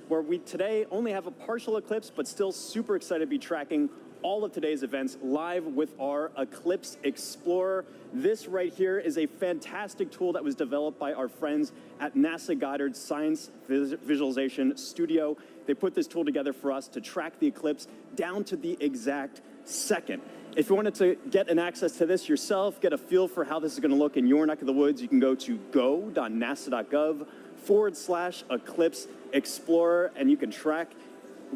where we today only have a partial eclipse, but still super excited to be tracking all of today's events live with our Eclipse Explorer. This right here is a fantastic tool that was developed by our friends at NASA Goddard Science Visualization Studio. They put this tool together for us to track the eclipse down to the exact second. If you wanted to get an access to this yourself, get a feel for how this is going to look in your neck of the woods, you can go to go.nasa.gov/Eclipse Explorer, and you can track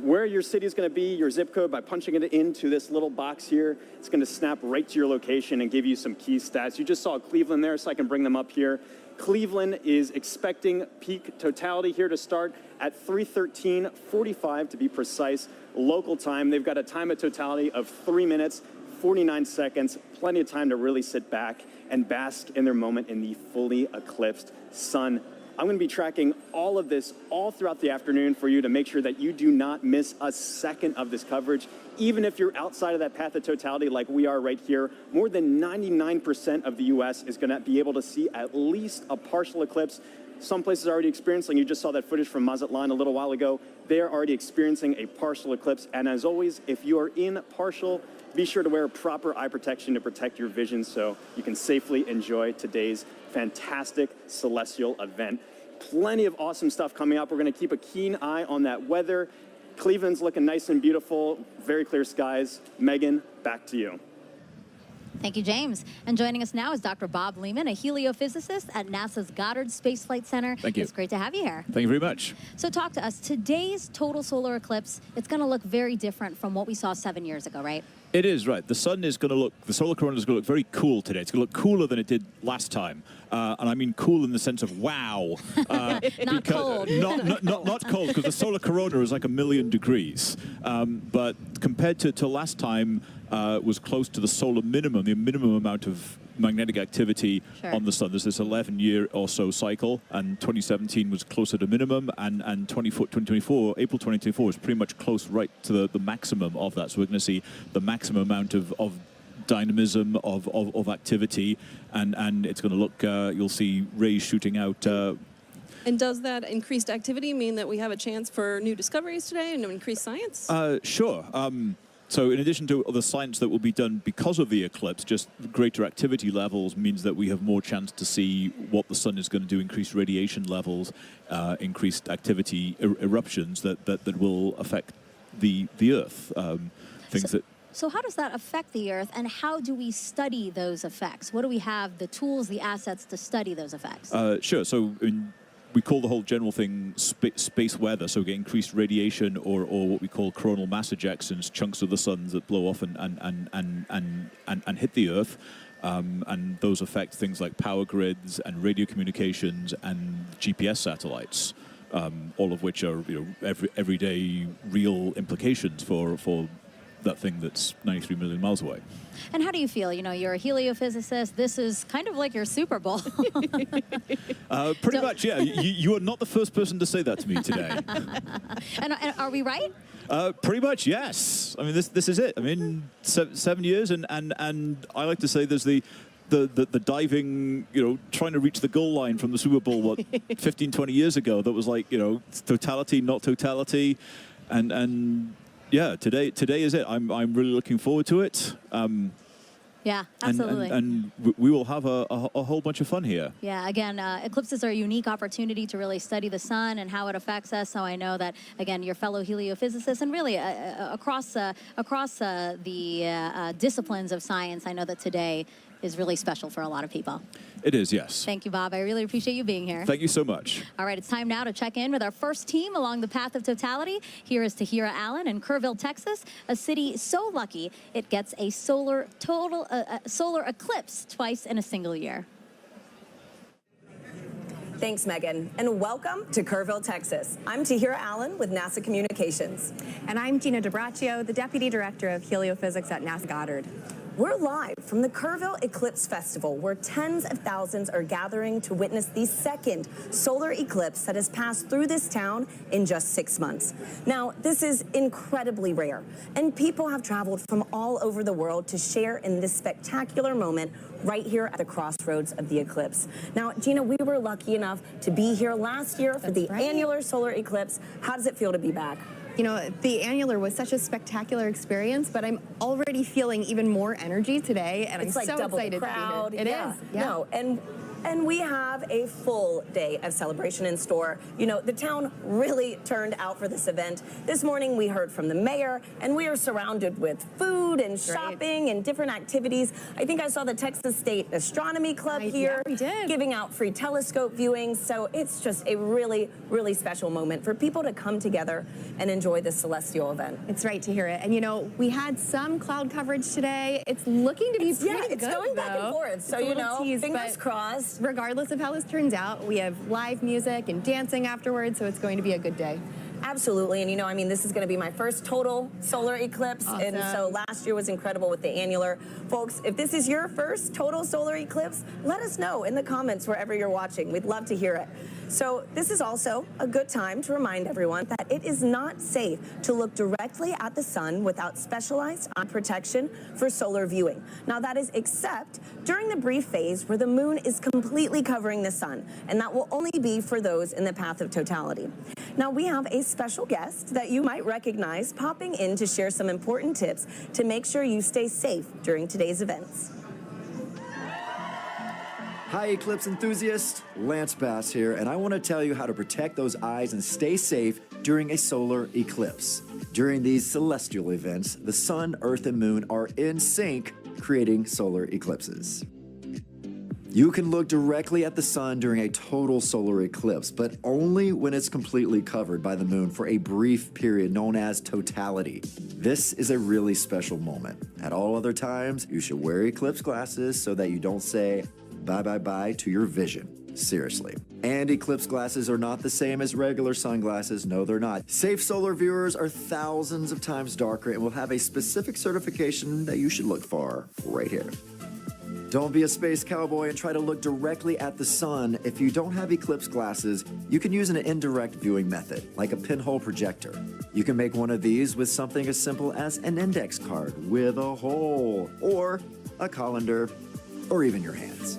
where your city is going to be, your zip code, by punching it into this little box here. It's going to snap right to your location and give you some key stats. You just saw Cleveland there, so I can bring them up here. Cleveland is expecting peak totality here to start at 3:13:45 to be precise, local time. They've got a time of totality of 3 minutes, 49 seconds, plenty of time to really sit back and bask in their moment in the fully eclipsed sun. I'm going to be tracking all of this all throughout the afternoon for you to make sure that you do not miss a second of this coverage. Even if you're outside of that path of totality like we are right here, more than 99% of the U.S. is going to be able to see at least a partial eclipse. Some places are already experiencing, you just saw that footage from Mazatlan a little while ago. They are already experiencing a partial eclipse. And as always, if you are in partial, be sure to wear proper eye protection to protect your vision so you can safely enjoy today's fantastic celestial event. Plenty of awesome stuff coming up. We're going to keep a keen eye on that weather. Cleveland's looking nice and beautiful, very clear skies. Megan, back to you. Thank you, James. And joining us now is Dr. Bob Lehman, a heliophysicist at NASA's Goddard Space Flight Center. Thank you. It's great to have you here. Thank you very much. So talk to us. Today's total solar eclipse, it's going to look very different from what we saw 7 years ago, right? It is, right. The sun is going to look, the solar corona is going to look very cool today. It's going to look cooler than it did last time. And I mean cool in the sense of wow. Not cold. Not cold, because the solar corona is like 1,000,000 degrees. But compared to last time, was close to the solar minimum, the minimum amount of magnetic activity on the sun. There's this 11-year or so cycle, and 2017 was closer to minimum, and 2024, April 2024 is pretty much close right to the maximum of that. So we're going to see the maximum amount of dynamism, of activity, and it's going to look, you'll see rays shooting out. And does that increased activity mean that we have a chance for new discoveries today and increased science? Sure. So in addition to the science that will be done because of the eclipse, just greater activity levels means that we have more chance to see what the sun is going to do, increased radiation levels, increased activity, eruptions that will affect the Earth. So how does that affect the Earth, and how do we study those effects? What do we have, the tools, the assets to study those effects? Sure. So we call the whole general thing space weather, so we get increased radiation or what we call coronal mass ejections, chunks of the sun that blow off and hit the Earth. And those affect things like power grids and radio communications and GPS satellites, all of which are everyday real implications for that thing that's 93 million miles away. And how do you feel? You know, you're a heliophysicist. This is kind of like your Super Bowl. Pretty much, yeah. You are not the first person to say that to me today. and are we right? Pretty much, yes. I mean, this is it. I mean, 7 years, and I like to say there's the diving, trying to reach the goal line from the Super Bowl, what, 15, 20 years ago, that was like, totality, not totality, and yeah, today is it. I'm really looking forward to it. Yeah, absolutely. And we will have a whole bunch of fun here. Yeah, again, eclipses are a unique opportunity to really study the sun and how it affects us. So I know that, again, your fellow heliophysicists and really across the disciplines of science, I know that today is really special for a lot of people. It is, yes. Thank you, Bob. I really appreciate you being here. Thank you so much. All right, it's time now to check in with our first team along the path of totality. Here is Tahira Allen in Kerrville, Texas, a city so lucky it gets a solar eclipse twice in a single year. Thanks, Megan, and welcome to Kerrville, Texas. I'm Tahira Allen with NASA Communications. And I'm Gina DiBraccio, the Deputy Director of Heliophysics at NASA Goddard. We're live from the Kerrville Eclipse Festival, where tens of thousands are gathering to witness the second solar eclipse that has passed through this town in just 6 months. Now, this is incredibly rare, and people have traveled from all over the world to share in this spectacular moment right here at the crossroads of the eclipse. Now, Gina, we were lucky enough to be here last year for the annular solar eclipse. How does it feel to be back? You know, the annular was such a spectacular experience, but I'm already feeling even more energy today, and It's I'm like so double excited the crowd. to be here. It is. Yeah. No, and we have a full day of celebration in store. You know, the town really turned out for this event. This morning we heard from the mayor, and we are surrounded with food and shopping and different activities. I think I saw the Texas State Astronomy Club here we did. giving out free telescope viewings. So it's just a really, really special moment for people to come together and enjoy this celestial event. It's right to hear it. And you know, we had some cloud coverage today. It's looking to be pretty good. It's going back and forth. So, It's a you little know, tease, fingers but crossed. regardless of how this turns out, we have live music and dancing afterwards, so it's going to be a good day. Absolutely, and you know, I mean, this is going to be my first total solar eclipse, and so last year was incredible with the annular. Folks, if this is your first total solar eclipse, let us know in the comments wherever you're watching. We'd love to hear it. So this is also a good time to remind everyone that it is not safe to look directly at the sun without specialized eye protection for solar viewing. Now that is except during the brief phase where the moon is completely covering the sun, and that will only be for those in the path of totality. Now we have a special guest that you might recognize popping in to share some important tips to make sure you stay safe during today's events. Hi, Eclipse enthusiasts. Lance Bass here, and I want to tell you how to protect those eyes and stay safe during a solar eclipse. During these celestial events, the sun, earth, and moon are in sync, creating solar eclipses. You can look directly at the sun during a total solar eclipse, but only when it's completely covered by the moon for a brief period known as totality. This is a really special moment. At all other times, you should wear eclipse glasses so that you don't say bye-bye-bye to your vision. Seriously. And eclipse glasses are not the same as regular sunglasses. No, they're not. Safe solar viewers are thousands of times darker and will have a specific certification that you should look for right here. Don't be a space cowboy and try to look directly at the sun. If you don't have eclipse glasses, you can use an indirect viewing method, like a pinhole projector. You can make one of these with something as simple as an index card with a hole, or a colander, or even your hands.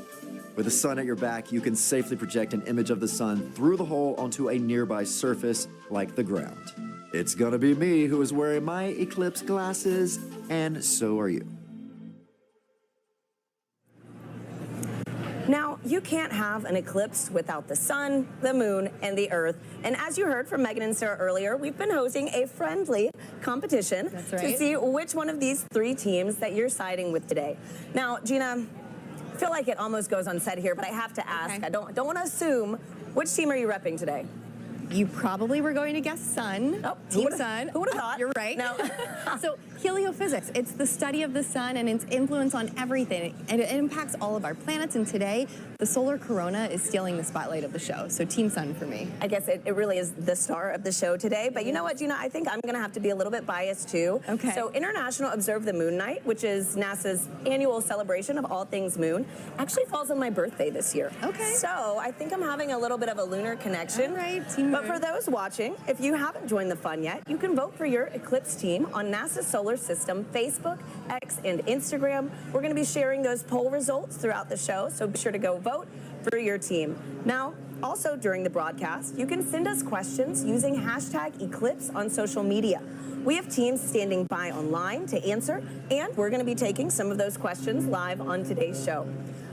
With the sun at your back, you can safely project an image of the sun through the hole onto a nearby surface, like the ground. It's gonna be me who is wearing my eclipse glasses, and so are you. Now, you can't have an eclipse without the sun, the moon, and the earth. And as you heard from Megan and Sarah earlier, we've been hosting a friendly competition to see which one of these three teams that you're siding with today. Now, Gina, I feel like it almost goes unsaid here, but I have to ask. I don't want to assume. Which team are you repping today? You probably were going to guess sun. Oh, Team Sun. Who would have thought? You're right. No. So heliophysics, it's the study of the sun and its influence on everything. And it impacts all of our planets. And today, the solar corona is stealing the spotlight of the show. So Team Sun for me. I guess it really is the star of the show today. But you know what, Gina? I think I'm going to have to be a little bit biased, too. Okay. So International Observe the Moon Night, which is NASA's annual celebration of all things moon, actually falls on my birthday this year. Okay. So I think I'm having a little bit of a lunar connection. All right, Team But Moon. for those watching, if you haven't joined the fun yet, you can vote for your Eclipse team on NASA's Solar System, Facebook, X, and Instagram. We're going to be sharing those poll results throughout the show, so be sure to go vote for your team. Now, also during the broadcast, you can send us questions using hashtag Eclipse on social media. We have teams standing by online to answer, and we're going to be taking some of those questions live on today's show.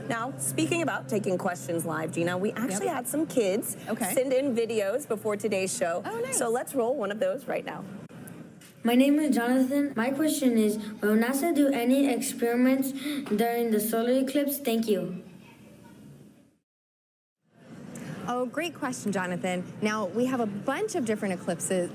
Now, speaking about taking questions live, Gina, we actually had some kids send in videos before today's show. Oh, nice. So let's roll one of those right now. My name is Jonathan. My question is, will NASA do any experiments during the solar eclipse? Thank you. Oh, great question, Jonathan. Now, we have a bunch of different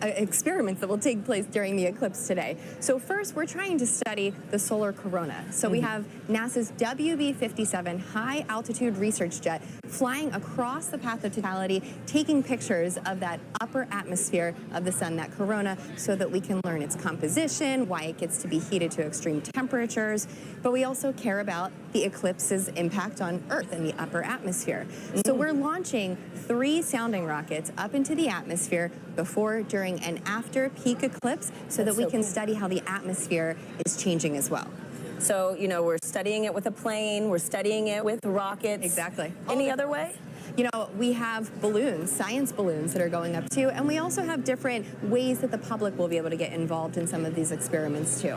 experiments that will take place during the eclipse today. So first, we're trying to study the solar corona. So we have NASA's WB-57 high-altitude research jet flying across the path of totality, taking pictures of that upper atmosphere of the sun, that corona, so that we can learn its composition, why it gets to be heated to extreme temperatures. But we also care about the eclipse's impact on Earth and the upper atmosphere. So we're launching 3 sounding rockets up into the atmosphere before, during, and after peak eclipse so that we can study how the atmosphere is changing as well. So, you know, we're studying it with a plane, we're studying it with rockets. Exactly. Any other way? You know, we have balloons, science balloons that are going up too, and we also have different ways that the public will be able to get involved in some of these experiments too.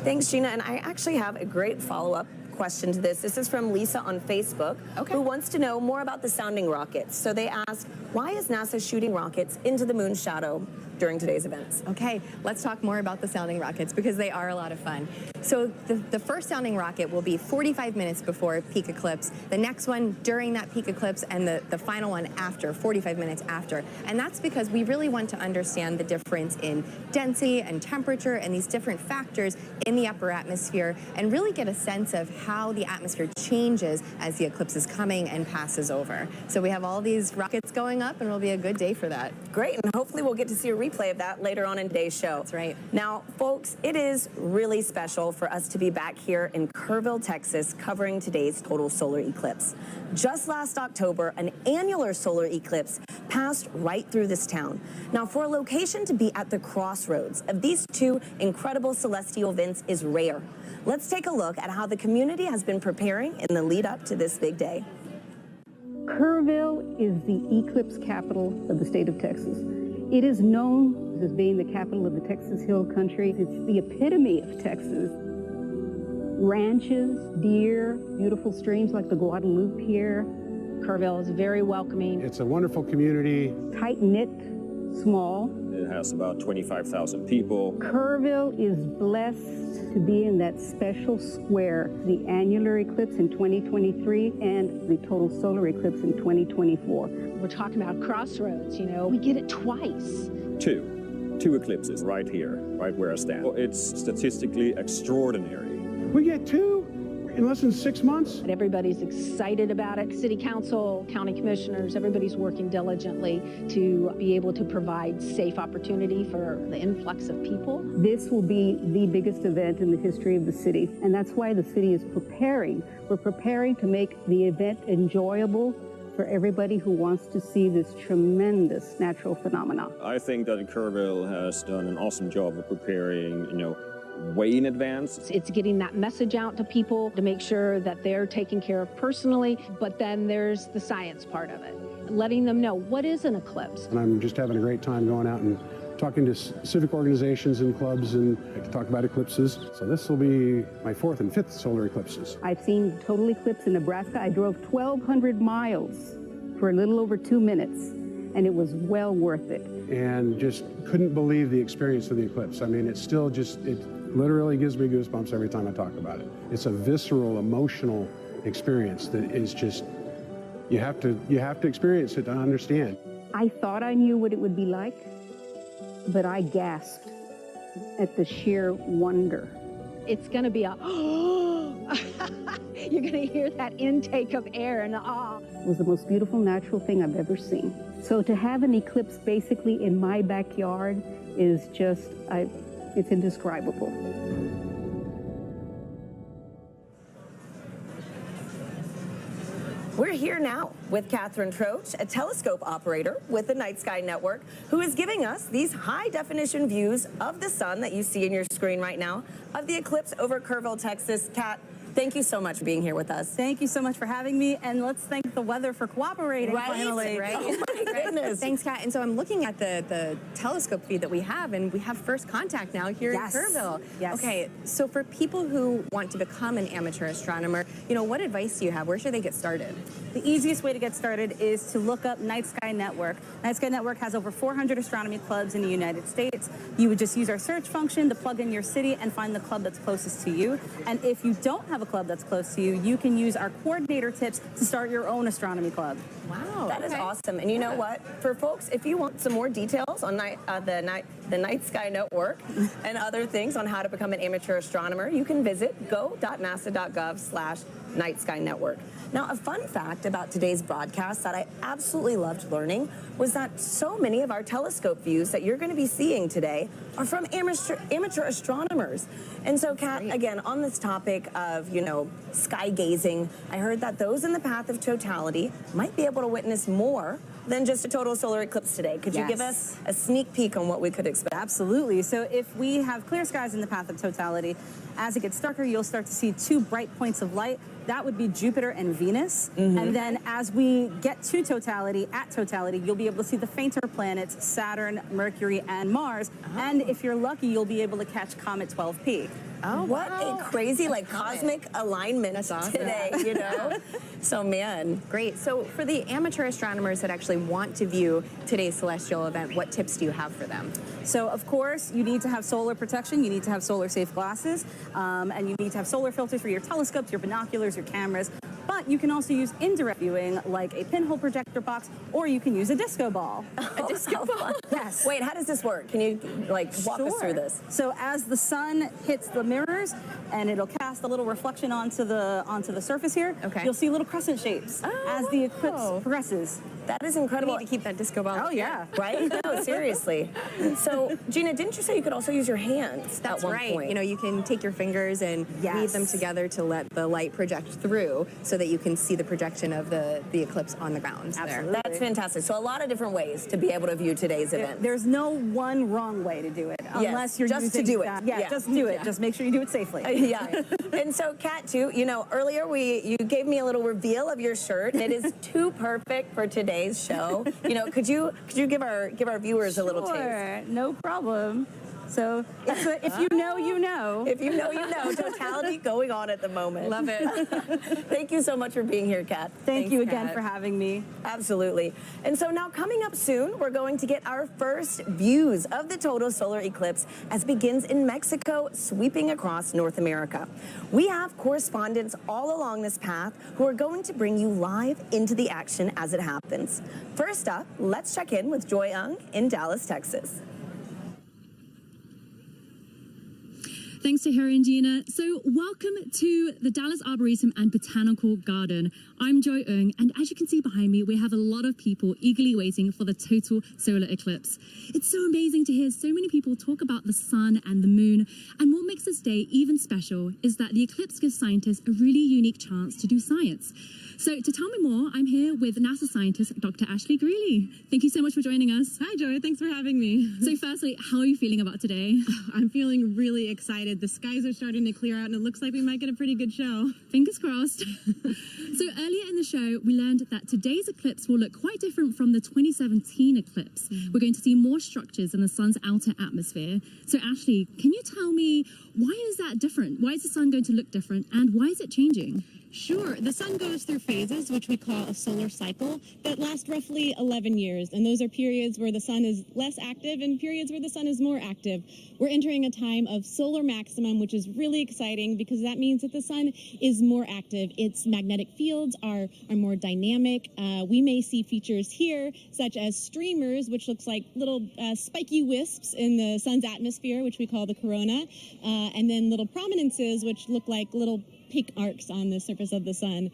Thanks, Gina. And I actually have a great follow-up question to this. This is from Lisa on Facebook, who wants to know more about the sounding rockets. So they ask, why is NASA shooting rockets into the moon's shadow during today's events? Okay, let's talk more about the sounding rockets because they are a lot of fun. So the first sounding rocket will be 45 minutes before peak eclipse, the next one during that peak eclipse, and the final one after, 45 minutes after. And that's because we really want to understand the difference in density and temperature and these different factors in the upper atmosphere and really get a sense of how the atmosphere changes as the eclipse is coming and passes over. So we have all these rockets going up and it'll be a good day for that. Great, and hopefully we'll get to see a replay of that later on in today's show. That's right. Now, folks, it is really special for us to be back here in Kerrville, Texas, covering today's total solar eclipse. Just last October, an annular solar eclipse passed right through this town. Now, for a location to be at the crossroads of these 2 incredible celestial events is rare. Let's take a look at how the community has been preparing in the lead up to this big day. Kerrville is the eclipse capital of the state of Texas. It is known as being the capital of the Texas Hill Country. It's the epitome of Texas. Ranches, deer, beautiful streams like the Guadalupe here. Kerrville is very welcoming. It's a wonderful community. Tight-knit, small. It has about 25,000 people. Kerrville is blessed to be in that special square, the annular eclipse in 2023 and the total solar eclipse in 2024. We're talking about crossroads, you know. We get it twice. Two eclipses right here, right where I stand. Well, it's statistically extraordinary. We get 2 in less than 6 months. Everybody's excited about it. City council, county commissioners, everybody's working diligently to be able to provide safe opportunity for the influx of people. This will be the biggest event in the history of the city, and that's why the city is preparing. We're preparing to make the event enjoyable for everybody who wants to see this tremendous natural phenomenon. I think that Kerrville has done an awesome job of preparing, you know, way in advance. It's getting that message out to people to make sure that they're taken care of personally, but then there's the science part of it, letting them know what is an eclipse. And I'm just having a great time going out and talking to civic organizations and clubs and talk about eclipses. So this will be my 4th and 5th solar eclipses. I've seen total eclipse in Nebraska. I drove 1,200 miles for a little over 2 minutes, and it was well worth it. And just couldn't believe the experience of the eclipse. I mean, it's still just, it literally gives me goosebumps every time I talk about it. It's a visceral, emotional experience that is just, you have to experience it to understand. I thought I knew what it would be like, but I gasped at the sheer wonder. It's going to be a, you're going to hear that intake of air and awe. It was the most beautiful natural thing I've ever seen. So to have an eclipse basically in my backyard is just, it's indescribable. We're here now with Catherine Troach, a telescope operator with the Night Sky Network, who is giving us these high-definition views of the sun that you see in your screen right now, of the eclipse over Kerrville, Texas. Kat, thank you so much for being here with us. Thank you so much for having me, and let's thank the weather for cooperating finally. Right? Oh my goodness. Thanks, Kat. And so I'm looking at the telescope feed that we have, and we have first contact now here in Kerrville. Yes. Okay, so for people who want to become an amateur astronomer, you know, what advice do you have? Where should they get started? The easiest way to get started is to look up Night Sky Network. Night Sky Network has over 400 astronomy clubs in the United States. You would just use our search function to plug in your city and find the club that's closest to you. And if you don't have have a club that's close to you, you can use our coordinator tips to start your own astronomy club. Wow, that is awesome. And you know what? For folks, if you want some more details on the Night Sky Network and other things on how to become an amateur astronomer, you can visit go.nasa.gov/Night Sky Network. Now, a fun fact about today's broadcast that I absolutely loved learning was that so many of our telescope views that you're going to be seeing today are from amateur astronomers. And so, Kat, again, on this topic of, sky gazing, I heard that those in the path of totality might be able to witness more than just a total solar eclipse today. Could you give us a sneak peek on what we could expect? Absolutely. So if we have clear skies in the path of totality, as it gets darker, you'll start to see two bright points of light. That would be Jupiter and Venus. And then as we get to totality, you'll be able to see the fainter planets, Saturn, Mercury, and Mars. And if you're lucky, you'll be able to catch Comet 12P. Oh, what a crazy, cosmic alignment today, So, man. Great. So for the amateur astronomers that actually want to view today's celestial event, what tips do you have for them? So, of course, you need to have solar protection. You need to have solar-safe glasses. And you need to have solar filters for your telescopes, your binoculars, your cameras. But you can also use indirect viewing, like a pinhole projector box, or you can use a disco ball. A disco ball? Yes. Wait, how does this work? Can you, walk us through this? So as the sun hits the mirrors, and it'll cast a little reflection onto the surface here, you'll see little crescent shapes as the eclipse progresses. That is incredible. We need to keep that disco ball. Oh, yeah. Right? No, seriously. So, Gina, didn't you say you could also use your hands That's at one right. point? You can take your fingers and weave them together to let the light project through so that you can see the projection of the eclipse on the ground. Absolutely. That's fantastic. So a lot of different ways to be able to view today's event. There's no one wrong way to do it, unless you're just using to do it. Just do it. Just make sure you do it safely. Yeah. And so, Kat, too, earlier you gave me a little reveal of your shirt, and it is too perfect for today's show. Could you give our viewers a little taste? Sure, no problem. So if you know, you know. If you know, you know. Totality going on at the moment. Love it. Thank you so much for being here, Kat. Thanks you again for having me. Absolutely. And so now coming up soon, we're going to get our first views of the total solar eclipse as it begins in Mexico, sweeping across North America. We have correspondents all along this path who are going to bring you live into the action as it happens. First up, let's check in with Joy Ung in Dallas, Texas. Thanks to Harry and Gina. So welcome to the Dallas Arboretum and Botanical Garden. I'm Joy Ung, and as you can see behind me, we have a lot of people eagerly waiting for the total solar eclipse. It's so amazing to hear so many people talk about the sun and the moon, and what makes this day even special is that the eclipse gives scientists a really unique chance to do science. So to tell me more, I'm here with NASA scientist, Dr. Ashley Greeley. Thank you so much for joining us. Hi, Joy. Thanks for having me. So firstly, how are you feeling about today? I'm feeling really excited. The skies are starting to clear out, and it looks like we might get a pretty good show. Fingers crossed. So earlier in the show, we learned that today's eclipse will look quite different from the 2017 eclipse. We're going to see more structures in the sun's outer atmosphere. So Ashley, can you tell me, why is that different? Why is the sun going to look different, and why is it changing? Sure. The sun goes through phases, which we call a solar cycle, that last roughly 11 years. And those are periods where the sun is less active and periods where the sun is more active. We're entering a time of solar maximum, which is really exciting because that means that the sun is more active. Its magnetic fields are more dynamic. We may see features here, such as streamers, which looks like little spiky wisps in the sun's atmosphere, which we call the corona, and then little prominences, which look like little pink arcs on the surface of the sun.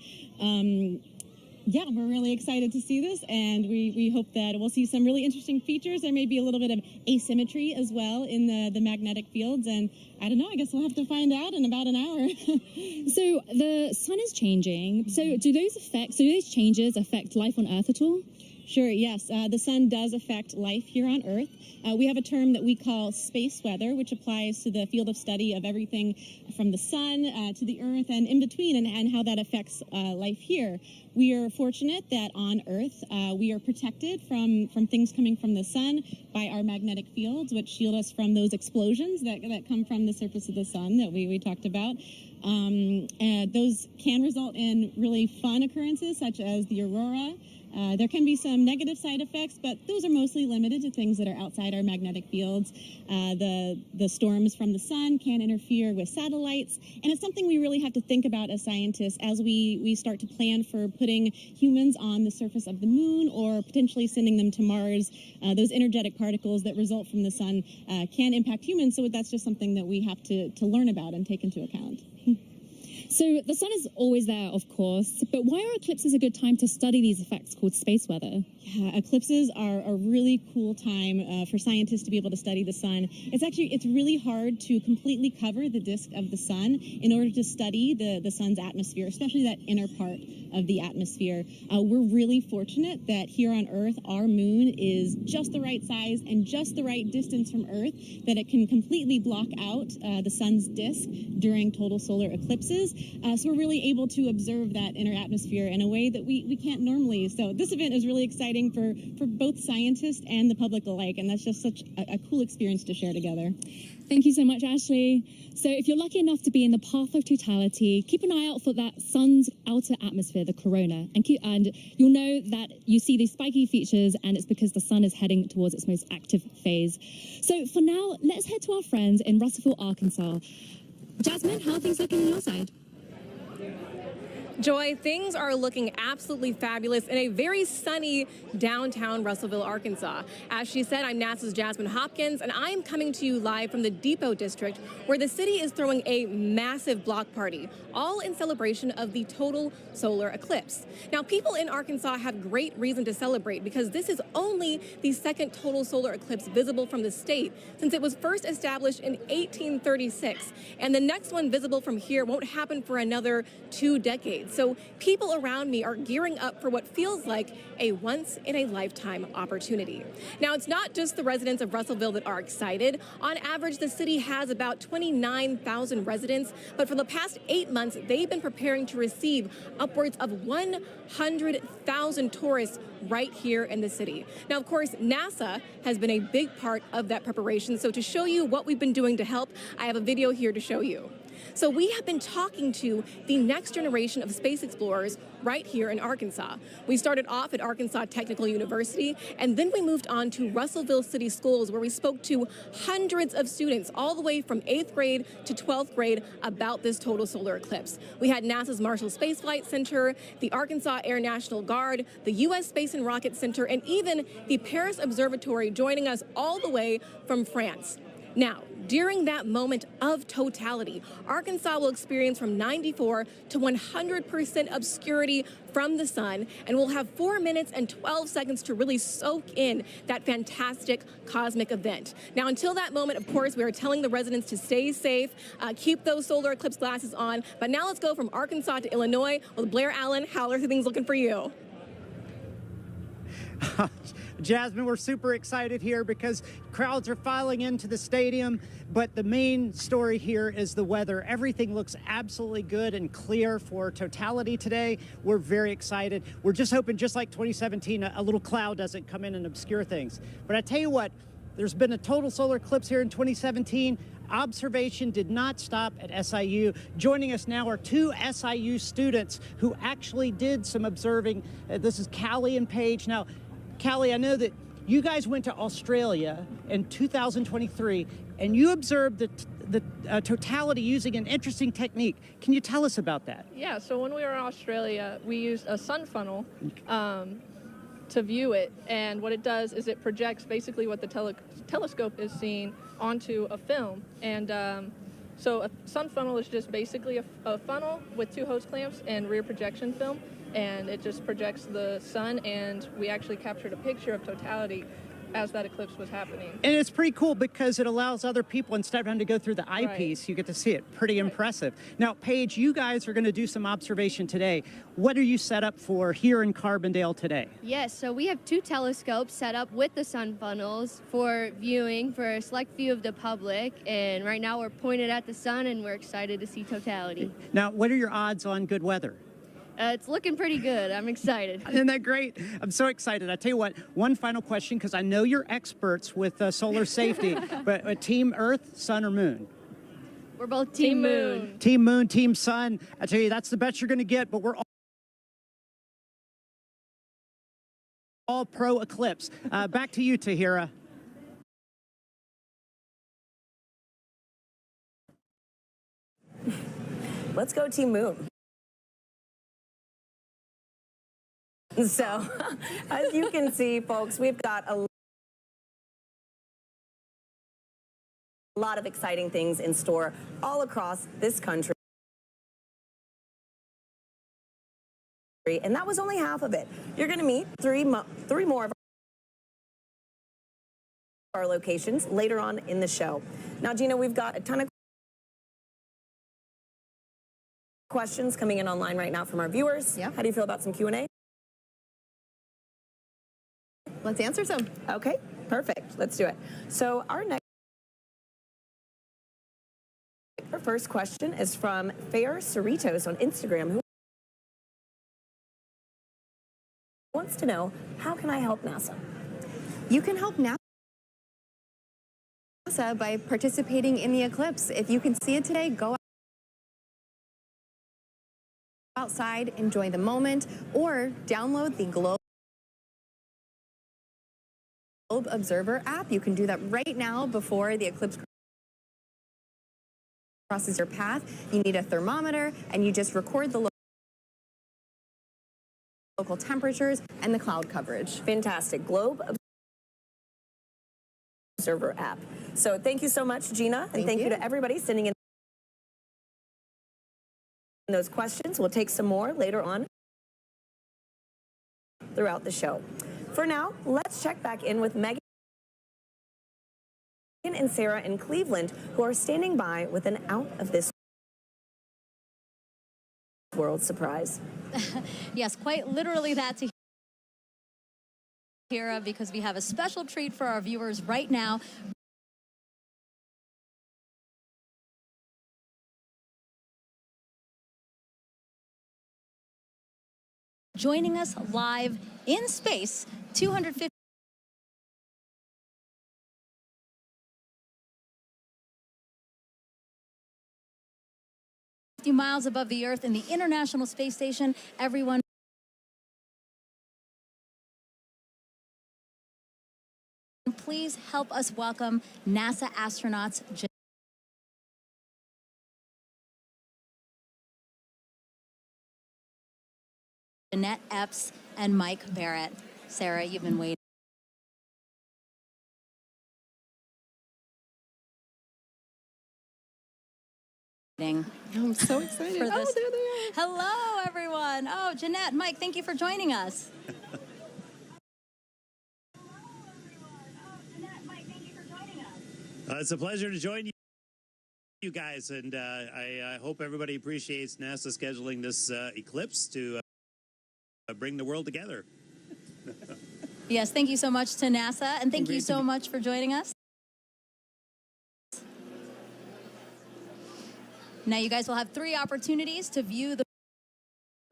Yeah, we're really excited to see this, and we hope that we'll see some really interesting features. There may be a little bit of asymmetry as well in the magnetic fields, and I don't know, I guess we'll have to find out in about an hour. So the sun is changing. So do those changes affect life on Earth at all? Sure, yes. The sun does affect life here on Earth. We have a term that we call space weather, which applies to the field of study of everything from the sun to the Earth and in between, and how that affects life here. We are fortunate that on Earth we are protected from things coming from the sun by our magnetic fields, which shield us from those explosions that come from the surface of the sun that we talked about. Those can result in really fun occurrences, such as the aurora, There can be some negative side effects, but those are mostly limited to things that are outside our magnetic fields. The storms from the sun can interfere with satellites, and it's something we really have to think about as scientists as we start to plan for putting humans on the surface of the moon or potentially sending them to Mars. Those energetic particles that result from the sun can impact humans, so that's just something that we have to learn about and take into account. So the sun is always there, of course, but why are eclipses a good time to study these effects called space weather? Yeah, eclipses are a really cool time for scientists to be able to study the sun. It's really hard to completely cover the disk of the sun in order to study the sun's atmosphere, especially that inner part of the atmosphere. We're really fortunate that here on Earth, our moon is just the right size and just the right distance from Earth that it can completely block out the sun's disk during total solar eclipses. So we're really able to observe that inner atmosphere in a way that we can't normally. So this event is really exciting for both scientists and the public alike, and that's just such a cool experience to share together. Thank you so much, Ashley. So if you're lucky enough to be in the path of totality, keep an eye out for that sun's outer atmosphere, the corona, and you'll know that you see these spiky features, and it's because the sun is heading towards its most active phase. So for now, let's head to our friends in Russellville, Arkansas. Jasmine, how are things looking on your side? Joy, things are looking absolutely fabulous in a very sunny downtown Russellville, Arkansas. As she said, I'm NASA's Jasmine Hopkins, and I am coming to you live from the Depot District, where the city is throwing a massive block party, all in celebration of the total solar eclipse. Now, people in Arkansas have great reason to celebrate because this is only the second total solar eclipse visible from the state since it was first established in 1836, and the next one visible from here won't happen for another 2 decades. So people around me are gearing up for what feels like a once-in-a-lifetime opportunity. Now, it's not just the residents of Russellville that are excited. On average, the city has about 29,000 residents, but for the past 8 months, they've been preparing to receive upwards of 100,000 tourists right here in the city. Now, of course, NASA has been a big part of that preparation, so to show you what we've been doing to help, I have a video here to show you. So we have been talking to the next generation of space explorers right here in Arkansas. We started off at Arkansas Technical University, and then we moved on to Russellville City Schools, where we spoke to hundreds of students all the way from 8th grade to 12th grade about this total solar eclipse. We had NASA's Marshall Space Flight Center, the Arkansas Air National Guard, the U.S. Space and Rocket Center, and even the Paris Observatory joining us all the way from France. Now, during that moment of totality, Arkansas will experience from 94 to 100% obscurity from the sun, and we'll have 4 minutes and 12 seconds to really soak in that fantastic cosmic event. Now, until that moment, of course, we are telling the residents to stay safe, keep those solar eclipse glasses on. But now let's go from Arkansas to Illinois with Blair Allen. How are things looking for you? Jasmine, we're super excited here because crowds are filing into the stadium, but the main story here is the weather. Everything looks absolutely good and clear for totality today. We're very excited. We're just hoping, just like 2017, a little cloud doesn't come in and obscure things. But I tell you what, there's been a total solar eclipse here in 2017. Observation did not stop at SIU. Joining us now are 2 SIU students who actually did some observing. This is Callie and Paige. Now, Callie, I know that you guys went to Australia in 2023 and you observed the totality using an interesting technique. Can you tell us about that? Yeah, so when we were in Australia, we used a sun funnel to view it, and what it does is it projects basically what the telescope is seeing onto a film. And so a sun funnel is just basically a funnel with 2 hose clamps and rear projection film, and it just projects the sun, and we actually captured a picture of totality as that eclipse was happening. And it's pretty cool because it allows other people, instead of having to go through the eyepiece, you get to see it. Pretty impressive. Now, Paige, you guys are going to do some observation today. What are you set up for here in Carbondale today? Yes, so we have 2 telescopes set up with the sun funnels for viewing for a select view of the public, and right now we're pointed at the sun and we're excited to see totality. Now, what are your odds on good weather? It's looking pretty good. I'm excited. Isn't that great? I'm so excited. I tell you what, one final question, because I know you're experts with solar safety, but Team Earth, Sun, or Moon? We're both Team Moon. Team Moon, Team Sun. I tell you, that's the best you're going to get, but we're all all pro Eclipse. Back to you, Tahira. Let's go Team Moon. So, as you can see, folks, we've got a lot of exciting things in store all across this country. And that was only half of it. You're going to meet three more of our locations later on in the show. Now, Gina, we've got a ton of questions coming in online right now from our viewers. Yeah. How do you feel about some Q&A? Let's answer some. Okay, perfect. Let's do it. So our first question is from Fair Cerritos on Instagram, who wants to know, how can I help NASA? You can help NASA by participating in the eclipse. If you can see it today, go outside, enjoy the moment, or download the Globe Observer app. You can do that right now before the eclipse crosses your path. You need a thermometer, and you just record the local temperatures and the cloud coverage. Fantastic. Globe Observer app. So thank you so much, Gina, and thank you to everybody sending in those questions. We'll take some more later on throughout the show. For now, let's check back in with Megan and Sarah in Cleveland, who are standing by with an out of this world surprise. Yes, quite literally that, Tahira, because we have a special treat for our viewers right now. Joining us live in space, 250 miles above the Earth in the International Space Station. Everyone, please help us welcome NASA astronauts Jeanette Epps and Mike Barrett. Sarah, you've been waiting. I'm so excited. For this. Oh, there they are. Hello, everyone. Oh, Jeanette, Mike, thank you for joining us. It's a pleasure to join you guys, and I hope everybody appreciates NASA scheduling this eclipse to bring the world together. Yes, thank you so much to NASA, and thank you so much for joining us. Now you guys will have 3 opportunities to view the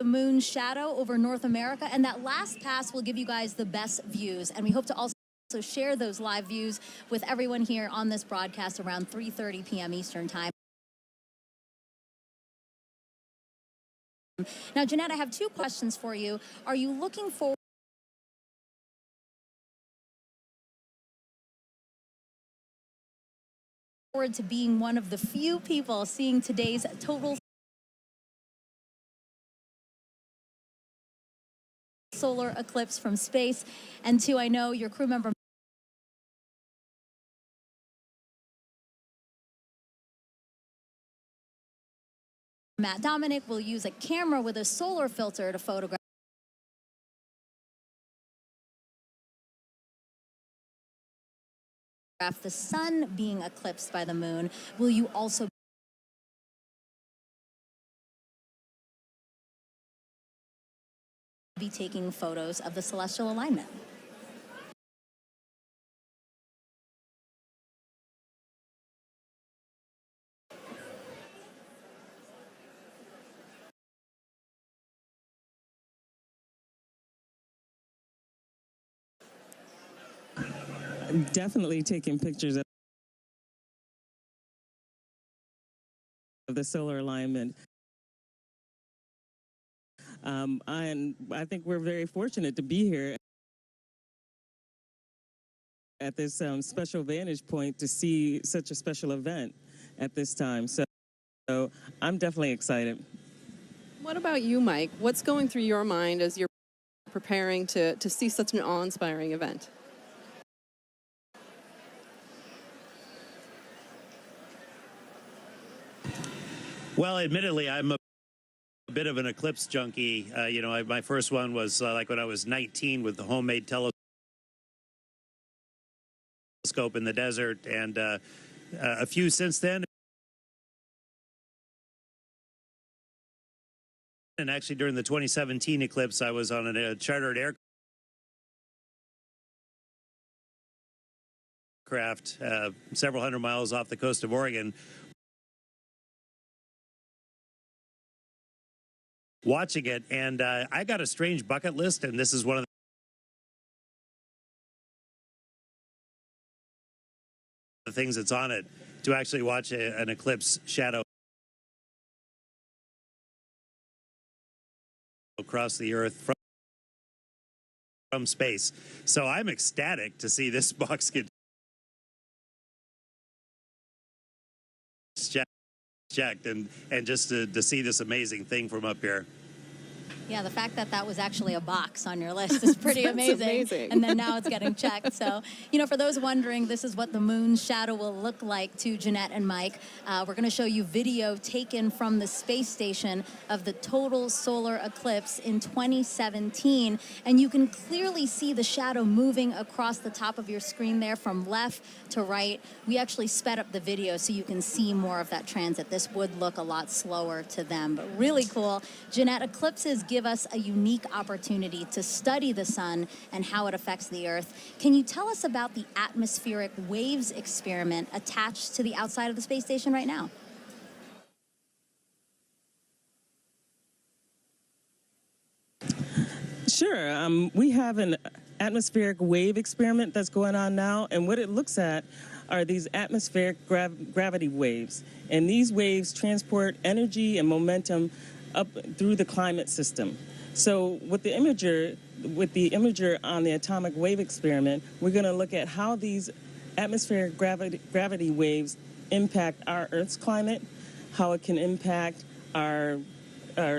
moon's shadow over North America, and that last pass will give you guys the best views, and we hope to also share those live views with everyone here on this broadcast around 3:30 p.m. Eastern Time. Now, Jeanette, I have 2 questions for you. Are you looking forward to being one of the few people seeing today's total solar eclipse from space? And 2, I know your crew member Matt Dominic will use a camera with a solar filter to photograph the sun being eclipsed by the moon. Will you also be taking photos of the celestial alignment? I'm definitely taking pictures of the solar alignment. And I think we're very fortunate to be here at this special vantage point to see such a special event at this time. So I'm definitely excited. What about you, Mike? What's going through your mind as you're preparing to see such an awe-inspiring event? Well, admittedly, I'm a bit of an eclipse junkie. You know, my first one was like when I was 19 with the homemade telescope in the desert, and a few since then. And actually, during the 2017 eclipse, I was on a chartered aircraft several hundred miles off the coast of Oregon, watching it. And I got a strange bucket list, and this is one of the things that's on it, to actually watch an eclipse shadow across the Earth from space. So I'm ecstatic to see this box get checked and just to see this amazing thing from up here. Yeah, the fact that that was actually a box on your list is pretty amazing. And then now it's getting checked. So, you know, for those wondering, this is what the moon's shadow will look like to Jeanette and Mike. We're going to show you video taken from the space station of the total solar eclipse in 2017. And you can clearly see the shadow moving across the top of your screen there from left to right. We actually sped up the video so you can see more of that transit. This would look a lot slower to them, but really cool. Jeanette, eclipses give us a unique opportunity to study the sun and how it affects the Earth. Can you tell us about the atmospheric waves experiment attached to the outside of the space station right now? Sure. We have an atmospheric wave experiment that's going on now, and what it looks at are these atmospheric gravity waves. And these waves transport energy and momentum up through the climate system. So with the imager on the atomic wave experiment, we're going to look at how these atmospheric gravity waves impact our Earth's climate, how it can impact our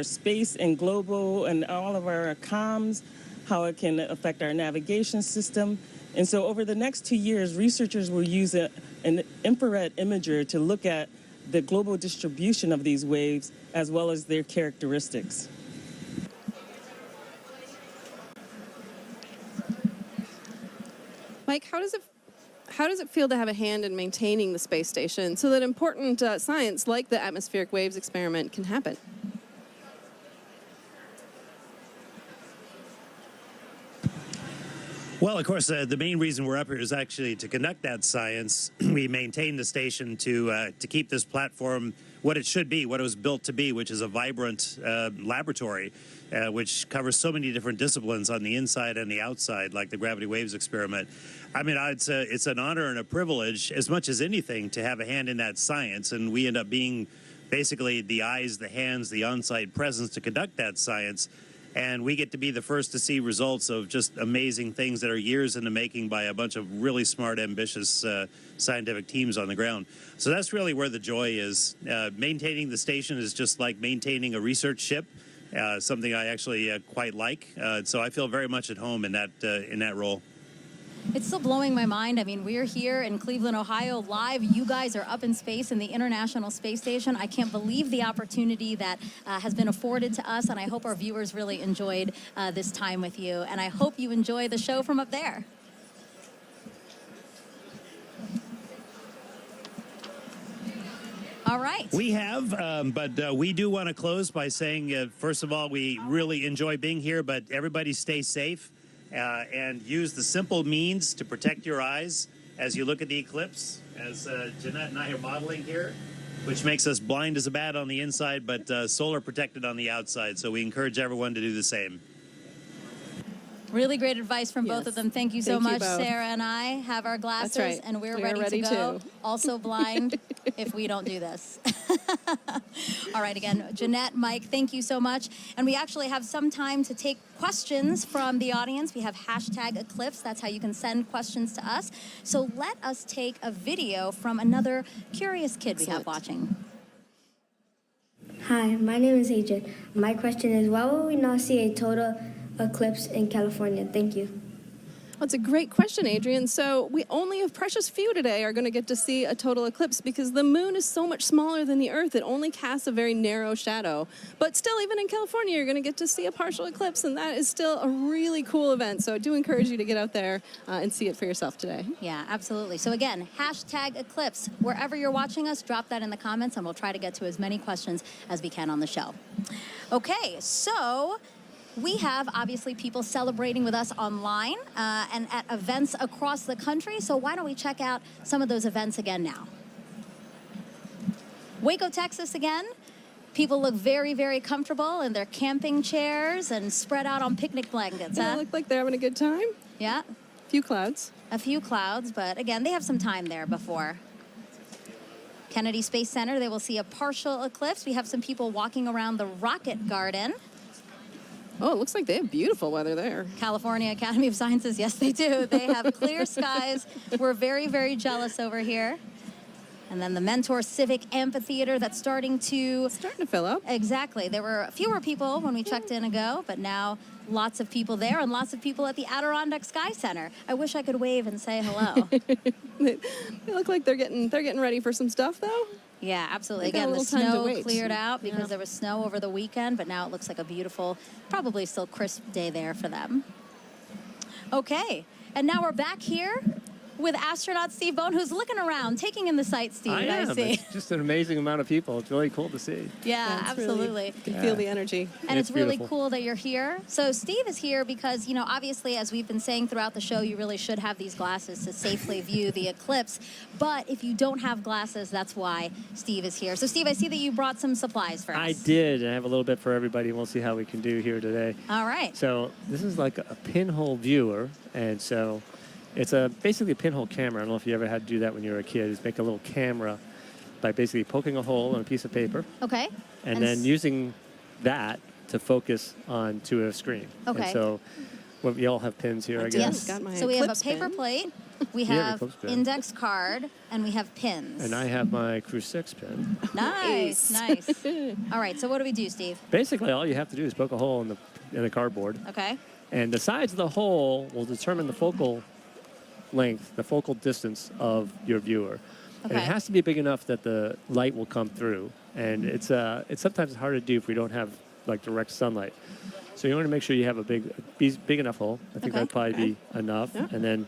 space and global and all of our comms, how it can affect our navigation system. And so over the next 2 years, researchers will use an infrared imager to look at the global distribution of these waves as well as their characteristics. Mike, how does it feel to have a hand in maintaining the space station so that important science like the atmospheric waves experiment can happen? Well, of course, the main reason we're up here is actually to conduct that science. We maintain the station to keep this platform what it should be, what it was built to be, which is a vibrant laboratory, which covers so many different disciplines on the inside and the outside, like the gravity waves experiment. I mean, it's an honor and a privilege, as much as anything, to have a hand in that science, and we end up being basically the eyes, the hands, the on-site presence to conduct that science. And we get to be the first to see results of just amazing things that are years in the making by a bunch of really smart, ambitious scientific teams on the ground. So that's really where the joy is. Maintaining the station is just like maintaining a research ship, something I actually quite like. So I feel very much at home in that role. It's still blowing my mind. I mean, we're here in Cleveland, Ohio, live. You guys are up in space in the International Space Station. I can't believe the opportunity that has been afforded to us, and I hope our viewers really enjoyed this time with you. And I hope you enjoy the show from up there. All right. We have, but we do want to close by saying, first of all, we really enjoy being here, but everybody stay safe. And use the simple means to protect your eyes as you look at the eclipse, as Jeanette and I are modeling here, which makes us blind as a bat on the inside, but solar protected on the outside. So we encourage everyone to do the same. Really great advice from both of them. Thank you so Thank you much. both. Sarah and I have our glasses, That's right. and we're We are ready ready to go. too. Also blind if we don't do this. All right, again, Jeanette, Mike, thank you so much. And we actually have some time to take questions from the audience. We have hashtag Eclipse. That's how you can send questions to us. So let us take a video from another curious kid we have watching. Hi, my name is Adrian. My question is, why will we not see a total eclipse in California? Thank you. That's a great question, Adrian. So we only a precious few today are going to get to see a total eclipse because the moon is so much smaller than the Earth. It only casts a very narrow shadow. But still, even in California, you're going to get to see a partial eclipse, and that is still a really cool event. So I do encourage you to get out there and see it for yourself today. Yeah, absolutely. So again, hashtag Eclipse. Wherever you're watching us, drop that in the comments, and we'll try to get to as many questions as we can on the show. Okay, so we have obviously people celebrating with us online and at events across the country. So why don't we check out some of those events again now? Waco, Texas again. People look very, very comfortable in their camping chairs and spread out on picnic blankets. They look like they're having a good time. Yeah. A few clouds. A few clouds, but again, they have some time there before. Kennedy Space Center, they will see a partial eclipse. We have some people walking around the Rocket Garden. Oh, it looks like they have beautiful weather there. California Academy of Sciences, yes, they do. They have clear skies. We're very, very jealous over here. And then the Mentor Civic Amphitheater that's starting to fill up. Exactly. There were fewer people when we checked in ago, but now lots of people there and lots of people at the Adirondack Sky Center. I wish I could wave and say hello. They look like they're getting ready for some stuff, though. Yeah, absolutely. They got a Again, the little time to snow wait. cleared out because Yeah. there was snow over the weekend, but now it looks like a beautiful, probably still crisp day there for them. Okay, and now we're back here with astronaut Steve Bone, who's looking around, taking in the sights, Steve. I am. see. It's just an amazing amount of people. It's really cool to see. Yeah, it's absolutely. Really, you can feel the energy. And it's really beautiful. cool that you're here. So Steve is here because, you know, obviously, as we've been saying throughout the show, you really should have these glasses to safely view the eclipse. But if you don't have glasses, that's why Steve is here. So Steve, I see that you brought some supplies for us. I did. I have a little bit for everybody. We'll see how we can do here today. All right. So this is like a pinhole viewer. And so it's basically a pinhole camera. I don't know if you ever had to do that when you were a kid, is make a little camera by basically poking a hole in a piece of paper. Okay. And then using that to focus onto a screen. Okay. And so we all have pins here, I guess. Yes. So we have a paper plate, we You have your have Eclipse pin. index card, and we have pins. And I have my Crew 6 pin. Nice, nice. All right, so what do we do, Steve? Basically, all you have to do is poke a hole in the cardboard. Okay. And the size of the hole will determine the focal length, the focal distance of your viewer. And it Okay. has to be big enough that the light will come through. And it's sometimes hard to do if we don't have like direct sunlight. So you want to make sure you have a big enough hole. I think Okay. that'd probably be enough. Yeah. And then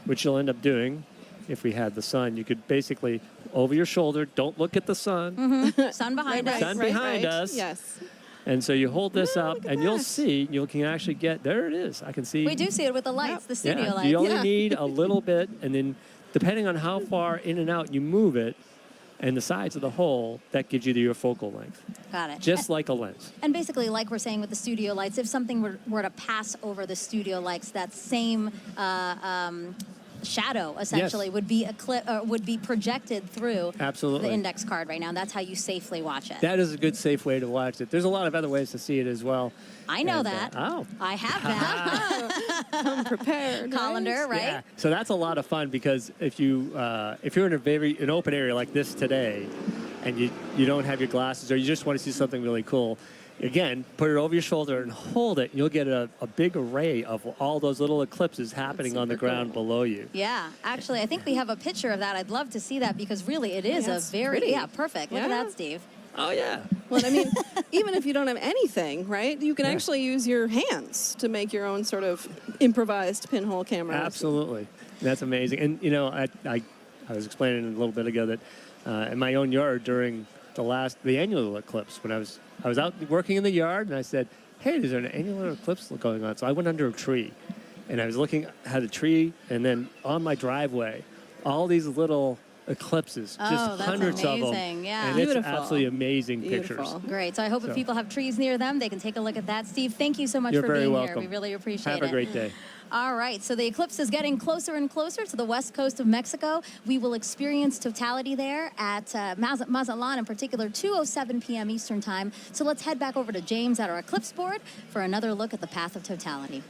what you'll end up doing, if we had the sun, you could basically over your shoulder, don't look at the sun. Mm-hmm. Sun behind us. Sun behind us. Yes. And so you hold this up, and you'll see, you can actually get, there it is. I can see. We do see it with the lights, the studio lights. You only need a little bit, and then depending on how far in and out you move it, and the size of the hole, that gives you your focal length. Got it. Just like a lens. And basically, like we're saying with the studio lights, if something were to pass over the studio lights, that same shadow essentially would be projected through Absolutely. the index card right now. And that's how you safely watch it. That is a good, safe way to watch it. There's a lot of other ways to see it as well. I know And, that. Oh. I have that. Come prepared. Colander, right? Yeah. So that's a lot of fun because if you're in an open area like this today, and you don't have your glasses or you just want to see something really cool, again, put it over your shoulder and hold it. And you'll get a big array of all those little eclipses happening on the ground below you. Yeah, actually, I think we have a picture of that. I'd love to see that because really it is Yeah, a it's very, pretty. perfect. Look at Yeah. that, Steve. Oh, yeah. Well, I mean, even if you don't have anything, right, you can Yeah. actually use your hands to make your own sort of improvised pinhole camera. Absolutely. That's amazing. And, you know, I was explaining a little bit ago that in my own yard during the annular eclipse, when I was out working in the yard, and I said, hey, there's an annular eclipse going on. So I went under a tree, and I was looking at a tree, and then on my driveway, all these little eclipses, Oh, just that's hundreds of them. amazing. Yeah. And Beautiful. it's absolutely amazing Beautiful. pictures. Great. So I hope if people have trees near them, they can take a look at that. Steve, thank you so much You're for very being welcome. here. We really appreciate it. Have a great day. All right, so the eclipse is getting closer and closer to the west coast of Mexico. We will experience totality there at Mazatlan, in particular, 2:07 p.m. Eastern Time. So let's head back over to James at our eclipse board for another look at the path of totality.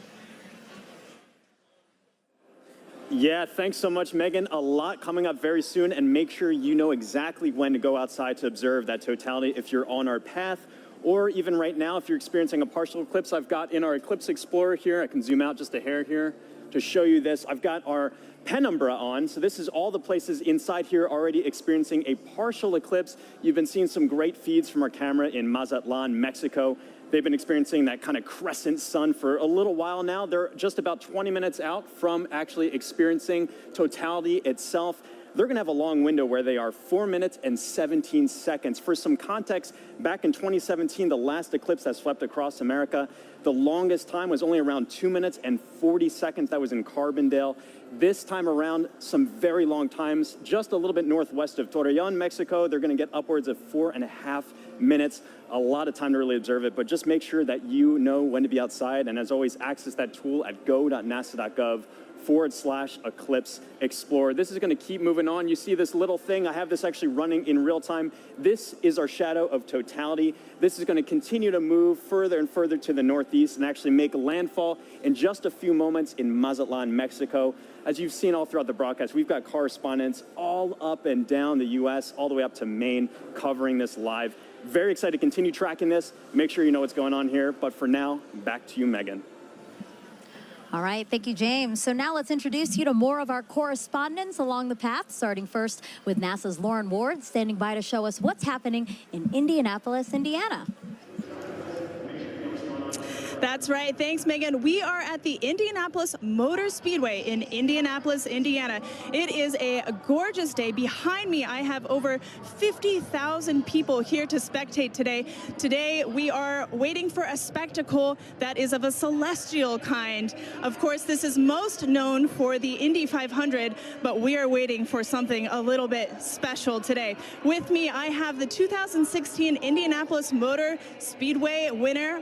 Yeah, thanks so much, Megan. A lot coming up very soon, and make sure you know exactly when to go outside to observe that totality if you're on our path. Or even right now, if you're experiencing a partial eclipse, I've got in our Eclipse Explorer here, I can zoom out just a hair here to show you this. I've got our penumbra on, so this is all the places inside here already experiencing a partial eclipse. You've been seeing some great feeds from our camera in Mazatlan, Mexico. They've been experiencing that kind of crescent sun for a little while now. They're just about 20 minutes out from actually experiencing totality itself. They're going to have a long window where they are 4 minutes and 17 seconds. For some context, back in 2017, the last eclipse that swept across America, the longest time was only around 2 minutes and 40 seconds. That was in Carbondale. This time around, some very long times, just a little bit northwest of Torreon, Mexico. They're going to get upwards of 4.5 minutes. A lot of time to really observe it, but just make sure that you know when to be outside. And as always, access that tool at go.nasa.gov/Eclipse Explorer. This is going to keep moving on. You see this little thing. I have this actually running in real time. This is our shadow of totality. This is going to continue to move further and further to the northeast and actually make landfall in just a few moments in Mazatlan, Mexico. As you've seen all throughout the broadcast, we've got correspondents all up and down the U.S., all the way up to Maine, covering this live. Very excited to continue tracking this. Make sure you know what's going on here. But for now, back to you, Megan. All right, thank you, James. So now let's introduce you to more of our correspondents along the path, starting first with NASA's Lauren Ward, standing by to show us what's happening in Indianapolis, Indiana. That's right. Thanks, Megan. We are at the Indianapolis Motor Speedway in Indianapolis, Indiana. It is a gorgeous day. Behind me, I have over 50,000 people here to spectate today. Today, we are waiting for a spectacle that is of a celestial kind. Of course, this is most known for the Indy 500, but we are waiting for something a little bit special today. With me, I have the 2016 Indianapolis Motor Speedway winner,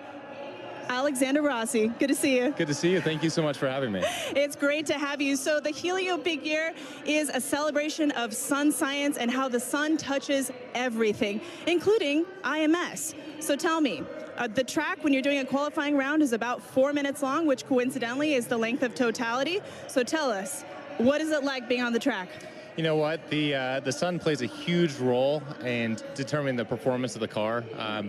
Alexander Rossi. Good to see you. Good to see you. Thank you so much for having me. It's great to have you. So the Helio Big Year is a celebration of sun science and how the sun touches everything, including IMS. So tell me, the track when you're doing a qualifying round is about 4 minutes long, which coincidentally is the length of totality. So tell us, what is it like being on the track? You know what? The sun plays a huge role in determining the performance of the car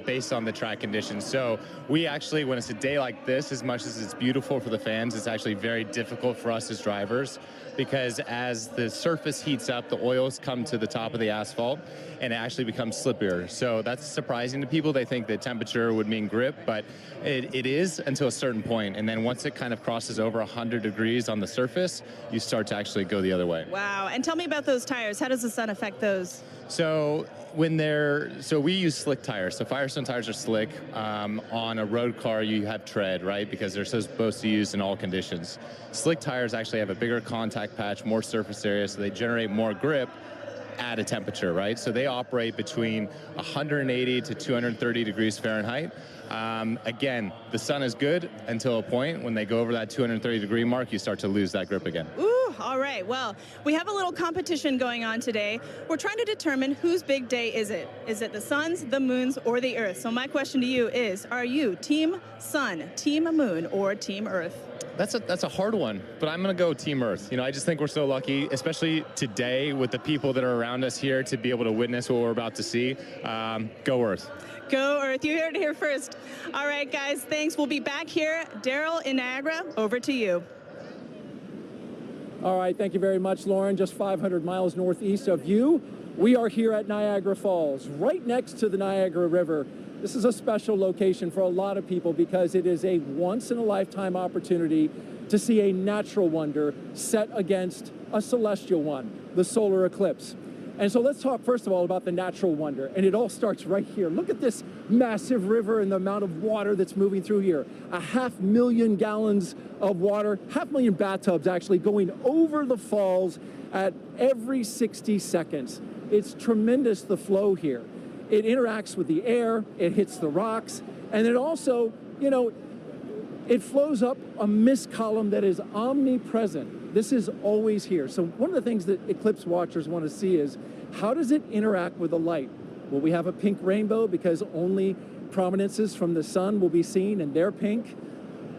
based on the track conditions. So we actually, when it's a day like this, as much as it's beautiful for the fans, it's actually very difficult for us as drivers, because as the surface heats up, the oils come to the top of the asphalt and it actually becomes slippier. So that's surprising to people. They think that temperature would mean grip, but it is until a certain point. And then once it kind of crosses over 100 degrees on the surface, you start to actually go the other way. Wow. And tell me about those tires. How does the sun affect those? So we use slick tires. So Firestone tires are slick. On a road car, you have tread, right? Because they're supposed to be used in all conditions. Slick tires actually have a bigger contact patch, more surface area, so they generate more grip at a temperature, right? So they operate between 180 to 230 degrees Fahrenheit. Again, the sun is good until a point. When they go over that 230 degree mark, you start to lose that grip again. Ooh, all right. Well, we have a little competition going on today. We're trying to determine whose big day is it. Is it the sun's, the moon's, or the Earth? So my question to you is, are you Team Sun, Team Moon, or Team Earth? That's a hard one, but I'm going to go Team Earth. You know, I just think we're so lucky, especially today with the people that are around us here, to be able to witness what we're about to see. Go Earth. Go Earth. You heard it here first. All right, guys, thanks. We'll be back here. Daryl in Niagara, over to you. All right, thank you very much, Lauren. Just 500 miles northeast of you. We are here at Niagara Falls, right next to the Niagara River. This is a special location for a lot of people because it is a once-in-a-lifetime opportunity to see a natural wonder set against a celestial one, the solar eclipse. And so let's talk first of all about the natural wonder, and it all starts right here. Look at this massive river and the amount of water that's moving through here. 500,000 gallons of water, 500,000 bathtubs actually going over the falls at every 60 seconds. It's tremendous, the flow here. It interacts with the air, it hits the rocks, and it also, you know, it flows up a mist column that is omnipresent. This is always here. So one of the things that Eclipse watchers want to see is, how does it interact with the light? Will we have a pink rainbow because only prominences from the sun will be seen and they're pink?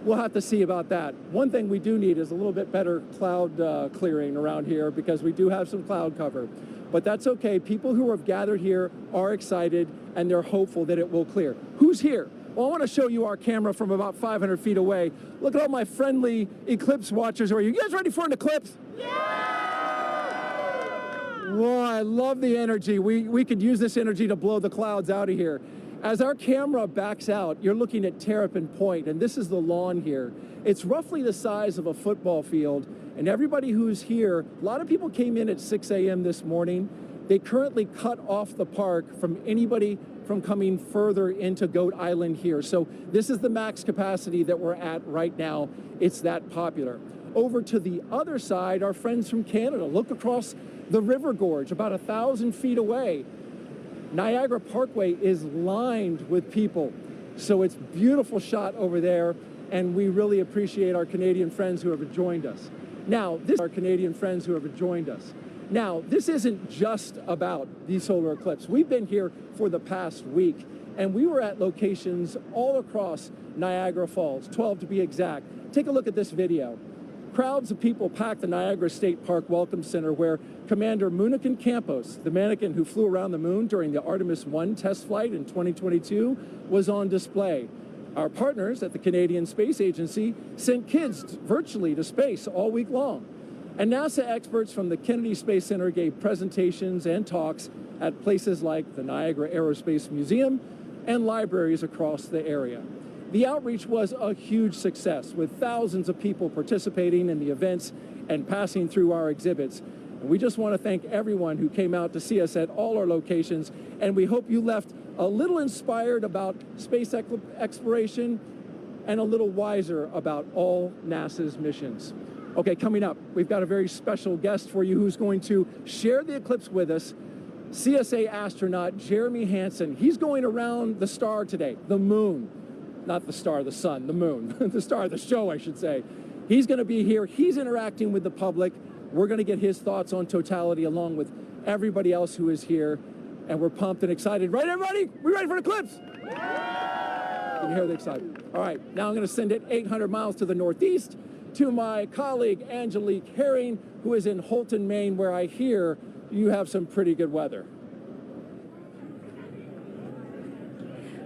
We'll have to see about that. One thing we do need is a little bit better cloud clearing around here, because we do have some cloud cover. But that's okay. People who have gathered here are excited and they're hopeful that it will clear. Who's here? Well, I want to show you our camera from about 500 feet away. Look at all my friendly Eclipse watchers. Are you guys ready for an eclipse? Yeah! Whoa, I love the energy. We could use this energy to blow the clouds out of here. As our camera backs out, you're looking at Terrapin Point, and this is the lawn here. It's roughly the size of a football field, and everybody who's here, a lot of people came in at 6 a.m. this morning. They currently cut off the park from anybody from coming further into Goat Island here. So this is the max capacity that we're at right now. It's that popular. Over to the other side, our friends from Canada. Look across the river gorge, about 1,000 feet away. Niagara Parkway is lined with people. So it's a beautiful shot over there, and we really appreciate our Canadian friends who have joined us. Now, this isn't just about the solar eclipse. We've been here for the past week, and we were at locations all across Niagara Falls, 12 to be exact. Take a look at this video. Crowds of people packed the Niagara State Park Welcome Center, where Commander Munikin Campos, the mannequin who flew around the moon during the Artemis 1 test flight in 2022, was on display. Our partners at the Canadian Space Agency sent kids virtually to space all week long. And NASA experts from the Kennedy Space Center gave presentations and talks at places like the Niagara Aerospace Museum and libraries across the area. The outreach was a huge success, with thousands of people participating in the events and passing through our exhibits. And we just want to thank everyone who came out to see us at all our locations, and we hope you left a little inspired about space exploration and a little wiser about all NASA's missions. Okay, coming up, we've got a very special guest for you who's going to share the eclipse with us, CSA astronaut Jeremy Hansen. He's going around the star today, the moon. Not the star, the sun, the moon. The star of the show, I should say. He's going to be here. He's interacting with the public. We're going to get his thoughts on totality along with everybody else who is here. And we're pumped and excited. Right, everybody? We ready for an eclipse? Can you hear the excitement? All right, now I'm going to send it 800 miles to the northeast to my colleague Angelique Herring, who is in Holton, Maine, where I hear you have some pretty good weather.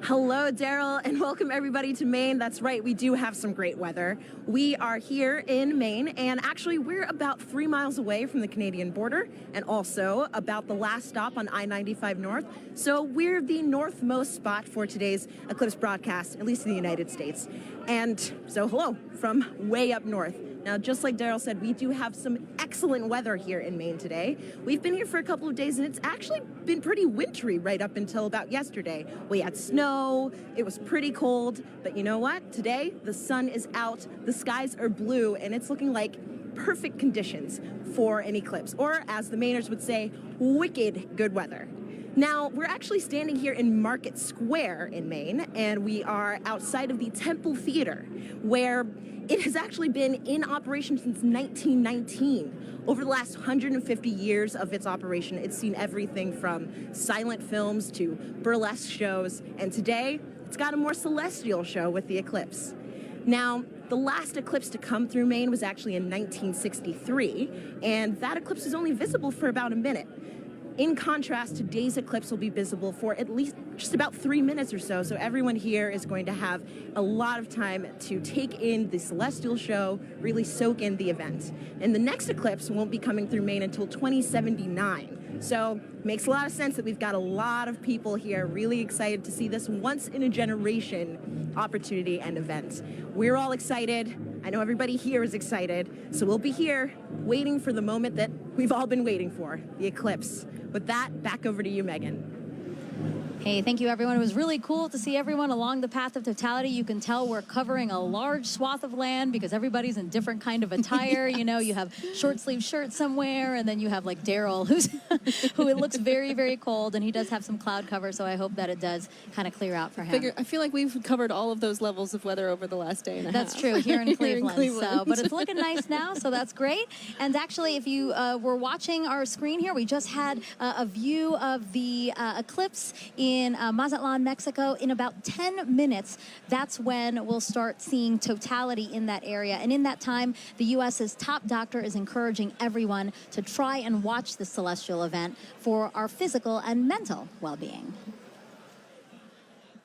Hello, Daryl, and welcome everybody to Maine. That's right, we do have some great weather. We are here in Maine, and actually we're about 3 miles away from the Canadian border, and also about the last stop on I-95 North. So we're the northmost spot for today's eclipse broadcast, at least in the United States. And so hello from way up north. Now, just like Daryl said, we do have some excellent weather here in Maine today. We've been here for a couple of days, and it's actually been pretty wintry right up until about yesterday. We had snow, it was pretty cold, but you know what? Today, the sun is out, the skies are blue, and it's looking like perfect conditions for an eclipse, or as the Mainers would say, wicked good weather. Now, we're actually standing here in Market Square in Maine, and we are outside of the Temple Theater, where it has actually been in operation since 1919. Over the last 150 years of its operation, it's seen everything from silent films to burlesque shows, and today, it's got a more celestial show with the eclipse. Now, the last eclipse to come through Maine was actually in 1963, and that eclipse is only visible for about a minute. In contrast, today's eclipse will be visible for at least just about 3 minutes or so, so everyone here is going to have a lot of time to take in the celestial show, really soak in the event. And the next eclipse won't be coming through Maine until 2079. So makes a lot of sense that we've got a lot of people here really excited to see this once-in-a-generation opportunity and event. We're all excited. I know everybody here is excited. So we'll be here waiting for the moment that we've all been waiting for, the eclipse. with that, back over to you, Megan. Hey, thank you, everyone. It was really cool to see everyone along the path of totality. You can tell we're covering a large swath of land because everybody's in different kind of attire. You know, you have short sleeve shirts somewhere, and then you have like Daryl, who it looks very, very cold, and he does have some cloud cover, so I hope that it does kind of clear out for him. I feel like we've covered all of those levels of weather over the last day and a half. That's true, here in Cleveland. Cleveland. So, but it's looking nice now, so that's great. And actually, if you were watching our screen here, we just had a view of the eclipse in Mazatlan, Mexico. In about 10 minutes, that's when we'll start seeing totality in that area. And in that time, the U.S.'s top doctor is encouraging everyone to try and watch the celestial event for our physical and mental well-being.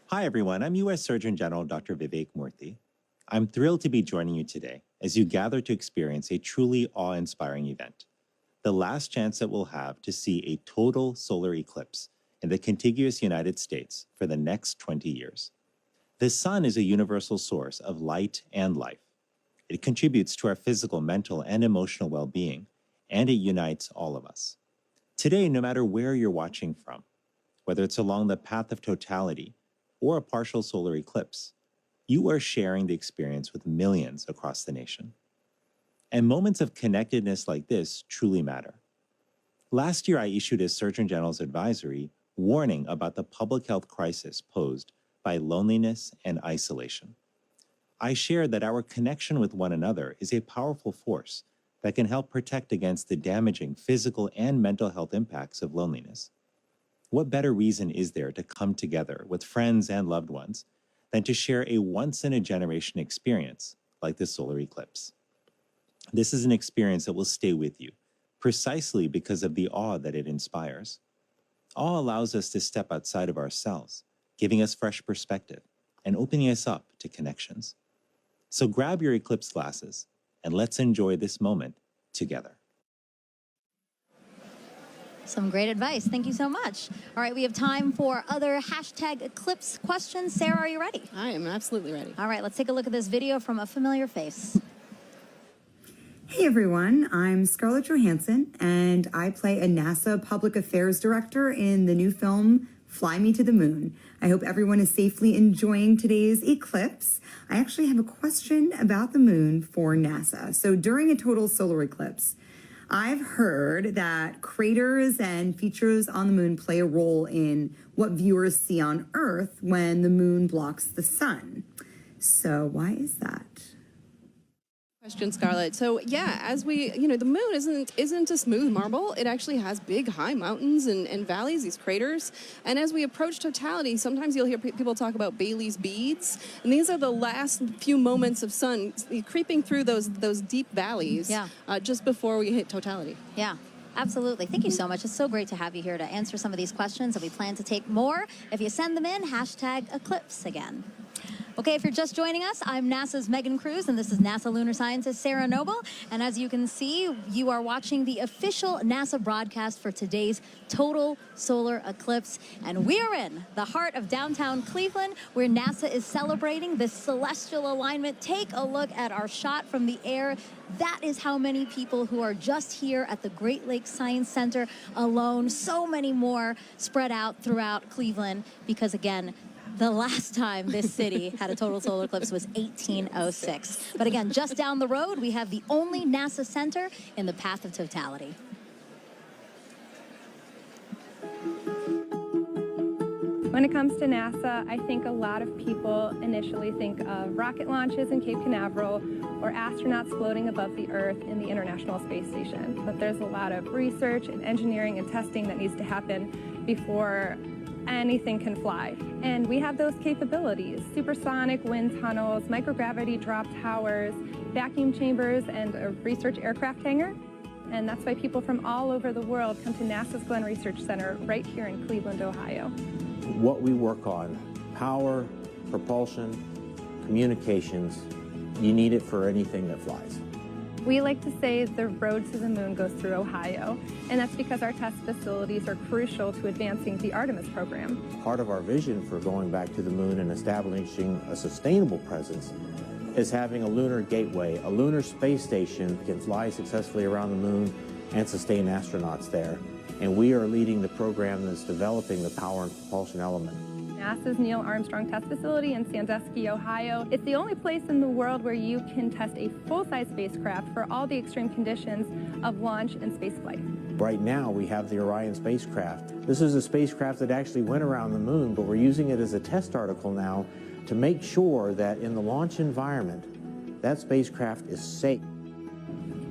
Hi, everyone. I'm U.S. Surgeon General Dr. Vivek Murthy. I'm thrilled to be joining you today as you gather to experience a truly awe-inspiring event, the last chance that we'll have to see a total solar eclipse in the contiguous United States for the next 20 years. The sun is a universal source of light and life. It contributes to our physical, mental, and emotional well-being, and it unites all of us. Today, no matter where you're watching from, whether it's along the path of totality or a partial solar eclipse, you are sharing the experience with millions across the nation. And moments of connectedness like this truly matter. Last year, I issued a Surgeon General's advisory warning about the public health crisis posed by loneliness and isolation. I shared that our connection with one another is a powerful force that can help protect against the damaging physical and mental health impacts of loneliness. What better reason is there to come together with friends and loved ones than to share a once-in-a-generation experience like the solar eclipse? This is an experience that will stay with you, precisely because of the awe that it inspires. Awe allows us to step outside of ourselves, giving us fresh perspective and opening us up to connections. So grab your eclipse glasses and let's enjoy this moment together. Some great advice. Thank you so much. All right, we have time for other hashtag eclipse questions. Sarah, are you ready? I am absolutely ready. All right, let's take a look at this video from a familiar face. Hey everyone, I'm Scarlett Johansson, and I play a NASA Public Affairs Director in the new film Fly Me to the Moon. I hope everyone is safely enjoying today's eclipse. I actually have a question about the moon for NASA. So during a total solar eclipse, I've heard that craters and features on the moon play a role in what viewers see on Earth when the moon blocks the sun. So why is that? Question, Scarlett. So yeah, as we, the moon isn't a smooth marble. It actually has big, high mountains and valleys, these craters. And as we approach totality, sometimes you'll hear people talk about Bailey's beads. And these are the last few moments of sun creeping through those deep valleys just before we hit totality. Yeah. Absolutely. Thank you so much. It's so great to have you here to answer some of these questions, and we plan to take more. If you send them in, hashtag Eclipse again. Okay, if you're just joining us, I'm NASA's Megan Cruz, and this is NASA lunar scientist Sarah Noble. And as you can see, you are watching the official NASA broadcast for today's total solar eclipse. And we are in the heart of downtown Cleveland, where NASA is celebrating this celestial alignment. Take a look at our shot from the air. That is how many people who are just here at the Great Lakes Science Center alone. So many more spread out throughout Cleveland, because again, the last time this city had a total solar eclipse was 1806. But again, just down the road, we have the only NASA center in the path of totality. When it comes to NASA, I think a lot of people initially think of rocket launches in Cape Canaveral or astronauts floating above the Earth in the International Space Station. But there's a lot of research and engineering and testing that needs to happen before anything can fly. And we have those capabilities: supersonic wind tunnels, microgravity drop towers, vacuum chambers, and a research aircraft hangar. And that's why people from all over the world come to NASA's Glenn Research Center right here in Cleveland, Ohio. What we work on, power, propulsion, communications, you need it for anything that flies. We like to say the road to the moon goes through Ohio, and that's because our test facilities are crucial to advancing the Artemis program. Part of our vision for going back to the moon and establishing a sustainable presence is having a lunar gateway. A lunar space station can fly successfully around the moon and sustain astronauts there and we are leading the program that's developing the power and propulsion element. NASA's Neil Armstrong Test Facility in Sandusky, Ohio. It's the only place in the world where you can test a full-size spacecraft for all the extreme conditions of launch and spaceflight. Right now, we have the Orion spacecraft. This is a spacecraft that actually went around the moon, but we're using it as a test article now to make sure that in the launch environment, that spacecraft is safe.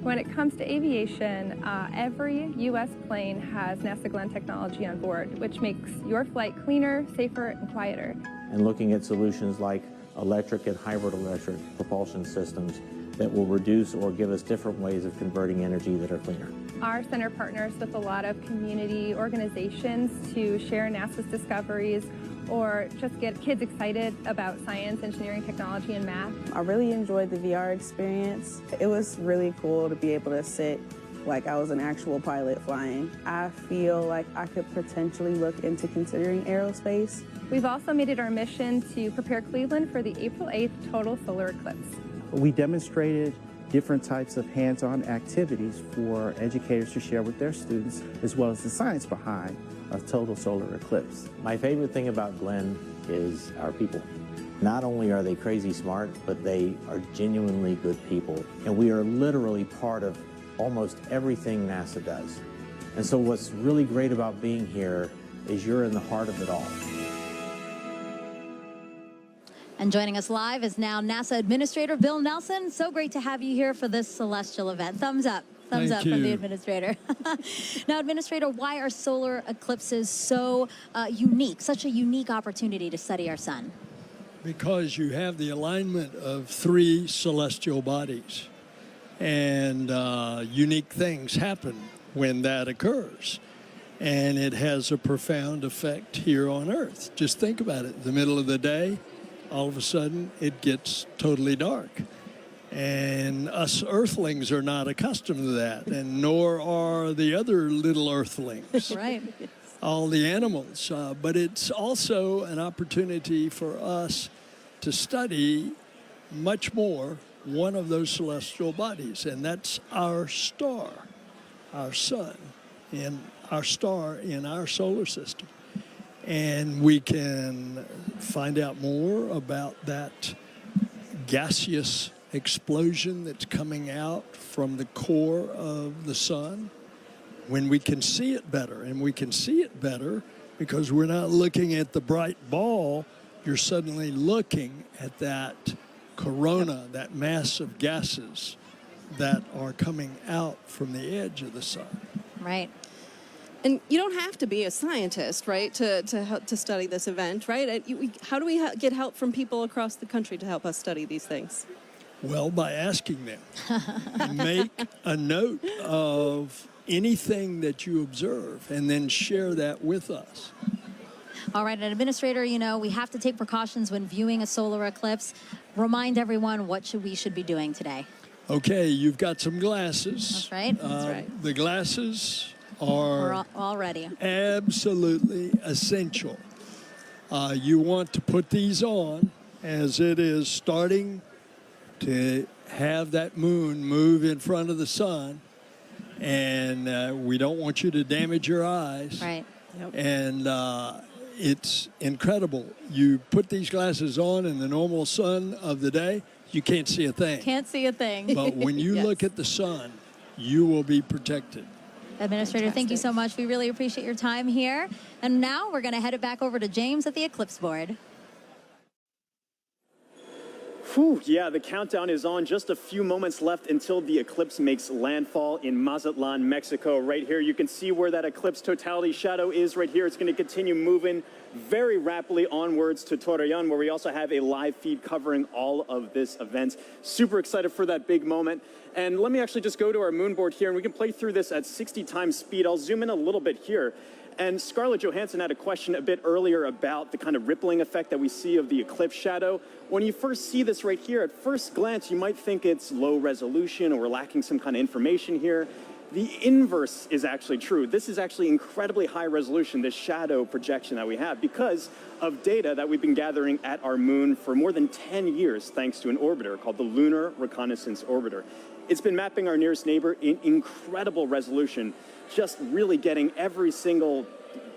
When it comes to aviation, every U.S. plane has NASA Glenn technology on board, which makes your flight cleaner, safer, and quieter. And looking at solutions like electric and hybrid electric propulsion systems that will reduce or give us different ways of converting energy that are cleaner. Our center partners with a lot of community organizations to share NASA's discoveries or just get kids excited about science, engineering, technology, and math. I really enjoyed the VR experience. It was really cool to be able to sit like I was an actual pilot flying. I feel like I could potentially look into considering aerospace. We've also made it our mission to prepare Cleveland for the April 8th total solar eclipse. We demonstrated different types of hands-on activities for educators to share with their students, as well as the science behind a total solar eclipse. My favorite thing about Glenn is our people. Not only are they crazy smart, but they are genuinely good people. And we are literally part of almost everything NASA does. And so what's really great about being here is you're in the heart of it all. And joining us live is now NASA Administrator Bill Nelson. So great to have you here for this celestial event. Thumbs up. Thumbs up from the Administrator. Now, Administrator, why are solar eclipses so unique, such a unique opportunity to study our sun? Because you have the alignment of three celestial bodies, and unique things happen when that occurs. And it has a profound effect here on Earth. Just think about it. The middle of the day, all of a sudden, it gets totally dark. And us Earthlings are not accustomed to that, and nor are the other little Earthlings. Right. All the animals. But it's also an opportunity for us to study much more one of those celestial bodies, and that's our star, our sun, and our star in our solar system. And we can find out more about that gaseous explosion that's coming out from the core of the sun when we can see it better. And we can see it better because we're not looking at the bright ball. You're suddenly looking at that corona, that mass of gases that are coming out from the edge of the sun. Right. And you don't have to be a scientist, right, to study this event, right? How do we get help from people across the country to help us study these things? Well, by asking them. Make a note of anything that you observe and then share that with us. All right, an Administrator, you know, we have to take precautions when viewing a solar eclipse. Remind everyone what we should be doing today. Okay, you've got some glasses. That's right. That's right. The glasses We're are all ready. absolutely essential. You want to put these on as it is starting to have that moon move in front of the sun, and we don't want you to damage your eyes. Right. Yep. And it's incredible. You put these glasses on in the normal sun of the day, you can't see a thing. Can't see a thing. But when you Yes. look at the sun, you will be protected. Administrator, thank you so much. We really appreciate your time here. And now we're going to head it back over to James at the Eclipse board. Whew, yeah, the countdown is on. Just a few moments left until the eclipse makes landfall in Mazatlan, Mexico. Right here, you can see where that eclipse totality shadow is right here. It's going to continue moving very rapidly onwards to Torreon, where we also have a live feed covering all of this event. Super excited for that big moment. And let me actually just go to our moon board here, and we can play through this at 60 times speed. I'll zoom in a little bit here. And Scarlett Johansson had a question a bit earlier about the kind of rippling effect that we see of the eclipse shadow. When you first see this right here, at first glance, you might think it's low resolution or we're lacking some kind of information here. The inverse is actually true. This is actually incredibly high resolution, this shadow projection that we have, because of data that we've been gathering at our moon for more than 10 years, thanks to an orbiter called the Lunar Reconnaissance Orbiter. It's been mapping our nearest neighbor in incredible resolution, just really getting every single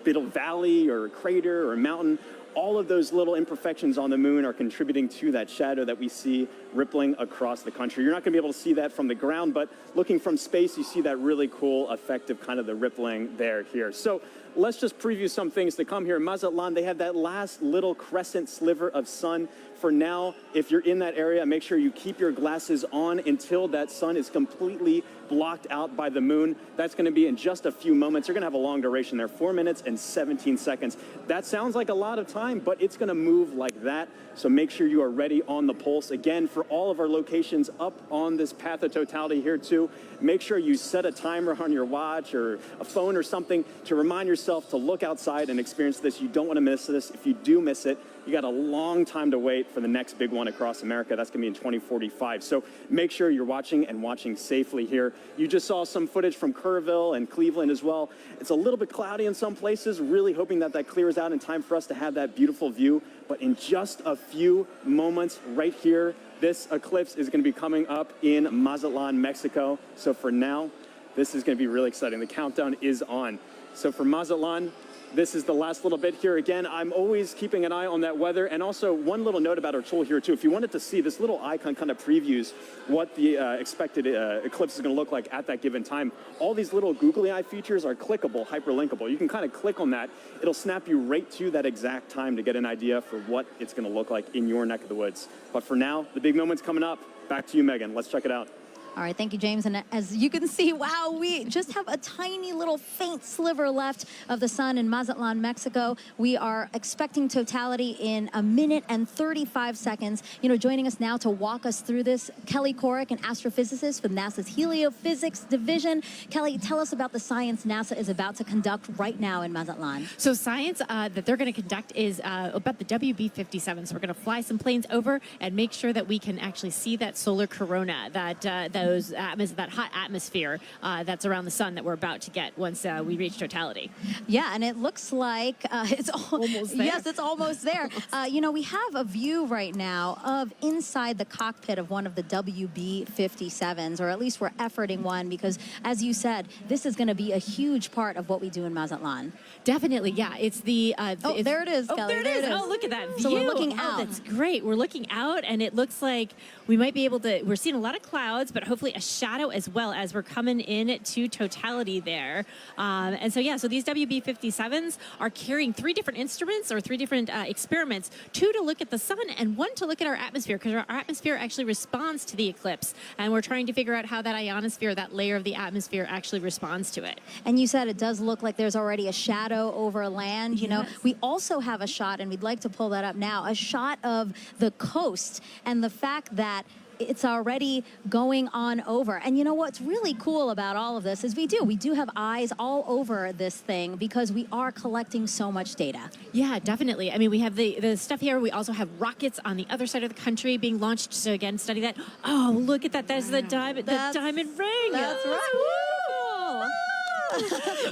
bit of valley or crater or mountain. All of those little imperfections on the moon are contributing to that shadow that we see rippling across the country. You're not going to be able to see that from the ground, but looking from space, you see that really cool effect of kind of the rippling there here. So let's just preview some things to come here. In Mazatlan, they have that last little crescent sliver of sun. For now, if you're in that area, make sure you keep your glasses on until that sun is completely blocked out by the moon. That's going to be in just a few moments. You're going to have a long duration there, 4 minutes and 17 seconds. That sounds like a lot of time, but it's going to move like that. So make sure you are ready on the pulse. Again, for all of our locations up on this path of totality here too, make sure you set a timer on your watch or a phone or something to remind yourself to look outside and experience this. You don't want to miss this. If you do miss it, you got a long time to wait for the next big one across America. That's going to be in 2045. So make sure you're watching and watching safely here. You just saw some footage from Kerrville and Cleveland as well. It's a little bit cloudy in some places, really hoping that that clears out in time for us to have that beautiful view. But in just a few moments right here, this eclipse is going to be coming up in Mazatlan, Mexico. So for now, this is going to be really exciting. The countdown is on. So for Mazatlan, this is the last little bit here. Again, I'm always keeping an eye on that weather. And also one little note about our tool here too. If you wanted to see, this little icon kind of previews what the expected eclipse is going to look like at that given time. All these little googly eye features are clickable, hyperlinkable. You can kind of click on that. It'll snap you right to that exact time to get an idea for what it's going to look like in your neck of the woods. But for now, the big moment's coming up. Back to you, Megan. Let's check it out. All right, thank you, James. And as you can see, wow, we just have a tiny little faint sliver left of the sun in Mazatlan, Mexico. We are expecting totality in 1 minute and 35 seconds. You know, joining us now to walk us through this, Kelly Corrick, an astrophysicist from NASA's Heliophysics Division. Kelly, tell us about the science NASA is about to conduct right now in Mazatlan. So science that they're going to conduct is about the WB-57. So we're going to fly some planes over and make sure that we can actually see that solar corona, that hot atmosphere that's around the sun that we're about to get once we reach totality. Yeah, and it looks like it's almost there. Yes, it's almost there. You know, we have a view right now of inside the cockpit of one of the WB-57s, or at least we're efforting one, because as you said, this is going to be a huge part of what we do in Mazatlan. Definitely, yeah. It's the there it is, oh, Kelly. There it is. Oh, look at that view. So we're looking out. That's great. We're looking out, and it looks like we might be able to. We're seeing a lot of clouds, but hopefully a shadow as well as we're coming in to totality there. And so yeah, so these WB-57s are carrying 3 different instruments or 3 different experiments, 2 to look at the sun and 1 to look at our atmosphere, because our atmosphere actually responds to the eclipse, and we're trying to figure out how that ionosphere, that layer of the atmosphere, actually responds to it. And you said it does look like there's already a shadow over land. You know, we also have a shot, and we'd like to pull that up now, a shot of the coast and the fact that it's already going on over. And you know what's really cool about all of this is we do have eyes all over this thing because we are collecting so much data. Yeah, definitely. I mean, we have the stuff here. We also have rockets on the other side of the country being launched. So again, study that. Oh, look at that. There's the diamond ring. That's right.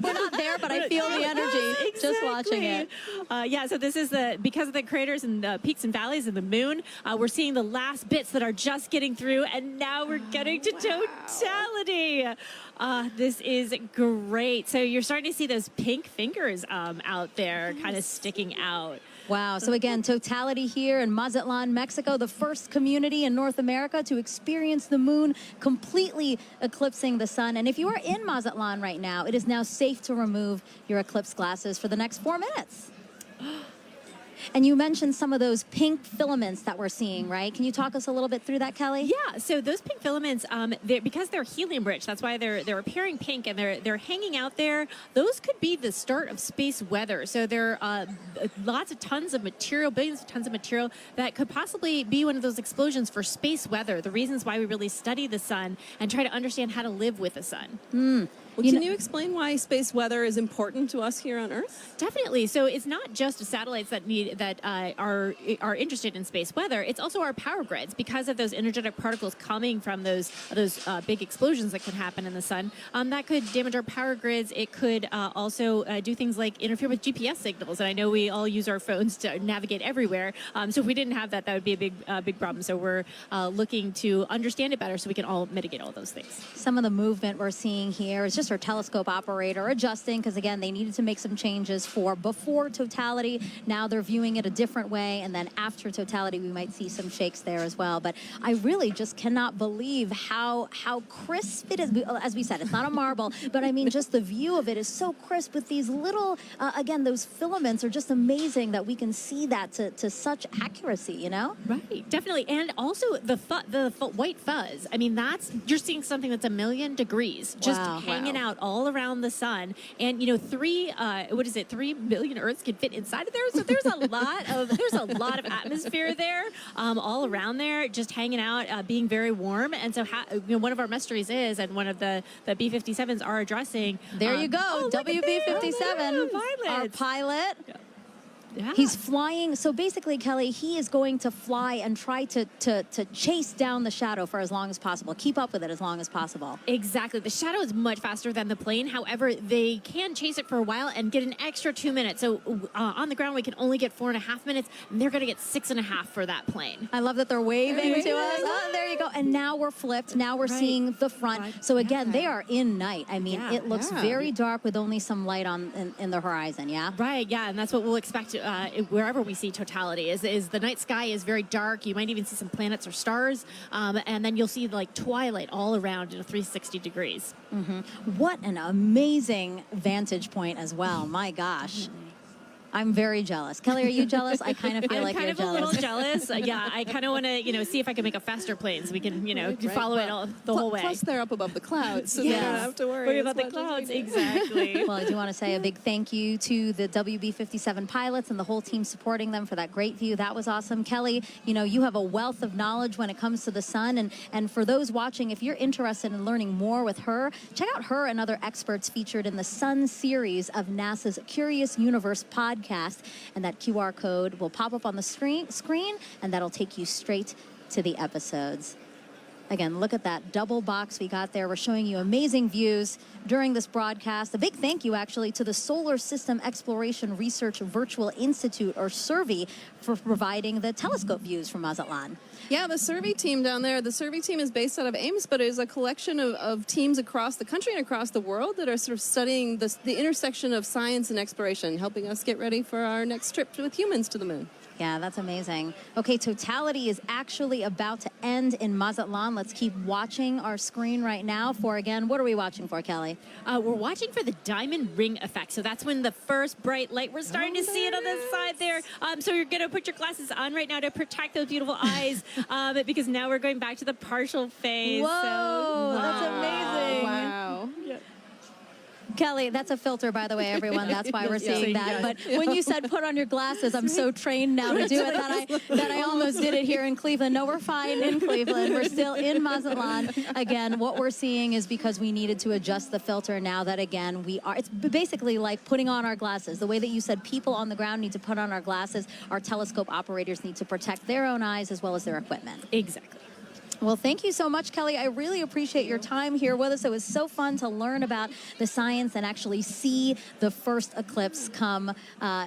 We're not there, but I feel the energy just watching it. Yeah, so this is because of the craters and the peaks and valleys of the moon, we're seeing the last bits that are just getting through, and now we're getting to totality. This is great. So you're starting to see those pink fingers out there kind of sticking out. Wow. So again, totality here in Mazatlan, Mexico, the first community in North America to experience the moon completely eclipsing the sun. And if you are in Mazatlan right now, it is now safe to remove your eclipse glasses for the next 4 minutes. And you mentioned some of those pink filaments that we're seeing, right? Can you talk us a little bit through that, Kelly? Yeah, so those pink filaments, because they're helium-rich, that's why they're appearing pink and they're hanging out there. Those could be the start of space weather. So there are lots of tons of material, billions of tons of material that could possibly be one of those explosions for space weather, the reasons why we really study the sun and try to understand how to live with the sun. Well, can you explain why space weather is important to us here on Earth? Definitely. So it's not just satellites that are interested in space weather. It's also our power grids because of those energetic particles coming from those big explosions that could happen in the sun. That could damage our power grids. It could also do things like interfere with GPS signals. And I know we all use our phones to navigate everywhere. So if we didn't have that, that would be a big problem. So we're looking to understand it better so we can all mitigate all those things. Some of the movement we're seeing here is just our telescope operator adjusting because, again, they needed to make some changes for before totality. Now they're viewing it a different way, and then after totality, we might see some shakes there as well. But I really just cannot believe how crisp it is. As we said, it's not a marble, but I mean, just the view of it is so crisp with these little, again, those filaments are just amazing that we can see that to such accuracy, you know? Right, definitely. And also the white fuzz. I mean, you're seeing something that's 1,000,000 degrees just hanging out all around the sun. And, 3 billion Earths can fit inside of there. So there's a lot of atmosphere there, all around there, just hanging out, being very warm. And so one of our mysteries is, and one of the B-57s are addressing. There you go, WB-57, our pilot. Yeah. He's flying. So basically, Kelly, he is going to fly and try to chase down the shadow for as long as possible, keep up with it as long as possible. Exactly. The shadow is much faster than the plane. However, they can chase it for a while and get an extra 2 minutes. So on the ground, we can only get 4.5 minutes, and they're going to get 6.5 for that plane. I love that they're waving to us. Oh, there you go. And now we're flipped. Now we're seeing the front. So again, they are in night. I mean, it looks very dark with only some light in the horizon, yeah? Right, yeah, and that's what we'll expect wherever we see totality is the night sky is very dark. You might even see some planets or stars, and then you'll see like twilight all around in 360 degrees. What an amazing vantage point as well. My gosh. I'm very jealous. Kelly, are you jealous? I kind of feel like you're jealous. I'm kind of a little jealous. Yeah, I kind of want to, see if I can make a faster plane so we can, follow it the whole way. Plus, they're up above the clouds, so they don't have to worry about the clouds. Exactly. Well, I do want to say a big thank you to the WB-57 pilots and the whole team supporting them for that great view. That was awesome. Kelly, you have a wealth of knowledge when it comes to the sun. And for those watching, if you're interested in learning more with her, check out her and other experts featured in the Sun series of NASA's Curious Universe podcast. And that QR code will pop up on the screen, and that'll take you straight to the episodes. Again, look at that double box we got there. We're showing you amazing views during this broadcast. A big thank you, actually, to the Solar System Exploration Research Virtual Institute, or SERVI, for providing the telescope views from Mazatlan. Yeah, the SERVI team down there, the SERVI team is based out of Ames, but it is a collection of teams across the country and across the world that are sort of studying the intersection of science and exploration, helping us get ready for our next trip with humans to the moon. Yeah, that's amazing. Okay, totality is actually about to end in Mazatlan. Let's keep watching our screen right now for, again, what are we watching for, Kelly? We're watching for the diamond ring effect. So that's when the first bright light, we're starting to see it on this side there. So you're going to put your glasses on right now to protect those beautiful eyes, because now we're going back to the partial phase. Whoa, that's amazing. Wow. Yep. Kelly, that's a filter, by the way, everyone. That's why we're seeing that. But when you said put on your glasses, I'm so trained now to do it that I almost did it here in Cleveland. No, we're fine in Cleveland. We're still in Mazatlan. Again, what we're seeing is because we needed to adjust the filter now that, again, it's basically like putting on our glasses. The way that you said people on the ground need to put on our glasses, our telescope operators need to protect their own eyes as well as their equipment. Exactly. Well, thank you so much, Kelly. I really appreciate your time here with us. It was so fun to learn about the science and actually see the first eclipse come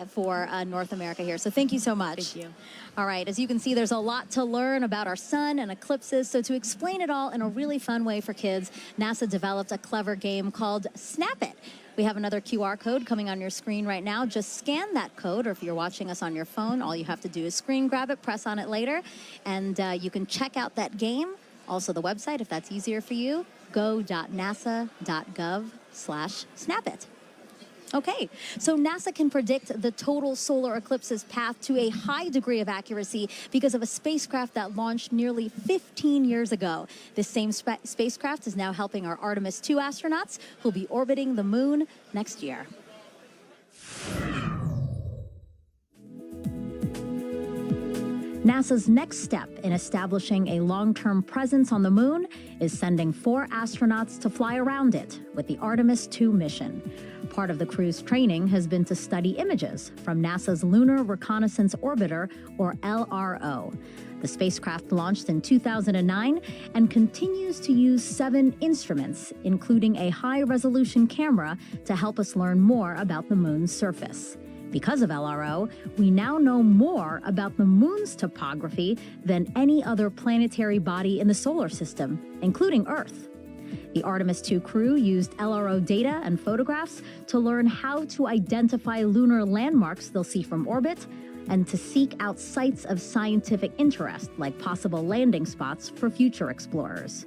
for North America here. So thank you so much. Thank you. All right, as you can see, there's a lot to learn about our sun and eclipses. So to explain it all in a really fun way for kids, NASA developed a clever game called Snap It. We have another QR code coming on your screen right now. Just scan that code, or if you're watching us on your phone, all you have to do is screen grab it, press on it later, and you can check out that game. Also the website, if that's easier for you, go.nasa.gov/snapit. Okay, so NASA can predict the total solar eclipse's path to a high degree of accuracy because of a spacecraft that launched nearly 15 years ago. This same spacecraft is now helping our Artemis II astronauts who'll be orbiting the moon next year. NASA's next step in establishing a long-term presence on the moon is sending 4 astronauts to fly around it with the Artemis II mission. Part of the crew's training has been to study images from NASA's Lunar Reconnaissance Orbiter, or LRO. The spacecraft launched in 2009 and continues to use 7 instruments, including a high-resolution camera, to help us learn more about the moon's surface. Because of LRO, we now know more about the moon's topography than any other planetary body in the solar system, including Earth. The Artemis II crew used LRO data and photographs to learn how to identify lunar landmarks they'll see from orbit and to seek out sites of scientific interest, like possible landing spots for future explorers.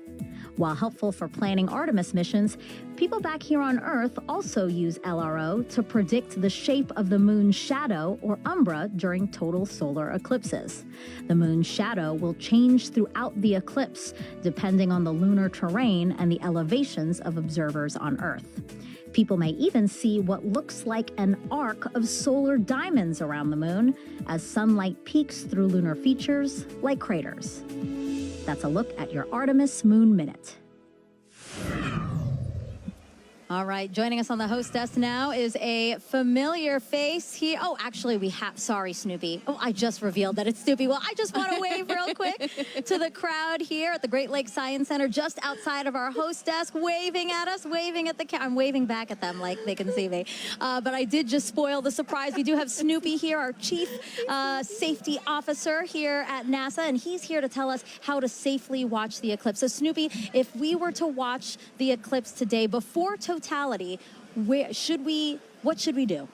While helpful for planning Artemis missions, people back here on Earth also use LRO to predict the shape of the moon's shadow, or umbra, during total solar eclipses. The moon's shadow will change throughout the eclipse, depending on the lunar terrain and the elevations of observers on Earth. People may even see what looks like an arc of solar diamonds around the moon as sunlight peeks through lunar features like craters. That's a look at your Artemis Moon Minute. All right, joining us on the host desk now is a familiar face here. Oh, actually, we have, sorry, Snoopy. Oh, I just revealed that it's Snoopy. Well, I just want to wave real quick to the crowd here at the Great Lakes Science Center, just outside of our host desk, waving at us, waving at the camera. I'm waving back at them like they can see me. But I did just spoil the surprise. We do have Snoopy here, our Chief Safety Officer here at NASA, and he's here to tell us how to safely watch the eclipse. So, Snoopy, if we were to watch the eclipse today before totality, what should we do?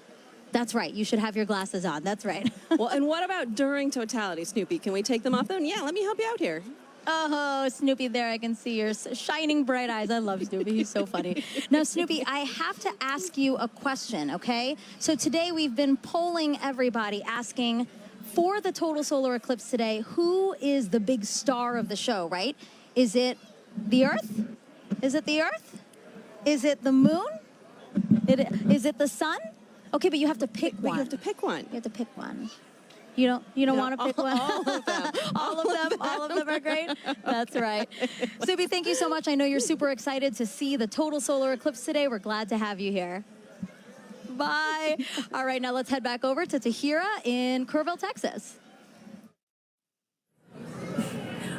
That's right. You should have your glasses on. That's right. Well, and what about during totality, Snoopy? Can we take them off then? Yeah, let me help you out here. Oh, Snoopy, there I can see your shining bright eyes. I love Snoopy. He's so funny. Now, Snoopy, I have to ask you a question, okay? So today we've been polling everybody, asking for the total solar eclipse today, who is the big star of the show, right? Is it the Earth? Is it the Earth? Is it the moon? Is it the sun? Okay, but you have to pick one. You have to pick one. You have to pick one. You don't want to pick one? All of them. All of them are great? That's right. Snoopy, thank you so much. I know you're super excited to see the total solar eclipse today. We're glad to have you here. Bye. All right, now let's head back over to Tahira in Kerrville, Texas.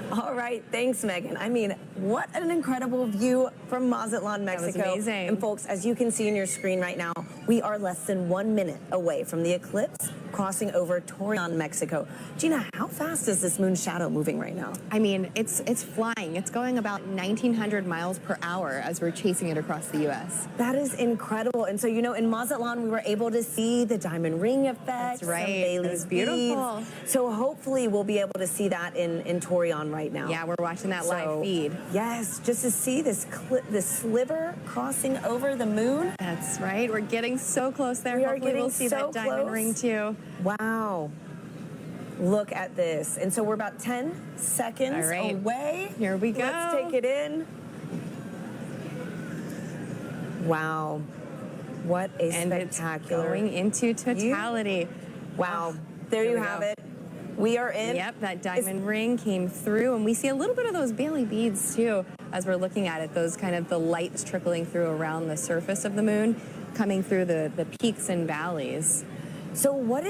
All right, thanks, Megan. I mean, what an incredible view from Mazatlan, Mexico. That was amazing. And folks, as you can see in your screen right now, we are less than 1 minute away from the eclipse crossing over Torreon, Mexico. Gina, how fast is this moon shadow moving right now? I mean, it's flying. It's going about 1,900 miles per hour as we're chasing it across the U.S. That is incredible. And so, you know, in Mazatlan, we were able to see the diamond ring effect. That's right. Some Bailey's it was beautiful. beads. So hopefully we'll be able to see that in Torreon right now. Yeah, we're watching that live feed. Yes, just to see this sliver crossing over the moon. That's right. We're getting so close there. Hopefully we'll see that diamond ring too. Wow. Look at this. And so we're about 10 seconds away. Here we go. Let's take it in. Wow. What a spectacular. It's going into totality. Wow. There you have it. We are in. Yep, that diamond ring came through, and we see a little bit of those Bailey beads too as we're looking at it. Those kind of the lights trickling through around the surface of the moon, coming through the peaks and valleys. So what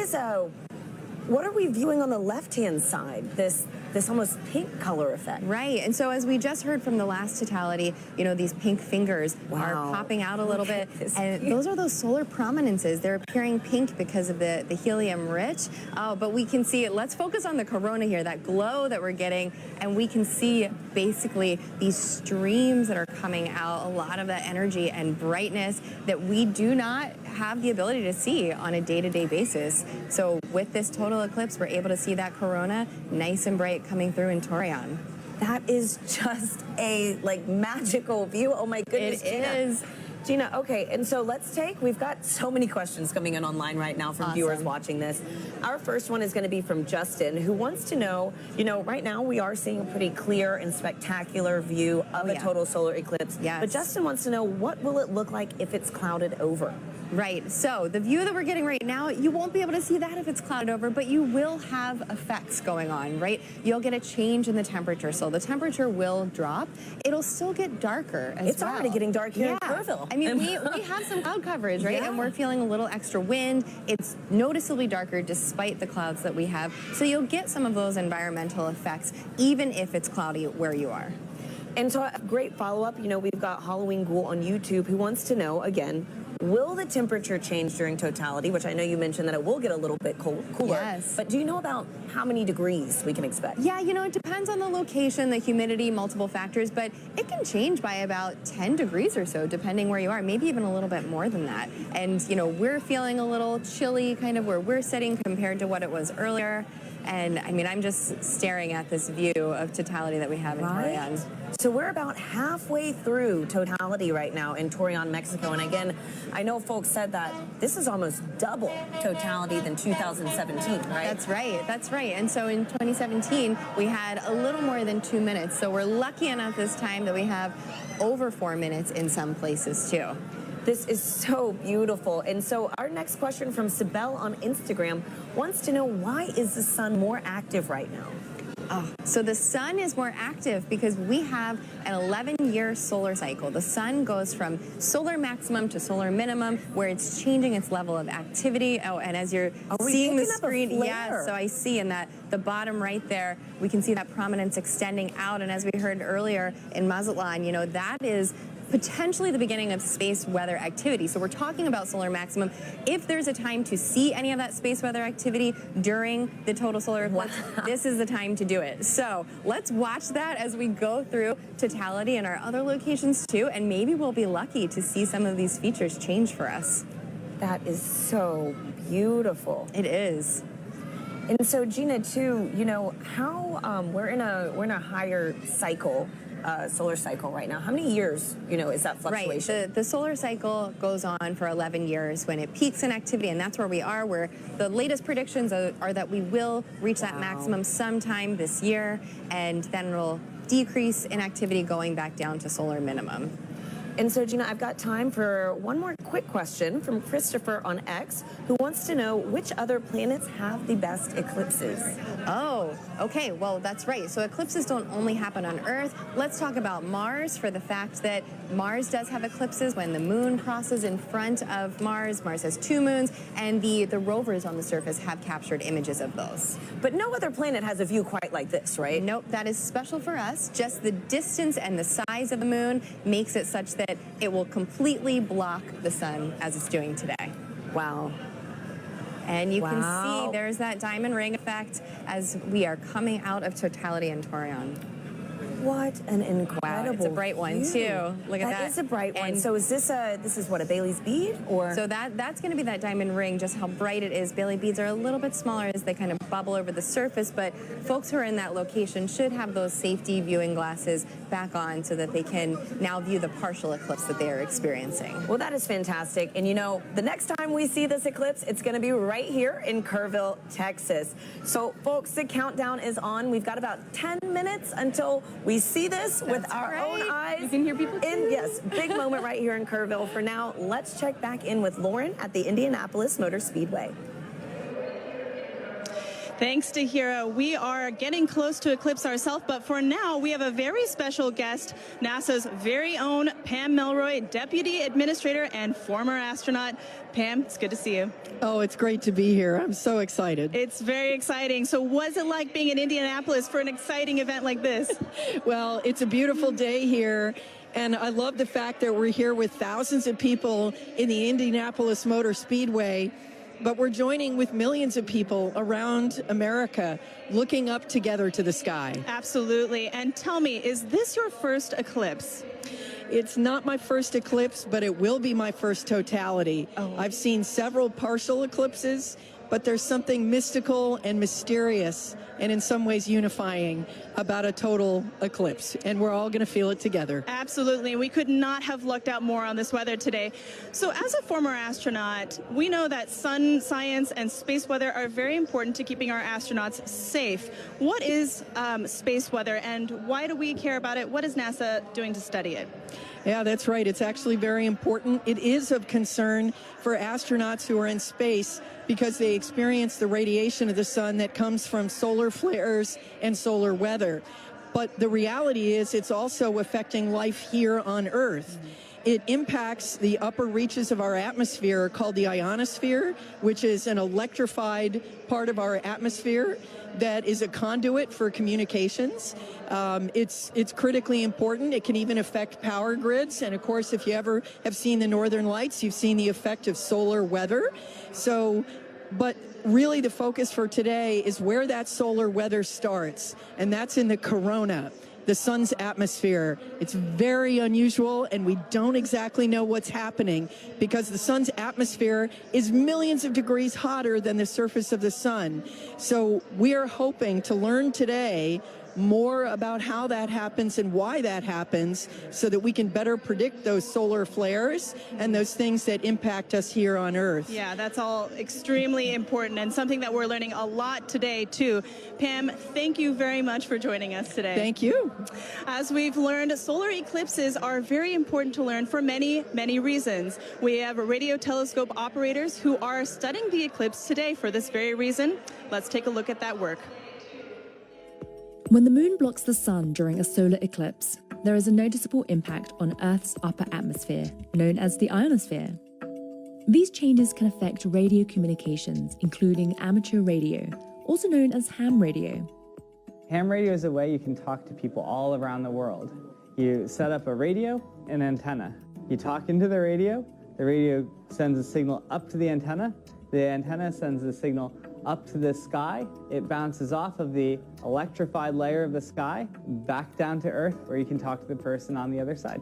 are we viewing on the left-hand side? This almost pink color effect. Right, and so as we just heard from the last totality, you know, these pink fingers are popping out a little bit, and those are those solar prominences. They're appearing pink because of the helium rich, but we can see it. Let's focus on the corona here, that glow that we're getting, and we can see basically these streams that are coming out, a lot of that energy and brightness that we do not have the ability to see on a day-to-day basis. So with this total eclipse, we're able to see that corona nice and bright coming through in Torreon. That is just a magical view. Oh my goodness, It is. Gina, okay, and so we've got so many questions coming in online right now from viewers watching this. Our first one is going to be from Justin, who wants to know, you know, right now we are seeing a pretty clear and spectacular view of a total solar eclipse. Yes. But Justin wants to know, what will it look like if it's clouded over? Right. So the view that we're getting right now, you won't be able to see that if it's clouded over, but you will have effects going on, right? You'll get a change in the temperature. So the temperature will drop. It'll still get darker as well. It's already getting dark here in Kerrville. I mean, we have some cloud coverage, right? Yeah. And we're feeling a little extra wind. It's noticeably darker despite the clouds that we have. So you'll get some of those environmental effects, even if it's cloudy where you are. And so a great follow-up, you know, we've got Halloween Ghoul on YouTube who wants to know, again, will the temperature change during totality, which I know you mentioned that it will get a little bit cooler. Yes. But do you know about how many degrees we can expect? Yeah, you know, it depends on the location, the humidity, multiple factors, but it can change by about 10 degrees or so, depending where you are, maybe even a little bit more than that. And, you know, we're feeling a little chilly kind of where we're sitting compared to what it was earlier. And I mean, I'm just staring at this view of totality that we have in Torreon. So we're about halfway through totality right now in Torreon, Mexico. And again, I know folks said that this is almost double totality than 2017, right? That's right. That's right. And so in 2017, we had a little more than 2 minutes. So we're lucky enough this time that we have over 4 minutes in some places too. This is so beautiful. And so our next question from Sibel on Instagram wants to know, why is the sun more active right now? So the sun is more active because we have an 11-year solar cycle. The sun goes from solar maximum to solar minimum, where it's changing its level of activity. Oh, and as you're seeing the screen, yeah, so I see in that the bottom right there, we can see that prominence extending out. And as we heard earlier in Mazatlan, you know, that is potentially the beginning of space weather activity. So we're talking about solar maximum. If there's a time to see any of that space weather activity during the total solar eclipse, this is the time to do it. So let's watch that as we go through totality in our other locations too, and maybe we'll be lucky to see some of these features change for us. That is so beautiful. It is. And so Gina, too, you know, how we're in a higher cycle, solar cycle right now. How many years, you know, is that fluctuation? Right. The solar cycle goes on for 11 years when it peaks in activity, and that's where we are, where the latest predictions are that we will reach that maximum sometime this year, and then it'll decrease in activity going back down to solar minimum. And so, Gina, I've got time for one more quick question from Christopher on X, who wants to know which other planets have the best eclipses. Oh, okay. Well, that's right. So eclipses don't only happen on Earth. Let's talk about Mars, for the fact that Mars does have eclipses when the moon crosses in front of Mars. Mars has 2 moons, and the rovers on the surface have captured images of those. But no other planet has a view quite like this, right? Nope, that is special for us. Just the distance and the size of the moon makes it such that it will completely block the sun as it's doing today. Wow. And you can see there's that diamond ring effect as we are coming out of totality in Torreon. What an incredible Wow, it's a bright one too. Look at that. That is a bright one. So is this what, a Bailey's bead, or? So that's going to be that diamond ring, just how bright it is. Bailey beads are a little bit smaller as they kind of bubble over the surface, but folks who are in that location should have those safety viewing glasses back on so that they can now view the partial eclipse that they are experiencing. Well, that is fantastic. And you know, the next time we see this eclipse, it's going to be right here in Kerrville, Texas. So folks, the countdown is on. We've got about 10 minutes until we see this with our own eyes. You can hear people too. Yes, big moment right here in Kerrville. For now, let's check back in with Lauren at the Indianapolis Motor Speedway. Thanks to Hira. We are getting close to eclipse ourselves, but for now, we have a very special guest, NASA's very own Pam Melroy, Deputy Administrator and former astronaut. Pam, it's good to see you. Oh, it's great to be here. I'm so excited. It's very exciting. So what's it like being in Indianapolis for an exciting event like this? Well, it's a beautiful day here. And I love the fact that we're here with thousands of people in the Indianapolis Motor Speedway. But we're joining with millions of people around America looking up together to the sky. Absolutely. And tell me, is this your first eclipse? It's not my first eclipse, but it will be my first totality. I've seen several partial eclipses, but there's something mystical and mysterious and in some ways unifying about a total eclipse, and we're all going to feel it together. Absolutely. We could not have lucked out more on this weather today. So as a former astronaut, we know that sun science and space weather are very important to keeping our astronauts safe. What is space weather, and why do we care about it? What is NASA doing to study it? Yeah, that's right. It's actually very important. It is of concern for astronauts who are in space because they experience the radiation of the sun that comes from solar flares and solar weather. But the reality is it's also affecting life here on Earth. It impacts the upper reaches of our atmosphere called the ionosphere, which is an electrified part of our atmosphere that is a conduit for communications. It's critically important. It can even affect power grids. And of course, if you ever have seen the Northern Lights, you've seen the effect of solar weather. But really the focus for today is where that solar weather starts, and that's in the corona, the sun's atmosphere. It's very unusual, and we don't exactly know what's happening because the sun's atmosphere is millions of degrees hotter than the surface of the sun. So we are hoping to learn today more about how that happens and why that happens so that we can better predict those solar flares and those things that impact us here on Earth. Yeah, that's all extremely important and something that we're learning a lot today, too. Pam, thank you very much for joining us today. Thank you. As we've learned, solar eclipses are very important to learn for many, many reasons. We have radio telescope operators who are studying the eclipse today for this very reason. Let's take a look at that work. When the moon blocks the sun during a solar eclipse, there is a noticeable impact on Earth's upper atmosphere, known as the ionosphere. These changes can affect radio communications, including amateur radio, also known as ham radio. Ham radio is a way you can talk to people all around the world. You set up a radio and antenna. You talk into the radio sends a signal up to the antenna sends the signal up to the sky. It bounces off of the electrified layer of the sky back down to Earth, where you can talk to the person on the other side.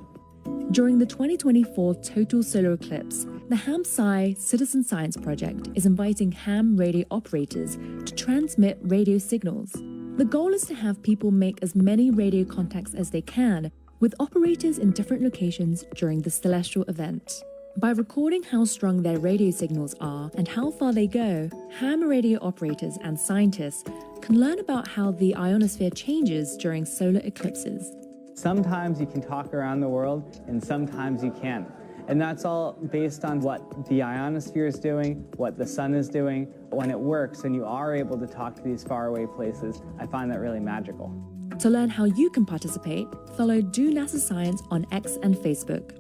During the 2024 total solar eclipse, the HAM-SCI Citizen Science Project is inviting ham radio operators to transmit radio signals. The goal is to have people make as many radio contacts as they can with operators in different locations during the celestial event. By recording how strong their radio signals are and how far they go, ham radio operators and scientists can learn about how the ionosphere changes during solar eclipses. Sometimes you can talk around the world, and sometimes you can't. And that's all based on what the ionosphere is doing, what the sun is doing. When it works and you are able to talk to these faraway places, I find that really magical. To learn how you can participate, follow Do NASA Science on X and Facebook.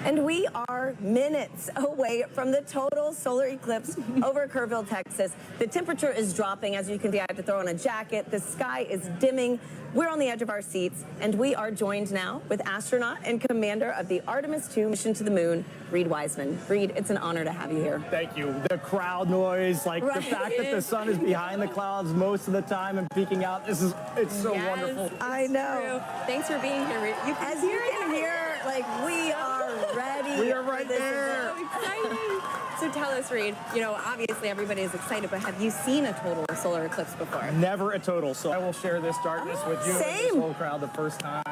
And we are minutes away from the total solar eclipse over Kerrville, Texas. The temperature is dropping. As you can see, I have to throw on a jacket. The sky is dimming. We're on the edge of our seats, and we are joined now with astronaut and commander of the Artemis II mission to the moon, Reed Wiseman. Reed, it's an honor to have you here. Thank you. The crowd noise, like the fact that the sun is behind the clouds most of the time and peeking out, it's so wonderful. I know. Thanks for being here, Reed. As you can hear, like, we are ready. We are right there. So exciting. So tell us, Reed, obviously everybody is excited, but have you seen a total solar eclipse before? Never a total, so I will share this darkness with you and this whole crowd the first time.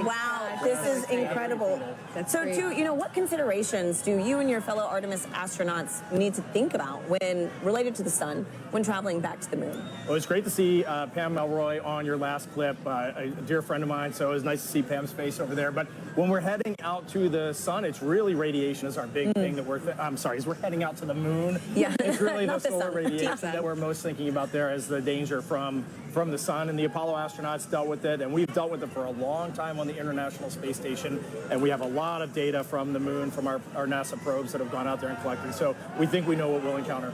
Wow, this is incredible. So, too, what considerations do you and your fellow Artemis astronauts need to think about when related to the sun when traveling back to the moon? Well, it's great to see Pam Melroy on your last clip, a dear friend of mine, so it was nice to see Pam's face over there. But when we're heading out to the sun, it's really radiation is our big thing that as we're heading out to the moon. Yeah. It's really the Not the solar sun. radiation that we're most thinking about there as the danger from the sun, and the Apollo astronauts dealt with it, and we've dealt with it for a long time on the International Space Station, and we have a lot of data from the moon from our NASA probes that have gone out there and collected, so we think we know what we'll encounter.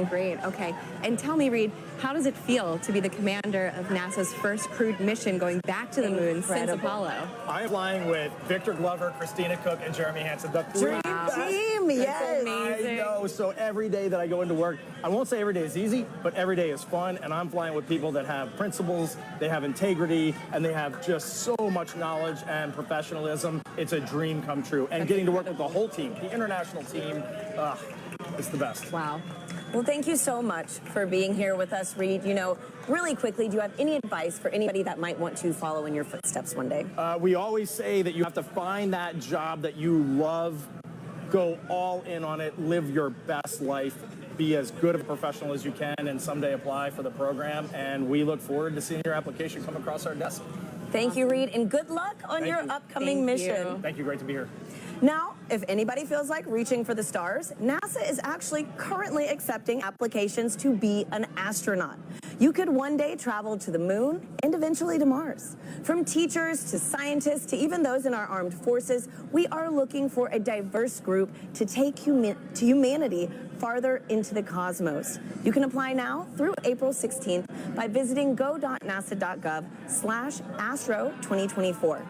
Great, okay. And tell me, Reed, how does it feel to be the commander of NASA's first crewed mission going back to the moon since Apollo? I'm flying with Victor Glover, Christina Cook, and Jeremy Hansen, the three best. Team, yes. I know, so every day that I go into work, I won't say every day is easy, but every day is fun, and I'm flying with people that have principles, they have integrity, and they have just so much knowledge and professionalism. It's a dream come true. And getting to work with the whole team, the international team, it's the best. Wow. Well, thank you so much for being here with us, Reed. Really quickly, do you have any advice for anybody that might want to follow in your footsteps one day? We always say that you have to find that job that you love, go all in on it, live your best life. be as good of a professional as you can and someday apply for the program. And we look forward to seeing your application come across our desk. Thank you, Reed, and good luck on your upcoming mission. Thank you. Great to be here. Now, if anybody feels like reaching for the stars, NASA is actually currently accepting applications to be an astronaut. You could one day travel to the moon and eventually to Mars. From teachers to scientists to even those in our armed forces, we are looking for a diverse group to take humanity farther into the cosmos. You can apply now through April 16th by visiting go.nasa.gov/astro2024.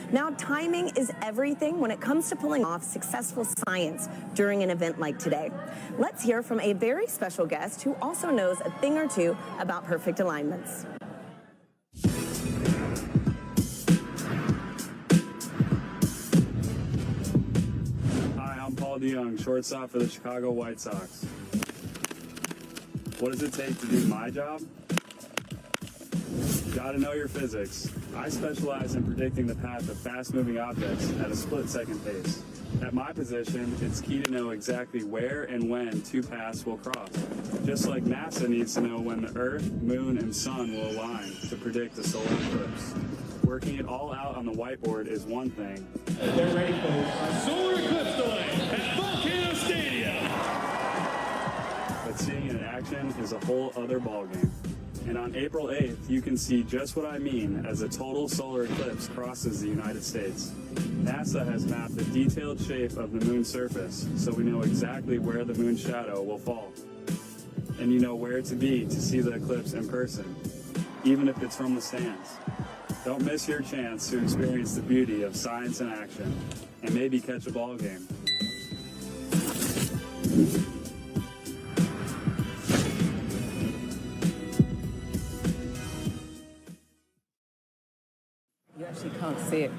Now, timing is everything when it comes to pulling off successful science during an event like today. Let's hear from a very special guest who also knows a thing or two about perfect alignments. Hi, I'm Paul DeYoung, shortstop for the Chicago White Sox. What does it take to do my job? Gotta know your physics. I specialize in predicting the path of fast-moving objects at a split-second pace. At my position, it's key to know exactly where and when two paths will cross. Just like NASA needs to know when the Earth, Moon, and Sun will align to predict the solar eclipse. Working it all out on the whiteboard is one thing. They're ready for our solar eclipse delay at Volcano Stadium. But seeing it in action is a whole other ballgame. And on April 8th, you can see just what I mean as a total solar eclipse crosses the United States. NASA has mapped the detailed shape of the moon's surface, so we know exactly where the moon's shadow will fall. And you know where to be to see the eclipse in person, even if it's from the stands. Don't miss your chance to experience the beauty of science in action, and maybe catch a ball game. You actually can't see it.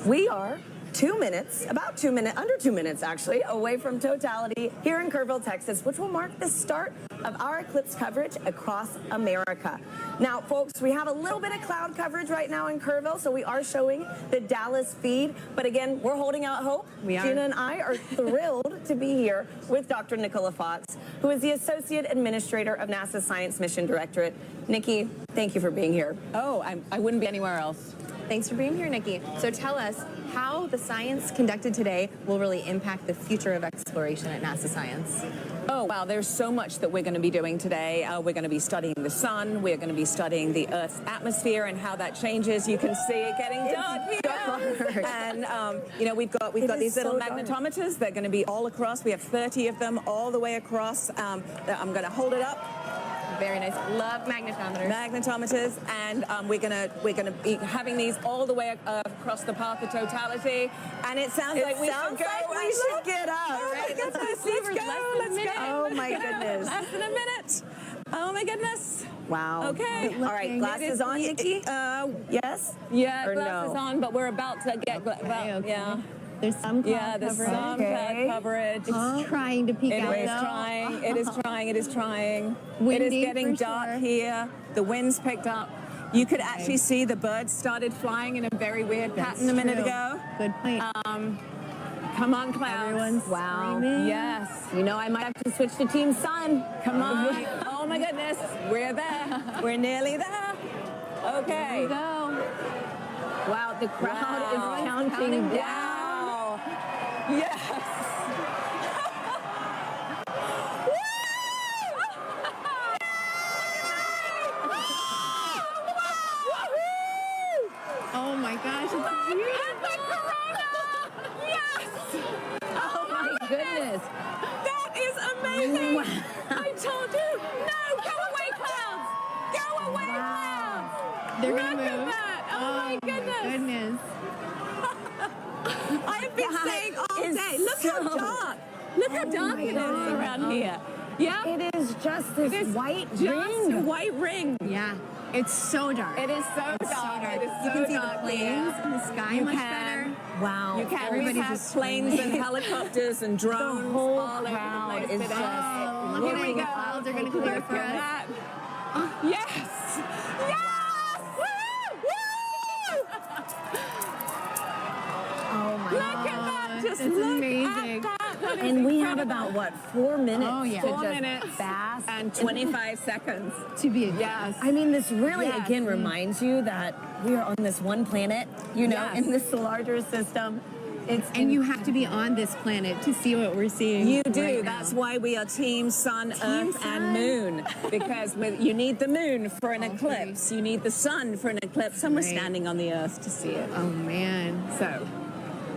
We are 2 minutes, about 2 minutes, under 2 minutes actually, away from totality here in Kerrville, Texas, which will mark the start of our eclipse coverage across America. Now, folks, we have a little bit of cloud coverage right now in Kerrville, so we are showing the Dallas feed. But again, we're holding out hope. We are. Gina and I are thrilled to be here with Dr. Nicola Fox, who is the Associate Administrator of NASA's Science Mission Directorate. Nikki, thank you for being here. Oh, I wouldn't be anywhere else. Thanks for being here, Nikki. So tell us how the science conducted today will really impact the future of exploration at NASA Science. Oh, wow, there's so much that we're going to be doing today. We're going to be studying the sun. We're going to be studying the Earth's atmosphere and how that changes. You can see it getting dark here. And, you know, we've got these little magnetometers. They're going to be all across. We have 30 of them all the way across. I'm going to hold it up. Very nice. Love magnetometers. Magnetometers, and we're gonna be having these all the way across the path of totality. And it sounds like we should go. We should get up. Oh my goodness, let's go. Oh my goodness. Less than a minute. Oh my goodness. Wow. Okay. All right, glasses on, Nikki? Yes? Yeah, or glasses no? on, but we're about to get. Yeah. There's some cloud there's coverage. some cloud coverage. It's trying to peek out. It is trying. It is trying. It is trying. Windy, it is getting for dark sure. here. The wind's picked up. You could actually see the birds started flying in a very weird pattern a minute ago. Good point. Come on, clouds. Everyone's screaming. Yes. You know, I might have to switch to Team Sun. Come on. Oh my goodness. We're there. We're nearly there. Okay. There we go. Wow, the crowd is counting down. Yes. Oh my gosh, it's beautiful. Yes. Oh my goodness. That is amazing. Wow. I told you. No, go away, clouds. Go away, clouds. They're Look gonna move. at that. Oh my goodness. I've been saying all day. Look how dark. Look how dark it is around here. Yeah. It is just this white just ring. a white ring. Yeah. It's so dark. It is so It's dark. so dark. It is You so can see the dark planes here. and the sky You much can. better. Wow. You can. Everybody's We have just planes screaming. and helicopters and drones. The whole all over the crowd place is today. just Look at Here how we the go. clouds are going to clear Look for at us. that. Yes. Yes. Woo! Oh my Look at that. Just It's look amazing. at that. And we have about, what, 4 minutes? Oh, yeah. to 4 just minutes bask and 25 seconds. To be Yes. I mean, this really, Yes. again, reminds you that we are on this one planet, you know, Yes. in this larger system. And you have to be on this planet to see what we're seeing. You do. right That's now. why we are Team Sun, Earth, Sun. and Moon. Because you need the moon for an eclipse. You need the sun for an eclipse. And we're standing on the Earth to see it. Oh, man. So,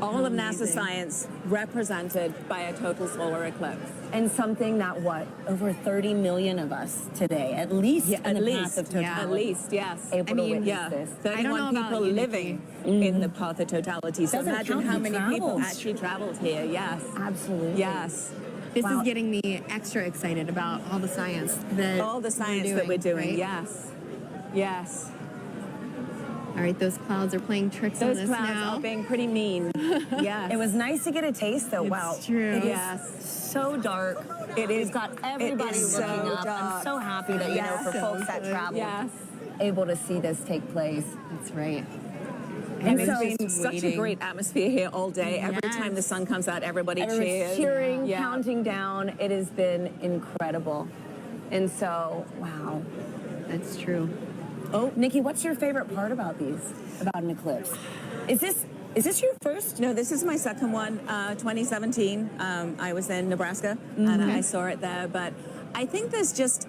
all of NASA Amazing. science represented by a total solar eclipse. And something that, what, over 30 million of us today, at least in At the least, path of totality. at least, yes. Able to witness yeah, this. 31 people living in the path of totality. So Doesn't imagine count how who many people travels. actually traveled here. Yes. Absolutely. Yes. This Wow. is getting me extra excited about all the science that All the science that we're doing. right? Yes. Yes. All right, those clouds are playing tricks on Those us clouds now. are being pretty mean. Yes. It was nice to get a taste, though. Wow. It's true. It is Yes. so dark. It is. We've got everybody it is looking so up. I'm dark. so happy that, you know, for folks that travel, Yes. able to see this take place. That's right. And so- it's been such a great atmosphere here all day. Every time the sun comes out, everybody Everyone's cheers. cheering, Yeah. counting down. It has been incredible. And so, wow. That's true. Oh, Nikki, what's your favorite part about about an eclipse? Is this your first? No, this is my second one, 2017. I was in Nebraska and I saw it there. But I think there's just,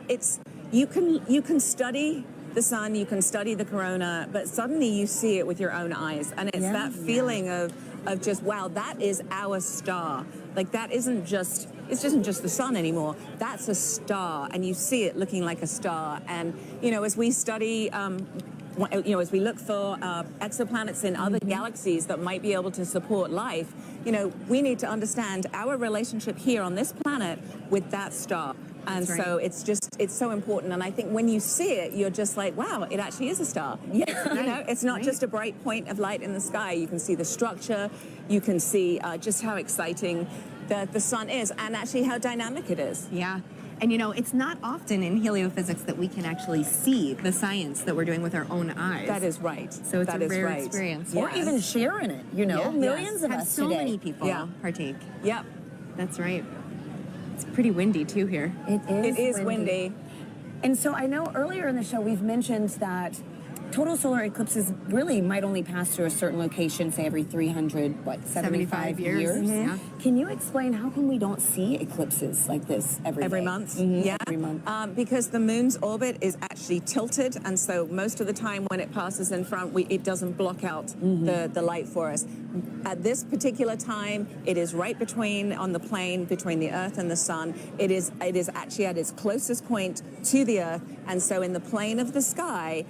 you can study the sun, you can study the corona, but suddenly you see it with your own eyes. And it's that feeling of just, wow, that is our star. Like it isn't just the sun anymore. That's a star, and you see it looking like a star. And, you know, as we study, as we look for exoplanets in other galaxies that might be able to support life, you know, we need to understand our relationship here on this planet with that star. And That's so it's so important. And I think when you see it, you're just like, wow, it actually is a star. Yeah. You know, it's not just a bright point of light in the sky. You can see the structure. You can see just how exciting the sun is and actually how dynamic it is. Yeah. And you know, it's not often in heliophysics that we can actually see the science that we're doing with our own eyes. That is right. So it's That a is rare right. experience. Or even sharing it, you know? Yeah. Millions of Have us so today. many people Yeah. partake. Yep. That's right. It's pretty windy too here. It is windy. And so I know earlier in the show we've mentioned that total solar eclipses really might only pass through a certain location, say every 75 years. Mm-hmm. Yeah. Can you explain how come we don't see eclipses like this every day? month? Yeah. Every month. Because the moon's orbit is actually tilted, and so most of the time when it passes in front, it doesn't block out the light for us. At this particular time, it is right on the plane between the Earth and the Sun. It is actually at its closest point to the Earth, and so in the plane of the sky,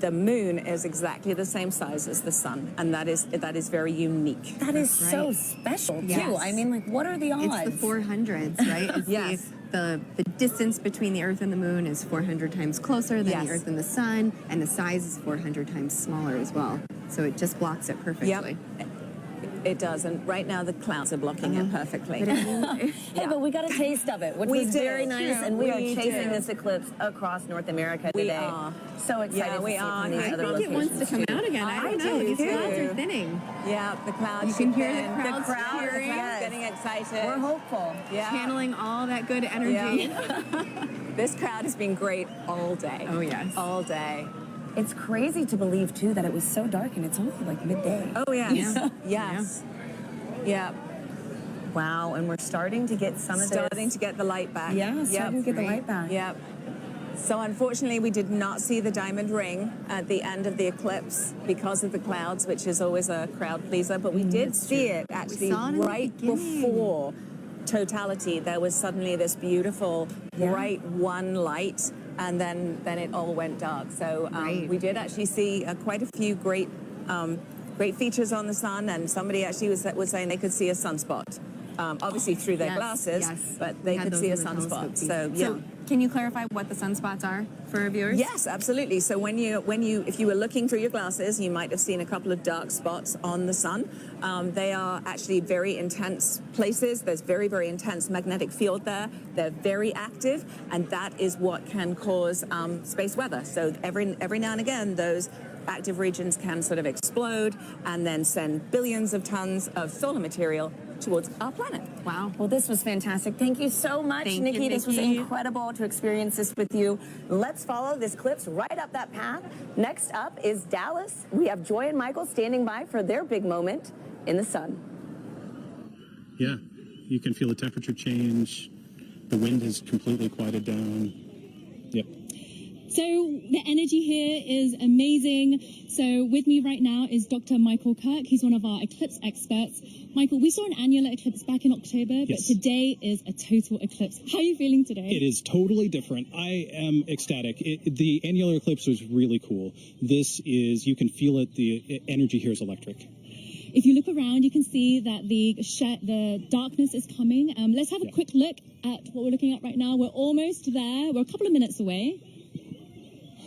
the moon is exactly the same size as the sun, and that is very unique. That is so special too. Yes. I mean, like, what are the odds? It's the 400s, right? It's Yes. The distance between the Earth and the Moon is 400 times closer than Yes. the Earth and the Sun, and the size is 400 times smaller as well. So it just blocks it perfectly. Yep. It does, and right now the clouds are blocking it perfectly. Hey, but we got a taste of it, which We was did. very nice, and we are We chasing did. this eclipse across North America We today. are. So excited Yeah, to we see it are. from these I other I think it wants to locations, come too. out again. I don't I know. do, These clouds too. are thinning. Yeah, the clouds. You can hear the and crowds cheering. is getting excited. We're hopeful. Yeah. Channeling all that good energy. This crowd has been great all day. Oh, yes. All day. It's crazy to believe, too, that it was so dark and it's only like midday. Oh, yes. Yeah. Yes. Yeah. Wow, and we're starting to get some of Starting this. to get the light back. Yeah, starting to get the light back. Yep. So unfortunately, we did not see the diamond ring at the end of the eclipse because of the clouds, which is always a crowd pleaser. But we did see it actually saw it in the right beginning. before totality. There was suddenly this beautiful bright one light, and then it all went dark. So we did actually see quite a few great features on the sun, and somebody actually was saying they could see a sunspot. Obviously through their glasses, but they could see a sunspot. So yeah. So can you clarify what the sunspots are for our viewers? Yes, absolutely. So if you were looking through your glasses, you might have seen a couple of dark spots on the sun. They are actually very intense places. There's very, very intense magnetic field there. They're very active, and that is what can cause space weather. So every now and again, those active regions can sort of explode and then send billions of tons of solar material towards our planet. Wow. Well, this was fantastic. Thank you so much, Thank Nikki. you, This was Nikki. incredible to experience this with you. Let's follow this eclipse right up that path. Next up is Dallas. We have Joy and Michael standing by for their big moment in the sun. Yeah, you can feel the temperature change. The wind has completely quieted down. Yep. So the energy here is amazing. So with me right now is Dr. Michael Kirk. He's one of our eclipse experts. Michael, we saw an annular eclipse back in October, but today is a total eclipse. How are you feeling today? It is totally different. I am ecstatic. The annular eclipse was really cool. This is, you can feel it, the energy here is electric. If you look around, you can see that the darkness is coming. Let's have a quick look at what we're looking at right now. We're almost there. We're a couple of minutes away.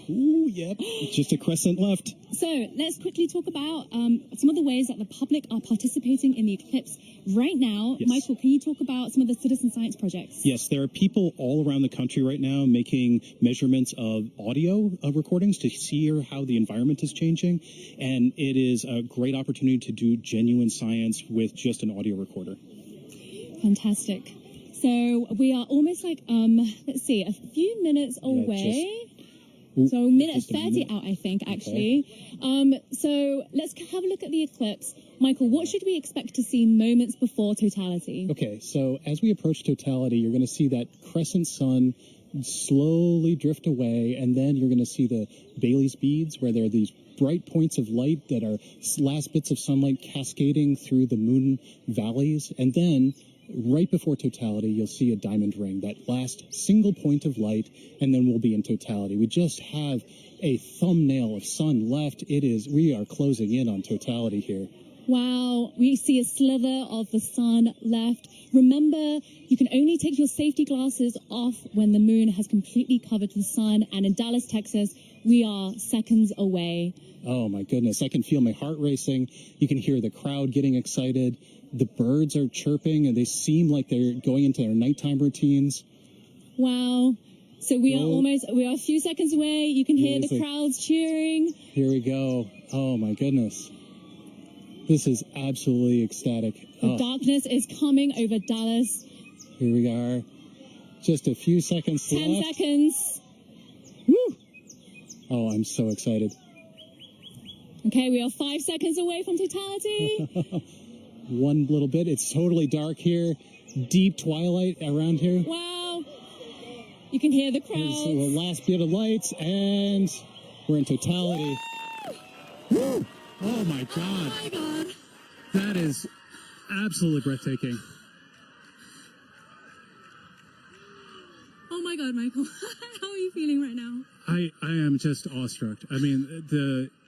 Ooh, yep. Just a crescent left. So let's quickly talk about some of the ways that the public are participating in the eclipse right now. Yes. Michael, can you talk about some of the citizen science projects? Yes, there are people all around the country right now making measurements of audio recordings to see how the environment is changing. And it is a great opportunity to do genuine science with just an audio recorder. Fantastic. So we are almost like, let's see, a few minutes away. So minute 30 out, I think, actually. So let's have a look at the eclipse. Michael, what should we expect to see moments before totality? Okay, so as we approach totality, you're going to see that crescent sun slowly drift away, and then you're going to see the Bailey's beads, where there are these bright points of light that are last bits of sunlight cascading through the moon valleys, and then right before totality, you'll see a diamond ring, that last single point of light, and then we'll be in totality. We just have a thumbnail of sun left. We are closing in on totality here. Wow, we see a slither of the sun left. Remember, you can only take your safety glasses off when the moon has completely covered the sun. And in Dallas, Texas, we are seconds away. Oh my goodness, I can feel my heart racing. You can hear the crowd getting excited. The birds are chirping, and they seem like they're going into their nighttime routines. Wow. So we are a few seconds away. You can hear the crowds cheering. Here we go. Oh my goodness. This is absolutely ecstatic. The darkness is coming over Dallas. Here we are. Just a few seconds 10 left. seconds. Woo! Oh, I'm so excited. Okay, we are 5 seconds away from totality. One little bit. It's totally dark here. Deep twilight around here. Wow. You can hear the crowds. So the last bit of lights, and we're in totality. Woo! Oh my God. Oh my God. That is absolutely breathtaking. Oh my God, Michael. How are you feeling right now? I am just awestruck. I mean,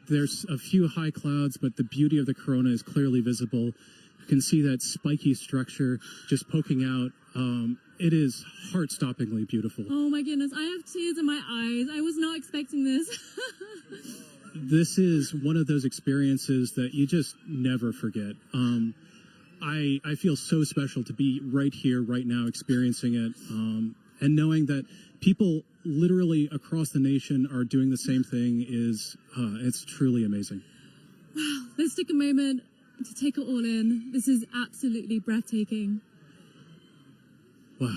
there's a few high clouds, but the beauty of the corona is clearly visible. You can see that spiky structure just poking out. It is heart-stoppingly beautiful. Oh my goodness, I have tears in my eyes. I was not expecting this. This is one of those experiences that you just never forget. I feel so special to be right here, right now, experiencing it, and knowing that people literally across the nation are doing the same thing it's truly amazing. Wow, let's take a moment to take it all in. This is absolutely breathtaking. Wow.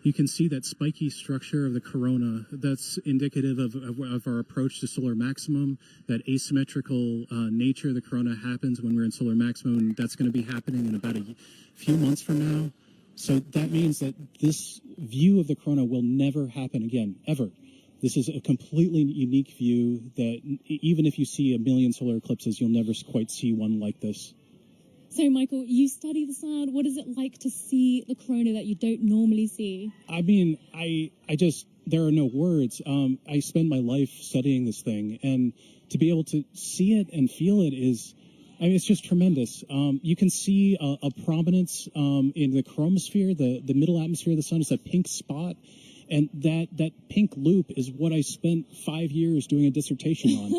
You can see that spiky structure of the corona. That's indicative of our approach to solar maximum. That asymmetrical nature of the corona happens when we're in solar maximum, and that's going to be happening in about a few months from now. So that means that this view of the corona will never happen again, ever. This is a completely unique view that even if you see a million solar eclipses, you'll never quite see one like this. So, Michael, you study the sun. What is it like to see the corona that you don't normally see? I mean, there are no words. I spend my life studying this thing, and to be able to see it and feel it it's just tremendous. You can see a prominence in the chromosphere, the middle atmosphere of the sun is a pink spot. And that pink loop is what I spent 5 years doing a dissertation on.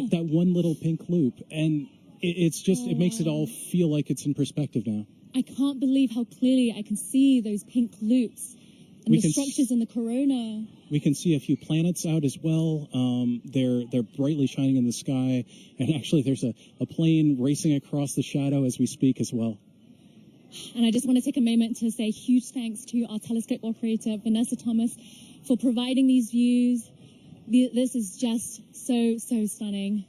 that one little pink loop. And it's just, it makes it all feel like it's in perspective now. I can't believe how clearly I can see those pink loops and the structures in the corona. We can see a few planets out as well. They're brightly shining in the sky, and actually there's a plane racing across the shadow as we speak as well. And I just want to take a moment to say huge thanks to our telescope operator, Vanessa Thomas, for providing these views. This is just so stunning.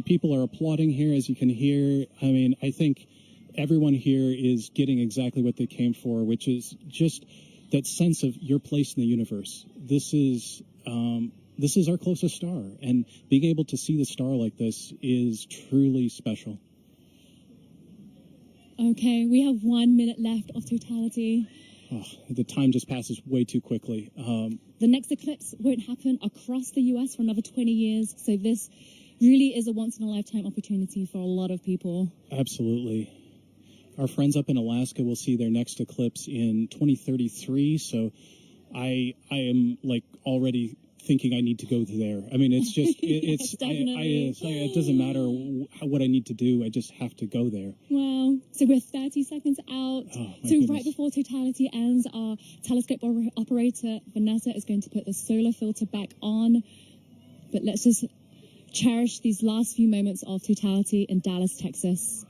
People are applauding here, as you can hear. I mean, I think everyone here is getting exactly what they came for, which is just that sense of your place in the universe. This is our closest star, and being able to see the star like this is truly special. Okay, we have 1 minute left of totality. Oh, the time just passes way too quickly. The next eclipse won't happen across the U.S. for another 20 years, so this really is a once-in-a-lifetime opportunity for a lot of people. Absolutely. Our friends up in Alaska will see their next eclipse in 2033, so I am like already thinking I need to go there. I mean, it's just, it's it doesn't matter what I need to do, I just have to go there. Wow. So we're 30 seconds out. So right before totality ends, our telescope operator, Vanessa, is going to put the solar filter back on. But let's just cherish these last few moments of totality in Dallas, Texas.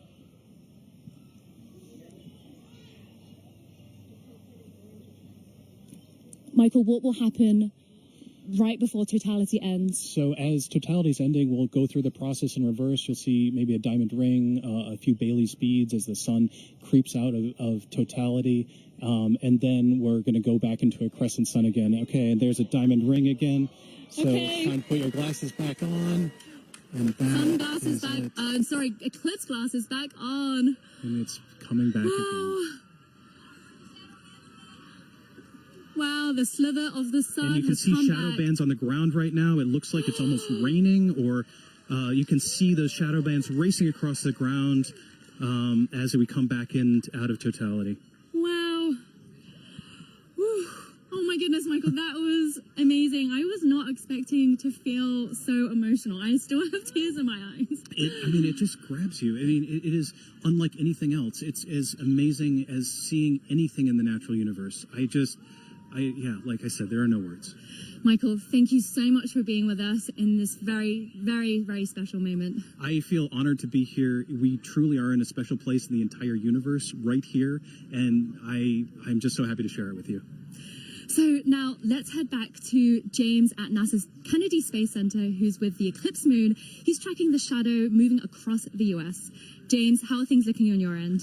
Michael, what will happen right before totality ends? So as totality is ending, we'll go through the process in reverse. You'll see maybe a diamond ring, a few Bailey's beads as the sun creeps out of totality. And then we're going to go back into a crescent sun again. Okay, and there's a diamond ring again. So time to put your glasses back on. And sunglasses back. Sorry, eclipse glasses back on. And it's coming back again. Wow, the slither of the sun. And you can see shadow bands on the ground right now. It looks like it's almost raining, or you can see those shadow bands racing across the ground as we come back in out of totality. Wow. Whew. Oh my goodness, Michael, that was amazing. I was not expecting to feel so emotional. I still have tears in my eyes. It just grabs you. I mean, it is unlike anything else. It's as amazing as seeing anything in the natural universe. Like I said, there are no words. Michael, thank you so much for being with us in this very, very, very special moment. I feel honored to be here. We truly are in a special place in the entire universe right here, and I'm just so happy to share it with you. So now let's head back to James at NASA's Kennedy Space Center, who's with the Eclipse moon. He's tracking the shadow moving across the U.S. James, how are things looking on your end?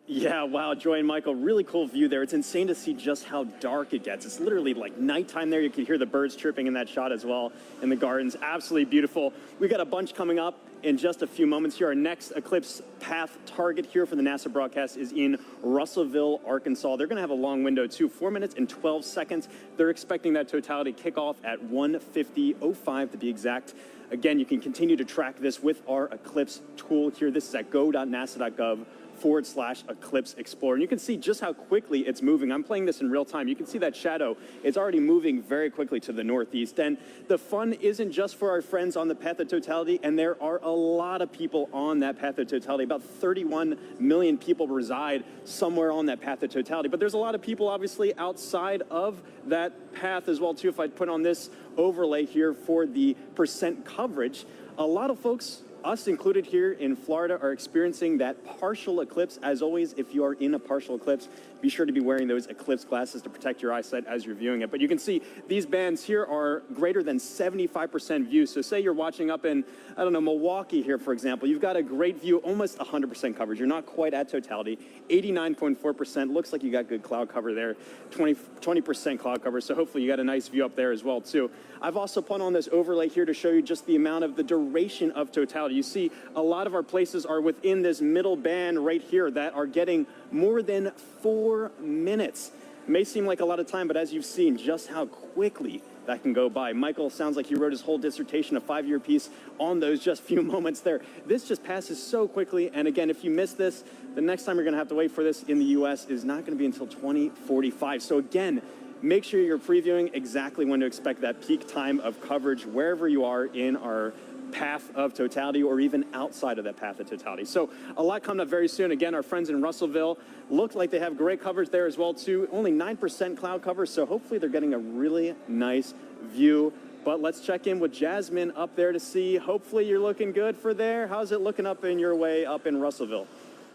Yeah, wow, Joy and Michael, really cool view there. It's insane to see just how dark it gets. It's literally like nighttime there. You can hear the birds chirping in that shot as well in the gardens. Absolutely beautiful. We got a bunch coming up in just a few moments here. Our next eclipse path target here for the NASA broadcast is in Russellville, Arkansas. They're going to have a long window too, 4 minutes and 12 seconds. They're expecting that totality kickoff at 1:50:05 to be exact. Again, you can continue to track this with our Eclipse tool here. This is at go.nasa.gov/Eclipse Explorer. And you can see just how quickly it's moving. I'm playing this in real time. You can see that shadow. It's already moving very quickly to the northeast. And the fun isn't just for our friends on the path of totality, and there are a lot of people on that path of totality. About 31 million people reside somewhere on that path of totality. But there's a lot of people obviously outside of that path as well too. If I put on this overlay here for the percent coverage, a lot of folks, us included here in Florida, are experiencing that partial eclipse. As always, if you are in a partial eclipse, be sure to be wearing those eclipse glasses to protect your eyesight as you're viewing it. But you can see these bands here are greater than 75% view. So say you're watching up in, I don't know, Milwaukee here, for example. You've got a great view, almost 100% coverage. You're not quite at totality. 89.4%. Looks like you got good cloud cover there. 20% cloud cover. So hopefully you got a nice view up there as well, too. I've also put on this overlay here to show you just the amount of the duration of totality. You see a lot of our places are within this middle band right here that are getting more than 4 minutes. It may seem like a lot of time, but as you've seen just how quickly that can go by. Michael sounds like he wrote his whole dissertation, a 5-year piece on those just few moments there. This just passes so quickly. And again, if you miss this, the next time you're going to have to wait for this in the U.S. is not going to be until 2045. So again, make sure you're previewing exactly when to expect that peak time of coverage wherever you are in our path of totality or even outside of that path of totality. So a lot coming up very soon. Again, our friends in Russellville look like they have great coverage there as well too. Only 9% cloud cover, so hopefully they're getting a really nice view. But let's check in with Jasmine up there to see. Hopefully you're looking good for there. How's it looking up in your way up in Russellville?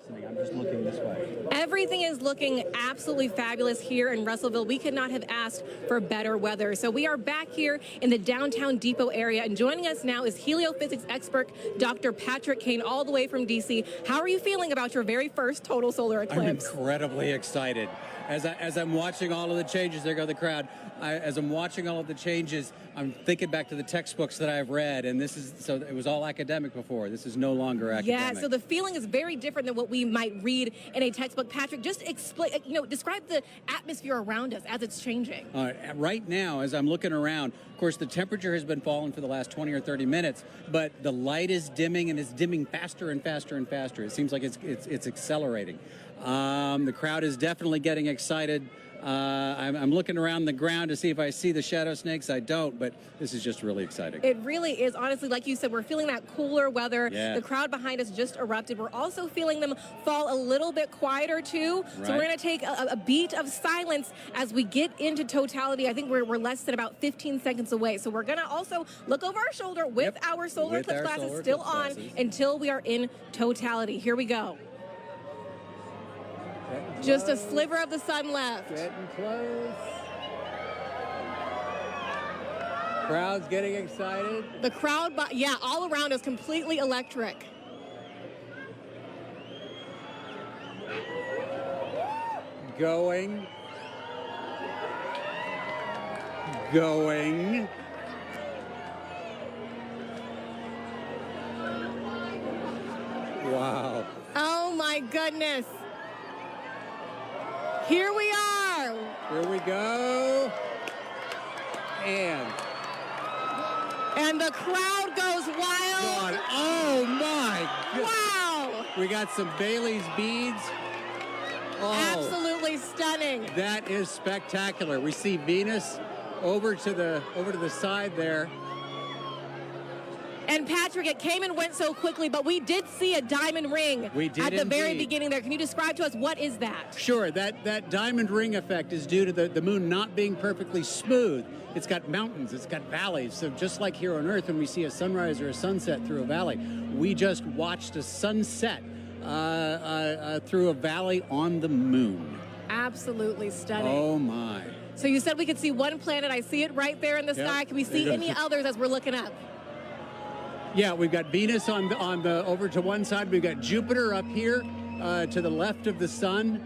I'm just looking this way. Everything is looking absolutely fabulous here in Russellville. We could not have asked for better weather. So we are back here in the downtown Depot area, and joining us now is heliophysics expert Dr. Patrick Kane, all the way from DC. How are you feeling about your very first total solar eclipse? I'm incredibly excited. As I'm watching all of the changes, there go the crowd. As I'm watching all of the changes, I'm thinking back to the textbooks that I've read, and so it was all academic before. This is no longer academic. Yeah, so the feeling is very different than what we might read in a textbook. Patrick, just explain, describe the atmosphere around us as it's changing. All right, right now, as I'm looking around, of course, the temperature has been falling for the last 20 or 30 minutes, but the light is dimming, and it's dimming faster and faster and faster. It seems like it's accelerating. The crowd is definitely getting excited. I'm looking around the ground to see if I see the shadow snakes. I don't, but this is just really exciting. It really is. Honestly, like you said, we're feeling that cooler weather. Yeah. The crowd behind us just erupted. We're also feeling them fall a little bit quieter, too. Right. So we're going to take a beat of silence as we get into totality. I think we're less than about 15 seconds away. So we're going to also look over our shoulder with our solar eclipse glasses still on until we are in totality. Here we go. Just a sliver of the sun left. Getting close. Crowd's getting excited. The crowd, all around us, completely electric. Going. Wow. Oh my goodness. Here we are. Here we go. And the crowd goes wild. God. Oh my God. Wow. We got some Bailey's beads. Oh, absolutely stunning. That is spectacular. We see Venus over to the side there. And Patrick, it came and went so quickly, but we did see a diamond ring We did at the very indeed. beginning there. Can you describe to us what is that? Sure, that diamond ring effect is due to the moon not being perfectly smooth. It's got mountains, it's got valleys. So just like here on Earth, when we see a sunrise or a sunset through a valley, we just watched a sunset through a valley on the moon. Absolutely stunning. Oh my. So you said we could see one planet. I see it right there in the Yep. sky. Can we see any others as we're looking up? Yeah, we've got Venus on the over to one side. We've got Jupiter up here to the left of the sun.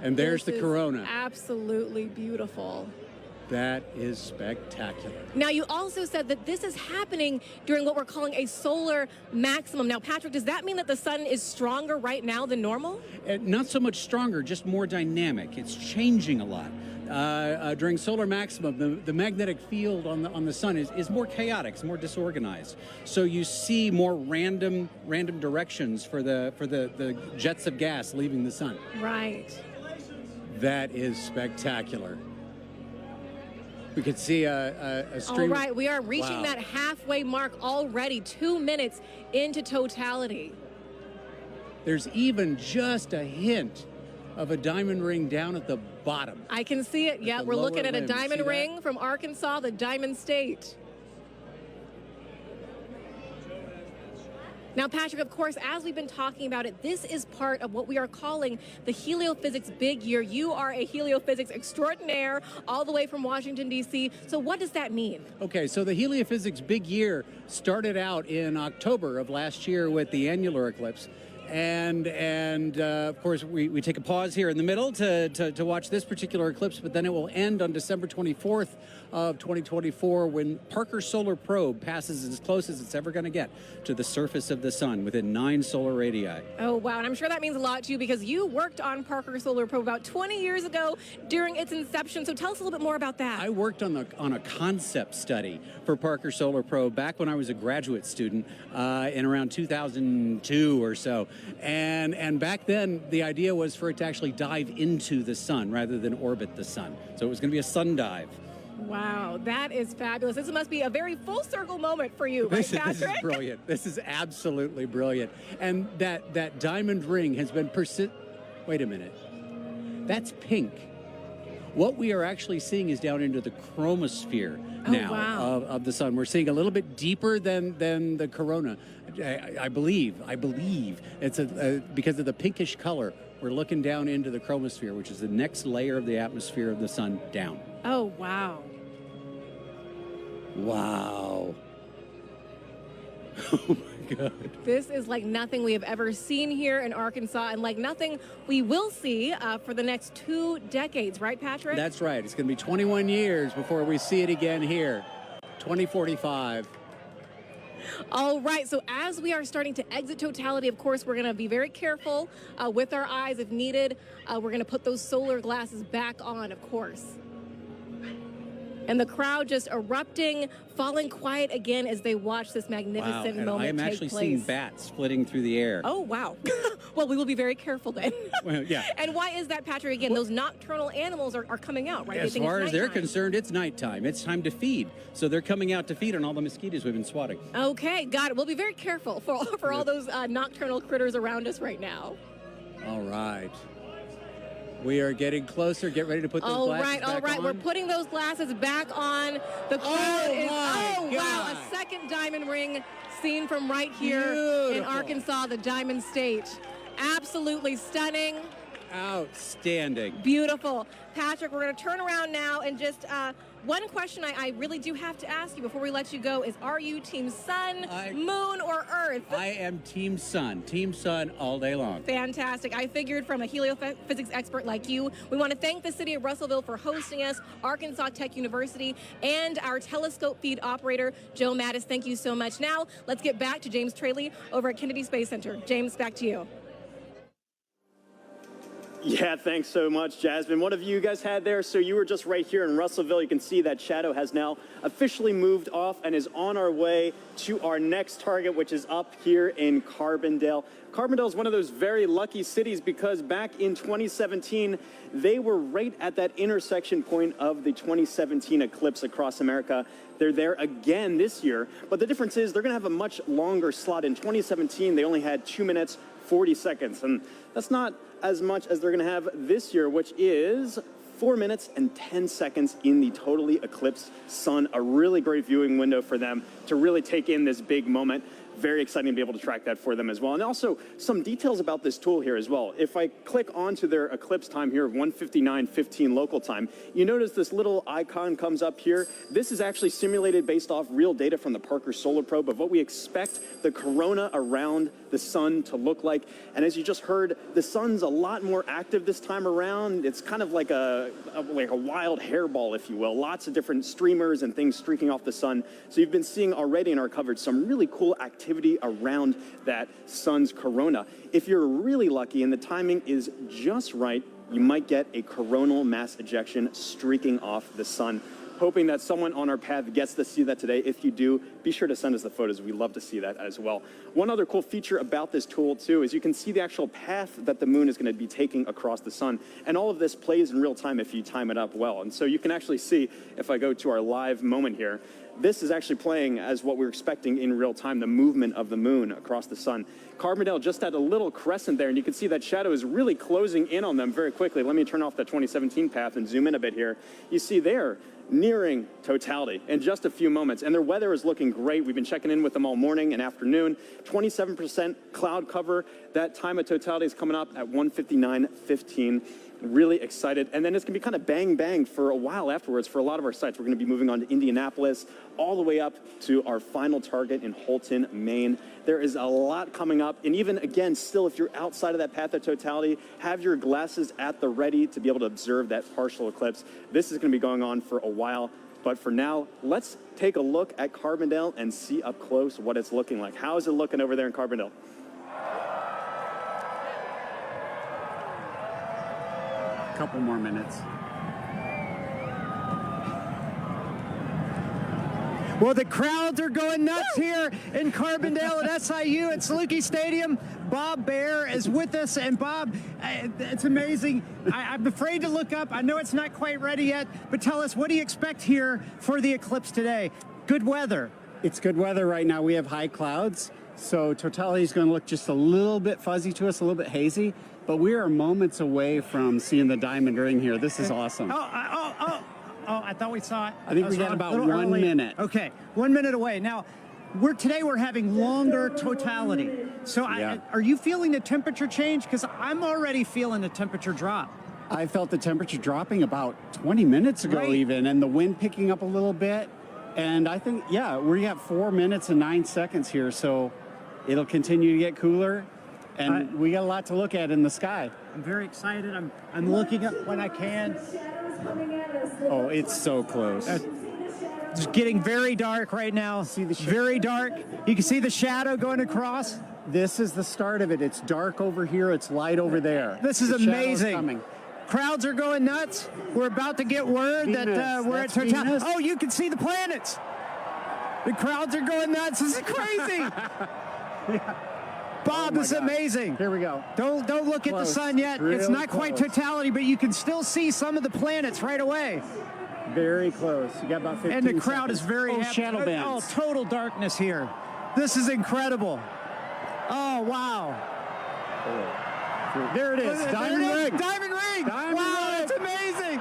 And there's This the is corona. Absolutely beautiful. That is spectacular. Now, you also said that this is happening during what we're calling a solar maximum. Now, Patrick, does that mean that the sun is stronger right now than normal? Not so much stronger, just more dynamic. It's changing a lot. During solar maximum, the magnetic field on the sun is more chaotic, it's more disorganized. So you see more random directions for the jets of gas leaving the sun. Right. That is spectacular. We could see a stream. All right, we are reaching Wow. that halfway mark already, 2 minutes into totality. There's even just a hint of a diamond ring down at the bottom. I can see it. Yeah, the we're looking lower at a limb. See diamond that? ring from Arkansas, the Diamond State. Now, Patrick, of course, as we've been talking about it, this is part of what we are calling the heliophysics big year. You are a heliophysics extraordinaire all the way from Washington, D.C. So what does that mean? Okay, so the heliophysics big year started out in October of last year with the annular eclipse. And of course, we take a pause here in the middle to watch this particular eclipse, but then it will end on December 24th of 2024 when Parker Solar Probe passes as close as it's ever going to get to the surface of the sun within 9 solar radii. Oh, wow. And I'm sure that means a lot to you because you worked on Parker Solar Probe about 20 years ago during its inception. So tell us a little bit more about that. I worked on a concept study for Parker Solar Probe back when I was a graduate student in around 2002 or so. And back then, the idea was for it to actually dive into the sun rather than orbit the sun. So it was going to be a sun dive. Wow, that is fabulous. This must be a very full circle moment for you, right, Patrick? This is brilliant. This is absolutely brilliant. And that diamond ring has been Wait a minute. That's pink. What we are actually seeing is down into the chromosphere now of the sun. We're seeing a little bit deeper than the corona. I believe it's because of the pinkish color. We're looking down into the chromosphere, which is the next layer of the atmosphere of the sun down. Oh, wow. Wow. Oh my God. This is like nothing we have ever seen here in Arkansas and like nothing we will see for the next 2 decades, right, Patrick? That's right. It's going to be 21 years before we see it again here. 2045. All right, so as we are starting to exit totality, of course, we're going to be very careful with our eyes if needed. We're going to put those solar glasses back on, of course. And the crowd just erupting, falling quiet again as they watch this magnificent moment take place. I am actually seeing bats flitting through the air. Oh, wow. Well, we will be very careful then. Well, yeah. And why is that, Patrick? Again, those nocturnal animals are coming out, right? As far as they're concerned, it's nighttime. It's time to feed. So they're coming out to feed on all the mosquitoes we've been swatting. Okay, got it. We'll be very careful for all those nocturnal critters around us right now. All right. We are getting closer. Get ready to put those glasses back on. All right. We're putting those glasses back on. The crowd wow, a second diamond ring seen from right here in Arkansas, the Diamond State. Absolutely stunning. Outstanding. Beautiful. Patrick, we're going to turn around now and just one question I really do have to ask you before we let you go is, are you Team Sun, Moon, or Earth? I am Team Sun. Team Sun all day long. Fantastic. I figured from a heliophysics expert like you. We want to thank the city of Russellville for hosting us, Arkansas Tech University, and our telescope feed operator, Joe Mattis. Thank you so much. Now, let's get back to James Traley over at Kennedy Space Center. James, back to you. Yeah, thanks so much, Jasmine. What have you guys had there? So you were just right here in Russellville. You can see that shadow has now officially moved off and is on our way to our next target, which is up here in Carbondale. Carbondale is one of those very lucky cities because back in 2017, they were right at that intersection point of the 2017 eclipse across America. They're there again this year, but the difference is they're going to have a much longer slot. In 2017, they only had 2 minutes, 40 seconds, and that's not as much as they're going to have this year, which is 4 minutes and 10 seconds in the totally eclipsed sun. A really great viewing window for them to really take in this big moment. Very exciting to be able to track that for them as well. And also some details about this tool here as well. If I click onto their eclipse time here of 1:59:15 local time, you notice this little icon comes up here. This is actually simulated based off real data from the Parker Solar Probe of what we expect the corona around the sun to look like. And as you just heard, the sun's a lot more active this time around. It's kind of like a wild hairball, if you will. Lots of different streamers and things streaking off the sun. So you've been seeing already in our coverage some really cool activity around that sun's corona. If you're really lucky and the timing is just right, you might get a coronal mass ejection streaking off the sun. Hoping that someone on our path gets to see that today. If you do, be sure to send us the photos. We love to see that as well. One other cool feature about this tool too is you can see the actual path that the moon is going to be taking across the sun. And all of this plays in real time if you time it up well. And so you can actually see, if I go to our live moment here, this is actually playing as what we're expecting in real time, the movement of the moon across the sun. Carbondale just had a little crescent there, and you can see that shadow is really closing in on them very quickly. Let me turn off the 2017 path and zoom in a bit here. You see there, nearing totality in just a few moments, and their weather is looking great. We've been checking in with them all morning and afternoon. 27% cloud cover. That time of totality is coming up at 1:59:15. Really excited. And then it's going to be kind of bang, bang for a while afterwards for a lot of our sites. We're going to be moving on to Indianapolis, all the way up to our final target in Holton, Maine. There is a lot coming up. And even, again, still, if you're outside of that path of totality, have your glasses at the ready to be able to observe that partial eclipse. This is going to be going on for a while. But for now, let's take a look at Carbondale and see up close what it's looking like. How is it looking over there in Carbondale? Couple more minutes. Well, the crowds are going nuts here in Carbondale at SIU at Saluki Stadium. Bob Baer is with us, and Bob, it's amazing. I'm afraid to look up. I know it's not quite ready yet, but tell us, what do you expect here for the eclipse today? Good weather. It's good weather right now. We have high clouds, so totality is going to look just a little bit fuzzy to us, a little bit hazy, but we are moments away from seeing the diamond ring here. This is awesome. Oh, I thought we saw it. I think we got about 1 minute. Okay, 1 minute away. Now, today we're having longer totality. So are you feeling the temperature change? Because I'm already feeling the temperature drop. I felt the temperature dropping about 20 minutes ago even, and the wind picking up a little bit. And I think, yeah, we have 4 minutes and 9 seconds here, so it'll continue to get cooler. And we got a lot to look at in the sky. I'm very excited. I'm looking up when I can. Oh, it's so close. It's getting very dark right now. See the very dark. You can see the shadow going across. This is the start of it. It's dark over here. It's light over there. This is amazing. Crowds are going nuts. We're about to get word that we're at totality. Oh, you can see the planets. The crowds are going nuts. This is crazy. Bob, this is amazing. Here we go. Don't look at the sun yet. It's not quite totality, but you can still see some of the planets right away. Very close. You got about 15 And the crowd seconds. is very happy. Shadow bands. Oh, total darkness here. This is incredible. Oh, wow. There it is. Diamond ring. Diamond ring. Wow, it's amazing.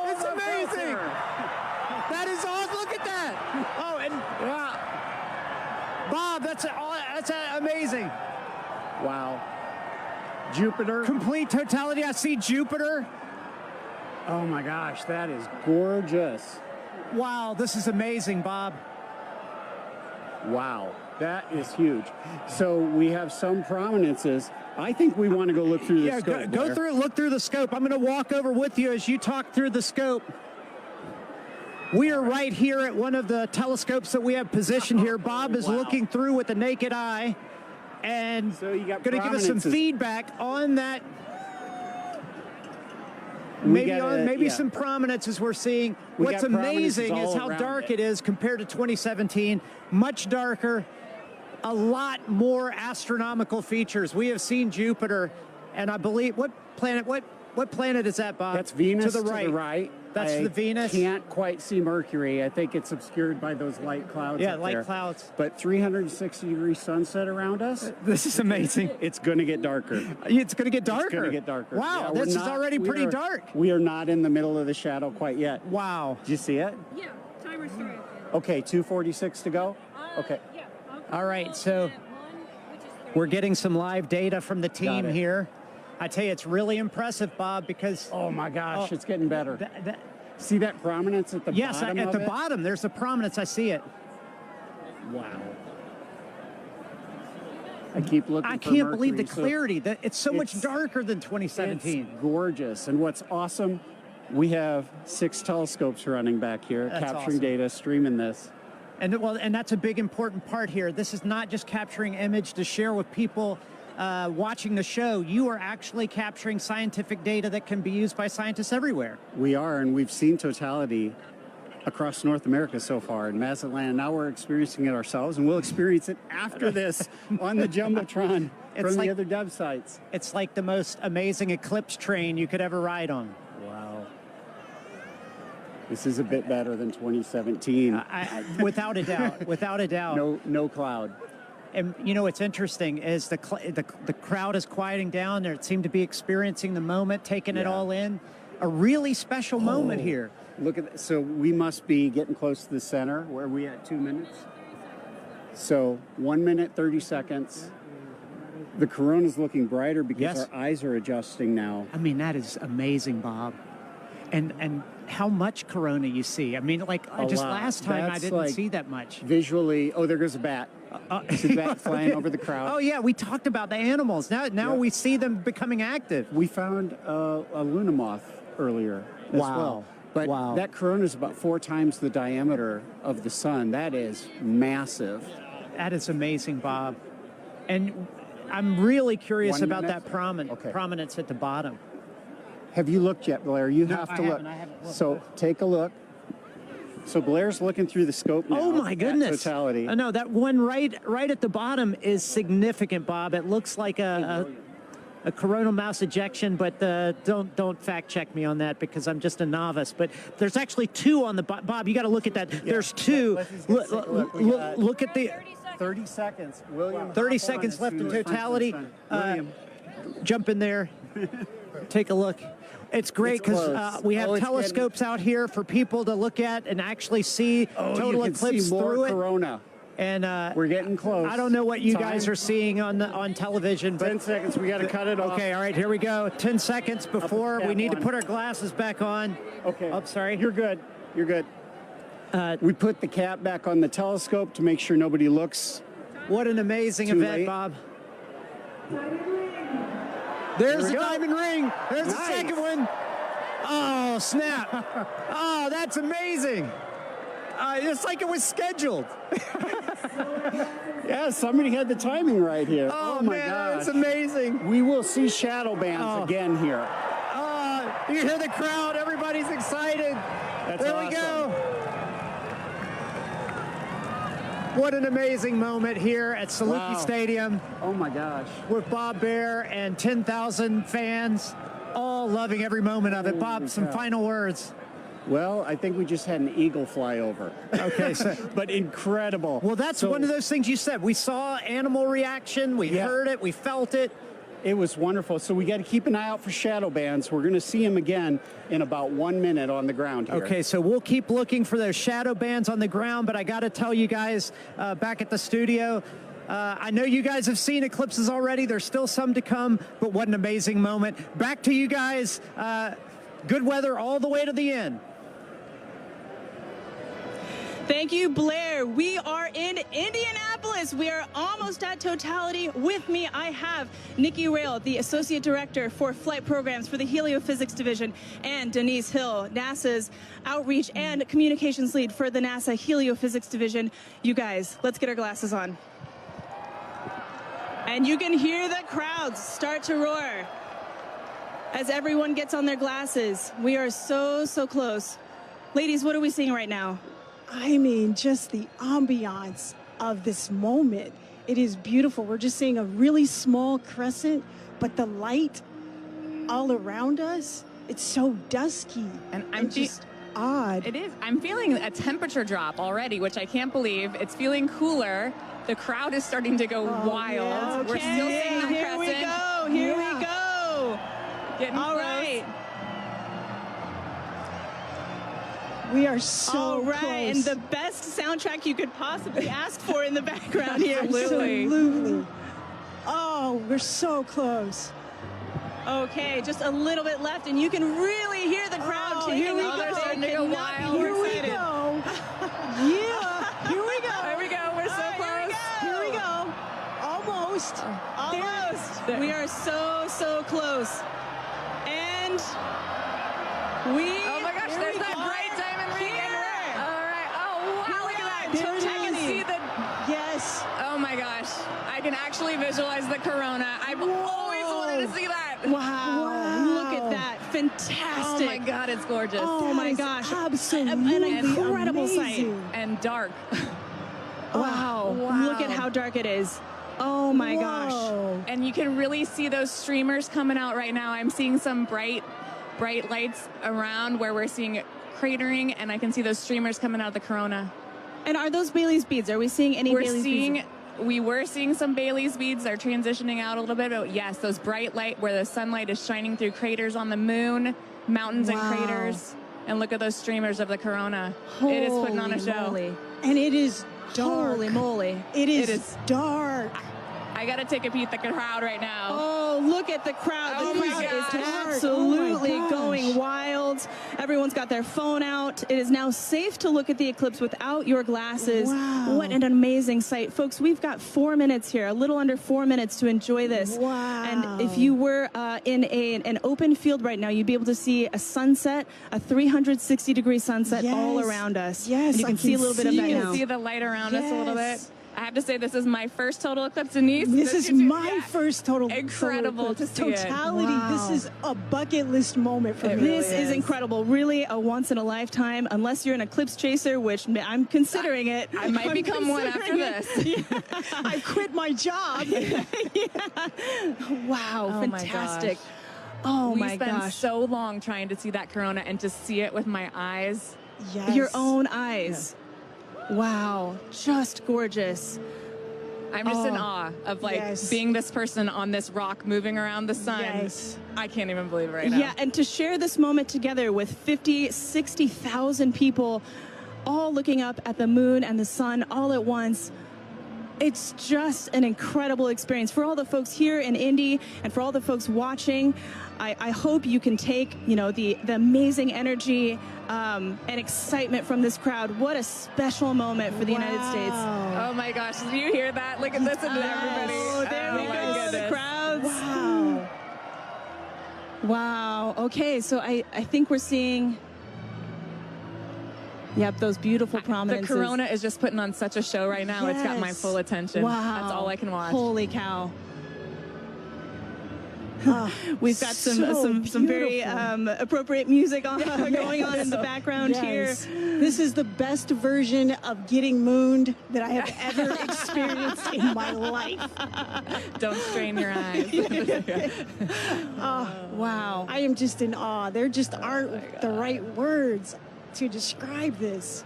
It's amazing. That is awesome. Look at that. Oh, and Bob, that's amazing. Wow. Jupiter. Complete totality. I see Jupiter. Oh my gosh, that is gorgeous. Wow, this is amazing, Bob. Wow, that is huge. So we have some prominences. I think we want to go look through the scope. Go through it, look through the scope. I'm going to walk over with you as you talk through the scope. We are right here at one of the telescopes that we have positioned here. Bob is looking through with the naked eye and going to give us some feedback on that. Maybe some prominences we're seeing. What's amazing is how dark it is compared to 2017. Much darker, a lot more astronomical features. We have seen Jupiter, and I believe what planet is that, Bob? That's Venus to the right. That's the Venus. Can't quite see Mercury. I think it's obscured by those light clouds. Yeah, up light there. clouds. But 360-degree sunset around us. This is amazing. It's going to get darker. It's going to get darker. It's going to get darker. Wow, this is already pretty dark. We are not in the middle of the shadow quite yet. Wow. Did you see it? Yeah, timer started. Okay, 2:46 to go. Okay. Yeah. All right, so we're getting some live data from the team here. I tell you, it's really impressive, Bob, because... Oh, my gosh, it's getting better. See that prominence at the bottom Yes, at the bottom, there's a prominence. I see it. Wow. I keep looking I for can't believe the Mercury, clarity. It's so much darker than 2017. It's gorgeous. And what's awesome, we have 6 telescopes running back here, That's capturing awesome. data, streaming this. And that's a big important part here. This is not just capturing image to share with people watching the show. You are actually capturing scientific data that can be used by scientists everywhere. We are, and we've seen totality across North America so far in Mazatlan. Now we're experiencing it ourselves, and we'll experience it after this on the Jumbotron from the other dev sites. It's like the most amazing eclipse train you could ever ride on. Wow. This is a bit better than 2017. Without a doubt, without a doubt. No cloud. And you know what's interesting is the crowd is quieting down. They seem to be experiencing the moment, taking it all in. A really special moment here. Look at that. So we must be getting close to the center. Where are we at? 2 minutes? So 1 minute, 30 seconds. The corona's looking brighter because our eyes are adjusting now. I mean, that is amazing, Bob. And how much corona you see. I mean, like just last time I didn't see that much. Visually, oh, there goes a bat. See the bat flying over the crowd. Oh, yeah, we talked about the animals. Now we see them becoming active. We found a Luna moth earlier as well. But that corona is about 4 times the diameter of the sun. That is massive. That is amazing, Bob. And I'm really curious about that prominence at the bottom. Have you looked yet, Blair? You have to look. I haven't looked. So take a look. So Blair's looking through the scope now. Oh my goodness! Totality. No, that one right at the bottom is significant, Bob. It looks like a coronal mass ejection, but don't fact check me on that because I'm just a novice. But there's actually two on the Bob. You got to look at that. There's two. Look at the 30 seconds. William. 30 seconds left in totality. Jump in there. Take a look. It's great because we have telescopes out here for people to look at and actually see total eclipse through it. Corona. And we're getting close. I don't know what you guys are seeing on television, but 10 seconds. We got to cut it off. Okay, all right, here we go. 10 seconds before we need to put our glasses back on. Okay. Oh, sorry. You're good. You're good. We put the cap back on the telescope to make sure nobody looks. What an amazing event, Bob. There's the diamond ring. There's the second one. Oh, snap. Oh, that's amazing. It's like it was scheduled. Yeah, somebody had the timing right here. Oh my man, God. it's amazing. We will see shadow bands again here. You hear the crowd. Everybody's excited. There we go. What an amazing moment here at Saluki Stadium. Oh my gosh. With Bob Bear and 10,000 fans, all loving every moment of it. Bob, some final words. Well, I think we just had an eagle fly over. Okay, but incredible. Well, that's one of those things you said. We saw animal reaction. We heard it. We felt it. It was wonderful. So we got to keep an eye out for shadow bands. We're going to see them again in about 1 minute on the ground here. Okay, so we'll keep looking for those shadow bands on the ground, but I got to tell you guys back at the studio, I know you guys have seen eclipses already. There's still some to come, but what an amazing moment. Back to you guys. Good weather all the way to the end. Thank you, Blair. We are in Indianapolis. We are almost at totality. With me, I have Nikki Rail, the Associate Director for Flight Programs for the Heliophysics Division, and Denise Hill, NASA's Outreach and Communications Lead for the NASA Heliophysics Division. You guys, let's get our glasses on. And you can hear the crowds start to roar as everyone gets on their glasses. We are so close. Ladies, what are we seeing right now? I mean, just the ambiance of this moment. It is beautiful. We're just seeing a really small crescent, but the light all around us, it's so dusky. And I'm just odd. It is. I'm feeling a temperature drop already, which I can't believe. It's feeling cooler. The crowd is starting to go wild. Yeah. We're still seeing the Here we crescent. go. Here we go. Getting All close. right. We are so All right, close. and the best soundtrack you could possibly ask for in the background here. Absolutely. Oh, we're so close. Okay, just a little bit left, and you can really hear the crowd taking here we over. go. They Starting to go cannot wild. be Here more we excited. go. Yeah, here we go. There we go. We're so close. Here we go. Almost. Almost. We are so close. And we... Oh my gosh, there's that bright diamond ring. All right. Oh, wow, look at that. There it I can is. see the... Yes. Oh my gosh. I can actually visualize the corona. I've always wanted to see that. Wow. Look at that. Fantastic. Oh my God, it's gorgeous. Oh my gosh. Absolutely An incredible sight. amazing. And dark. Wow. Look at how dark it is. Oh my gosh. And you can really see those streamers coming out right now. I'm seeing some bright lights around where we're seeing cratering, and I can see those streamers coming out of the corona. And are those Bailey's beads? Are we seeing any Bailey's beads? We were seeing some Bailey's beads. They're transitioning out a little bit, but yes, those bright light where the sunlight is shining through craters on the moon, mountains and craters. And look at those streamers of the corona. It is putting on a show. Moly. And it is dark. Holy moly. It is dark. I got to take a peek at the crowd right now. Oh, look at the crowd. Oh The my crowd is gosh. absolutely Oh my gosh. going wild. Everyone's got their phone out. It is now safe to look at the eclipse without your glasses. Wow. What an amazing sight. Folks, we've got 4 minutes here, a little under 4 minutes to enjoy this. Wow. And if you were in an open field right now, you'd be able to see a sunset, a 360-degree sunset all around us. Yes, And you I can see a little bit of that You now. can see the light around us a little bit. I have to say, this is my first total eclipse, Denise. This is my first total Incredible to see it. totality. Wow. This is a bucket list moment for me. This is incredible. Really a once in a lifetime, unless you're an eclipse chaser, which I'm considering it. I might become one after this. Yeah. I've quit my job. Yeah. Wow, Oh my fantastic. gosh. Oh we my spent gosh. so long trying to see that corona and to see it with my eyes. Yes. Your own eyes. Wow, just gorgeous. I'm just in awe of being this person on this rock moving around the sun. Yes. I can't even believe it right now. Yeah, and to share this moment together with 50, 60,000 people all looking up at the moon and the sun all at once. It's just an incredible experience for all the folks here in Indy and for all the folks watching. I hope you can take, the amazing energy and excitement from this crowd. What a special moment for the United States. Oh my gosh, did you hear that? Look at this and everybody. Oh, there we my go, goodness. the crowds. Wow. Wow. Okay, so I think we're seeing... Yep, those beautiful prominences. The corona is just putting on such a show right now. It's got my Yes. full attention. Wow. That's all I can watch. Holy cow. We've got some very appropriate music going on in the background Yes. here. This is the best version of getting mooned that I have ever experienced in my life. Don't strain your eyes. Oh, wow. I am just in awe. There just aren't the right words to describe this.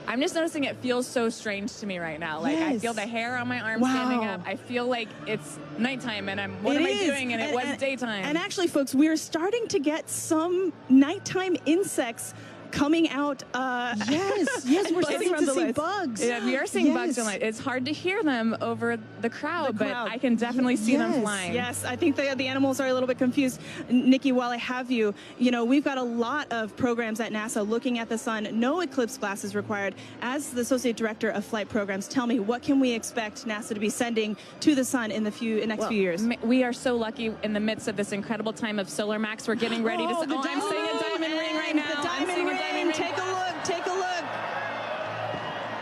I'm just noticing it feels so strange to me right now. Like, I feel the hair on my arm standing up. I feel like it's nighttime and what am I doing? And it was daytime. And actually, folks, we're starting to get some nighttime insects coming out. Yes, we're starting to see bugs. Yeah, we are seeing bugs tonight. It's hard to hear them over the crowd, but I can definitely see them flying. Yes, I think the animals are a little bit confused. Nikki, while I have you, we've got a lot of programs at NASA looking at the sun. No eclipse glasses required. As the Associate Director of Flight Programs, tell me, what can we expect NASA to be sending to the sun in the next few years? We are so lucky in the midst of this incredible time of solar max. We're getting ready to... I'm seeing a diamond ring right now. The diamond ring. Take a look. Take a look.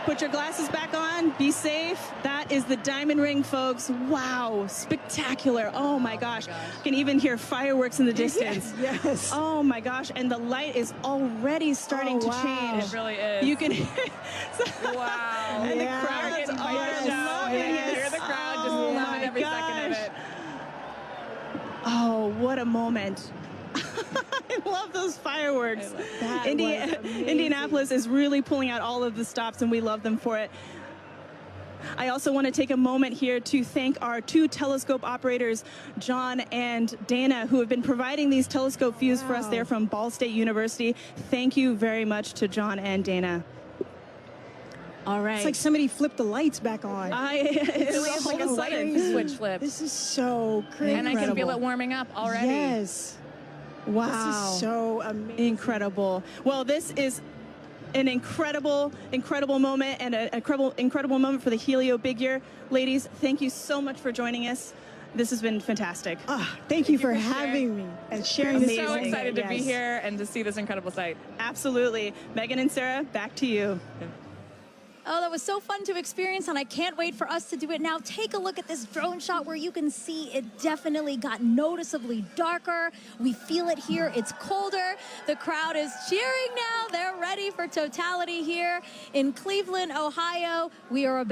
Put your glasses back on. Be safe. That is the diamond ring, folks. Wow. Spectacular. Oh, my gosh. You can even hear fireworks in the distance. Yes. Oh, my gosh. And the light is already starting to change. It really is. You can... Wow. And the crowds are loving it. Hear the crowd just loving every second of it. Oh, what a moment. I love those fireworks. Indianapolis is really pulling out all of the stops, and we love them for it. I also want to take a moment here to thank our two telescope operators, John and Dana, who have been providing these telescope views for us there from Ball State University. Thank you very much to John and Dana. All right. It's like somebody flipped the lights back on. It's like a sudden switch flip. This is so crazy. And I can feel it warming up already. Yes. Wow. This is so amazing. Incredible. Well, this is an incredible moment and an incredible moment for the Helio Big Year. Ladies, thank you so much for joining us. This has been fantastic. Thank you for having me and sharing this. I'm so excited to be here and to see this incredible sight. Absolutely. Megan and Sarah, back to you. Oh, that was so fun to experience, and I can't wait for us to do it now. Take a look at this drone shot where you can see it definitely got noticeably darker. We feel it here. It's colder. The crowd is cheering now. They're ready for totality here in Cleveland, Ohio. We are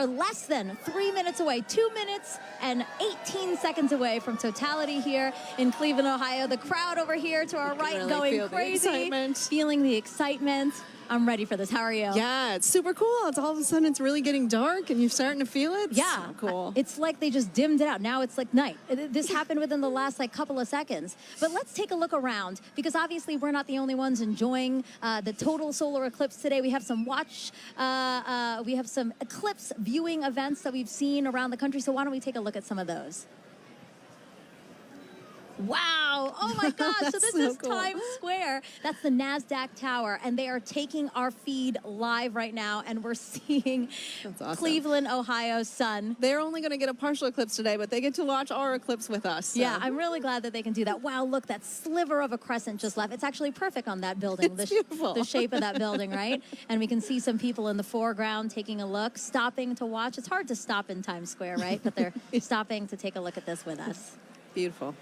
less than 3 minutes away, 2 minutes and 18 seconds away from totality here in Cleveland, Ohio. The crowd over here to our right going crazy, feeling the excitement. I'm ready for this. How are you? Yeah, it's super cool. It's all of a sudden it's really getting dark and you're starting to feel it. Yeah, so cool. It's like they just dimmed it out. Now it's like night. This happened within the last couple of seconds. But let's take a look around, because obviously we're not the only ones enjoying the total solar eclipse today. We have some we have some eclipse viewing events that we've seen around the country. So why don't we take a look at some of those? Wow. Oh my gosh. So this So is cool. Times Square. That's the NASDAQ tower. And they are taking our feed live right now. And we're seeing awesome. Cleveland, Ohio sun. They're only going to get a partial eclipse today, but they get to watch our eclipse with us. So. Yeah, I'm really glad that they can do that. Wow, look, that sliver of a crescent just left. It's actually perfect on that building. It's beautiful. The shape of that building, right? And we can see some people in the foreground taking a look, stopping to watch. It's hard to stop in Times Square, right? But they're stopping to take a look at this with us. Beautiful.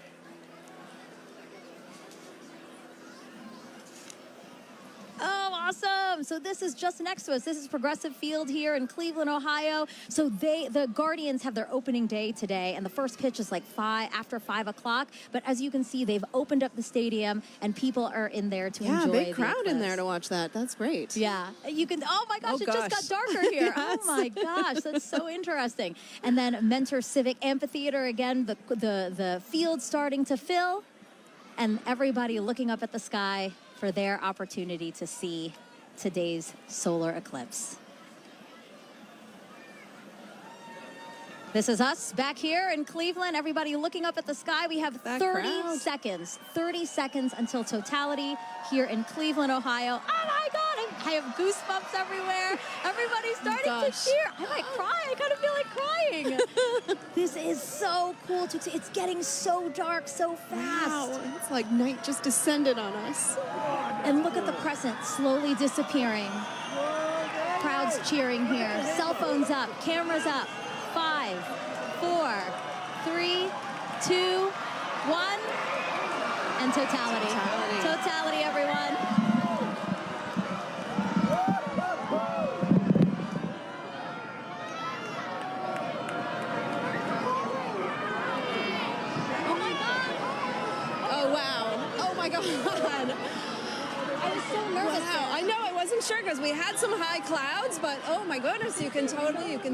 Oh, awesome. So this is just next to us. This is Progressive Field here in Cleveland, Ohio. So the Guardians have their opening day today, and the first pitch is like after 5 o'clock. But as you can see, they've opened up the stadium, and people are in there to enjoy big the crowd in eclipse. there to watch that. That's great. Yeah, you can. Oh my gosh, Oh, it just got darker here. Yes. Oh my gosh, that's so interesting. And then Mentor Civic Amphitheater again. The field starting to fill, and everybody looking up at the sky for their opportunity to see today's solar eclipse. This is us back here in Cleveland. Everybody looking up at the sky. We have 30 seconds. 30 seconds until totality here in Cleveland, Ohio. Oh my God, I have goosebumps everywhere. Everybody's starting to cheer. I might cry. I kind of feel like crying. This is so cool to see. It's getting so dark so fast. Wow, it's like night just descended on us. And look at the crescent slowly disappearing. Crowds cheering here. Cell phones up, cameras up. 5, 4, 3, 2, 1, and totality. Totality, everyone. Oh, wow. Oh, my God. I was so nervous. Wow. I know, I wasn't sure because we had some high clouds, but oh my goodness, you can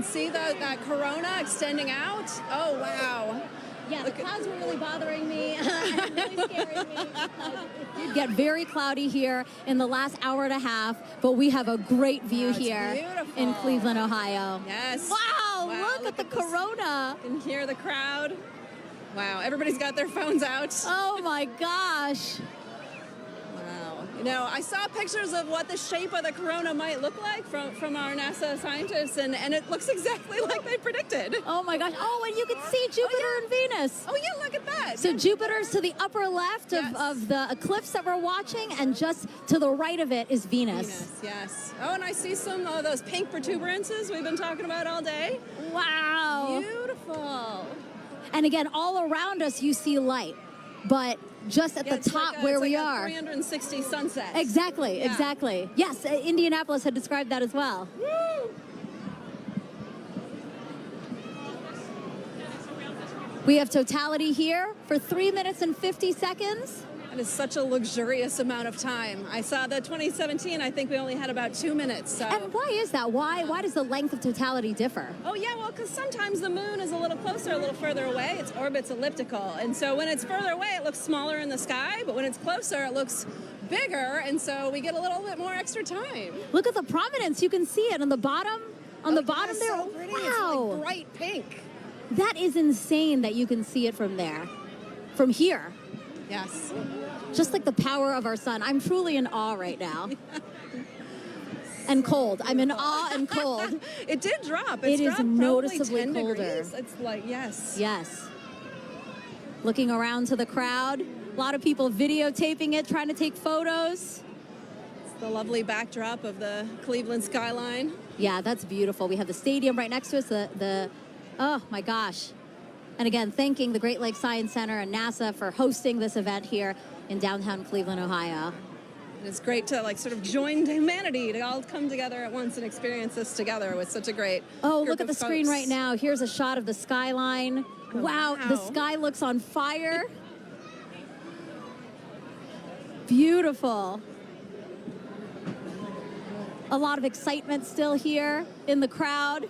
see that corona extending out. Oh, wow. Yeah, the clouds were really bothering me and really scaring me. It did get very cloudy here in the last hour and a half, but we have a great view here beautiful. in Cleveland, Ohio. Yes. Wow, look at the corona. You can hear the crowd. Wow, everybody's got their phones out. Oh my gosh. Wow. You know, I saw pictures of what the shape of the corona might look like from our NASA scientists, and it looks exactly like they predicted. Oh my gosh. Oh, and you can see Jupiter and Venus. Oh yeah, look at that. So Jupiter's to the upper left of the eclipse that we're watching, and just to the right of it is Venus. Venus, yes. Oh, and I see some of those pink protuberances we've been talking about all day. Wow. Beautiful. And again, all around us you see light, but just at the top where we are. 360 sunsets. Exactly, Yeah. exactly. Yes, Indianapolis had described that as well. Woo! We have totality here for 3 minutes and 50 seconds. That is such a luxurious amount of time. I saw the 2017, I think we only had about 2 minutes. So. And why is that? Why does the length of totality differ? Oh yeah, well, because sometimes the moon is a little closer, a little further away. Its orbit's elliptical. And so when it's further away, it looks smaller in the sky, but when it's closer, it looks bigger, and so we get a little bit more extra time. Look at the prominence. You can see it on the bottom. On the bottom there. So pretty. Wow. It's like bright pink. That is insane that you can see it from there. From here. Yes. Just like the power of our sun. I'm truly in awe right now. And cold. I'm in awe and cold. It did drop. It is dropped probably noticeably 10 colder. degrees. It's like, yes. Yes. Looking around to the crowd. A lot of people videotaping it, trying to take photos. It's the lovely backdrop of the Cleveland skyline. Yeah, that's beautiful. We have the stadium right next to us. Oh my gosh. And again, thanking the Great Lakes Science Center and NASA for hosting this event here in downtown Cleveland, Ohio. It's great to sort of join humanity to all come together at once and experience this together with such a great Oh, group look at the of screen folks. right now. Here's a shot of the skyline. Oh, wow, wow. the sky looks on fire. Beautiful. A lot of excitement still here in the crowd.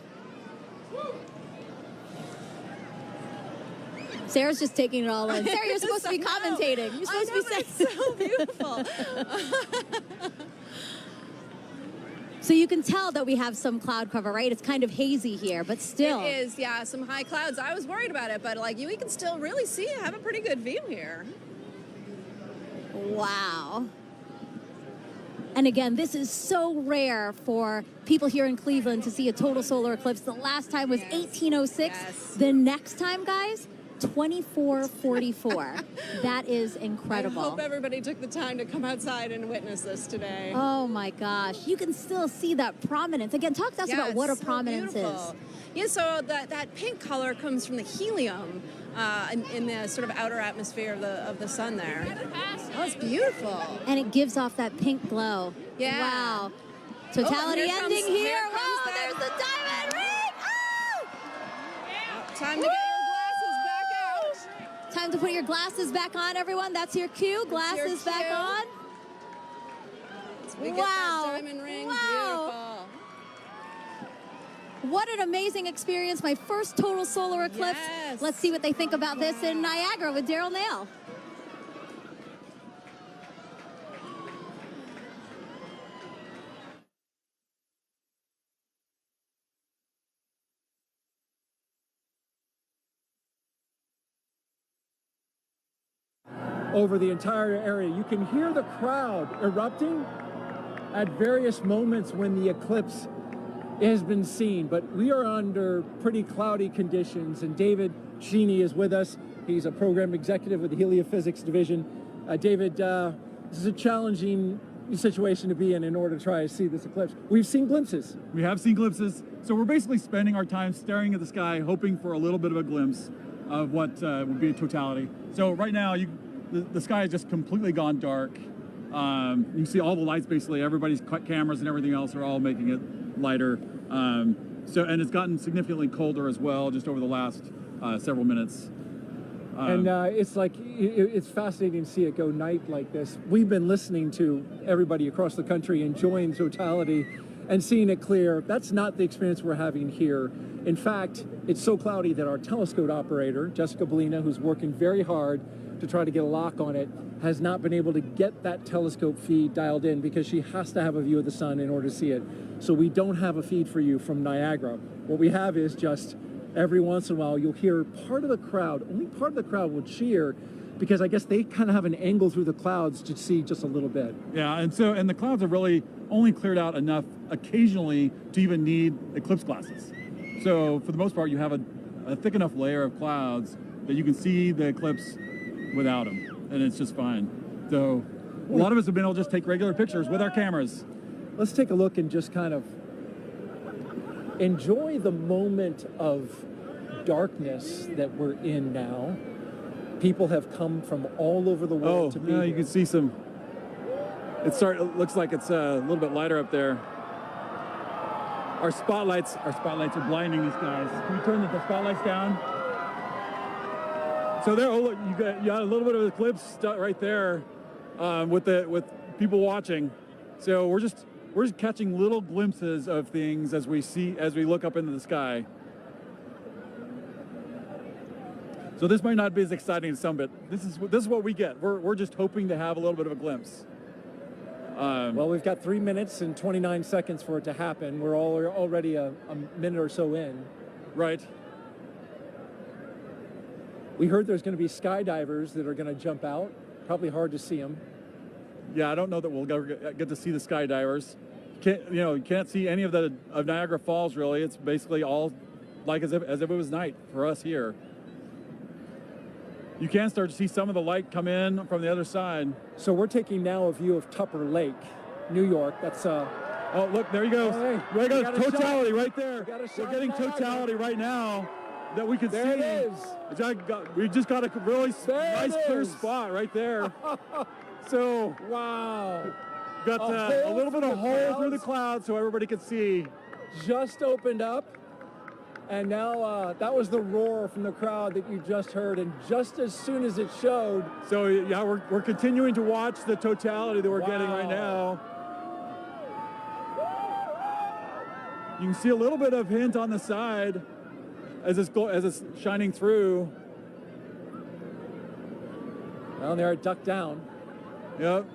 Sarah's just taking it all in. Sarah, you're supposed to be commentating. You're supposed to be saying it's so beautiful. So you can tell that we have some cloud cover, right? It's kind of hazy here, but still. It is, yeah, some high clouds. I was worried about it, but like we can still really see, have a pretty good view here. Wow. And again, this is so rare for people here in Cleveland to see a total solar eclipse. The last time was 1806. The next time, guys, 2444. That is incredible. I hope everybody took the time to come outside and witness this today. Oh my gosh. You can still see that prominence. Again, talk to us about what a prominence is. Yeah, so that pink color comes from the helium in the sort of outer atmosphere of the sun there. Oh, it's beautiful. And it gives off that pink glow. Yeah. Wow. Totality ending here. Wow, there's the diamond ring. Oh! Time to get your glasses back out. Time to put your glasses back on, everyone. That's your cue. Glasses back on. We get that diamond ring. Beautiful. What an amazing experience. My first total solar eclipse. Yes. Let's see what they think about this in Niagara with Daryl Nail. Over the entire area. You can hear the crowd erupting at various moments when the eclipse has been seen, but we are under pretty cloudy conditions, and David Sheeny is with us. He's a program executive with the Heliophysics Division. David, this is a challenging situation to be in order to try to see this eclipse. We've seen glimpses. We have seen glimpses, so we're basically spending our time staring at the sky, hoping for a little bit of a glimpse of what would be a totality. So right now, the sky has just completely gone dark. You can see all the lights, basically, everybody's cameras and everything else are all making it lighter. And it's gotten significantly colder as well, just over the last several minutes. It's like, it's fascinating to see it go night like this. We've been listening to everybody across the country enjoying totality and seeing it clear. That's not the experience we're having here. In fact, it's so cloudy that our telescope operator, Jessica Bellina, who's working very hard to try to get a lock on it, has not been able to get that telescope feed dialed in because she has to have a view of the sun in order to see it. So we don't have a feed for you from Niagara. What we have is just every once in a while you'll hear part of the crowd, only part of the crowd will cheer because I guess they kind of have an angle through the clouds to see just a little bit. Yeah, and the clouds have really only cleared out enough occasionally to even need eclipse glasses. So for the most part, you have a thick enough layer of clouds that you can see the eclipse without them, and it's just fine. So a lot of us have been able to just take regular pictures with our cameras. Let's take a look and just kind of enjoy the moment of darkness that we're in now. People have come from all over the world to meet. You can see some. It looks like it's a little bit lighter up there. Our spotlights are blinding these guys. Can we turn the spotlights down? So there, look, you got a little bit of an eclipse right there with people watching. So we're just catching little glimpses of things as we look up into the sky. So this might not be as exciting as some, but this is what we get. We're just hoping to have a little bit of a glimpse. Well, we've got 3 minutes and 29 seconds for it to happen. We're already a minute or so in. Right. We heard there's going to be skydivers that are going to jump out. Probably hard to see them. Yeah, I don't know that we'll get to see the skydivers. You can't see any of Niagara Falls really. It's basically all like as if it was night for us here. You can start to see some of the light come in from the other side. So we're taking now a view of Tupper Lake, New York. That's oh, look, there he goes. Hey, there goes totality right there. We're getting totality right now that we can see. There it is. We just got a really nice clear spot right there. So wow, got a little bit of hole through the clouds so everybody can see. Just opened up. And now that was the roar from the crowd that you just heard, and just as soon as it showed. So yeah, we're continuing to watch the totality that we're getting right now. You can see a little bit of hint on the side as it's shining through. Well, there it ducked down. Yep.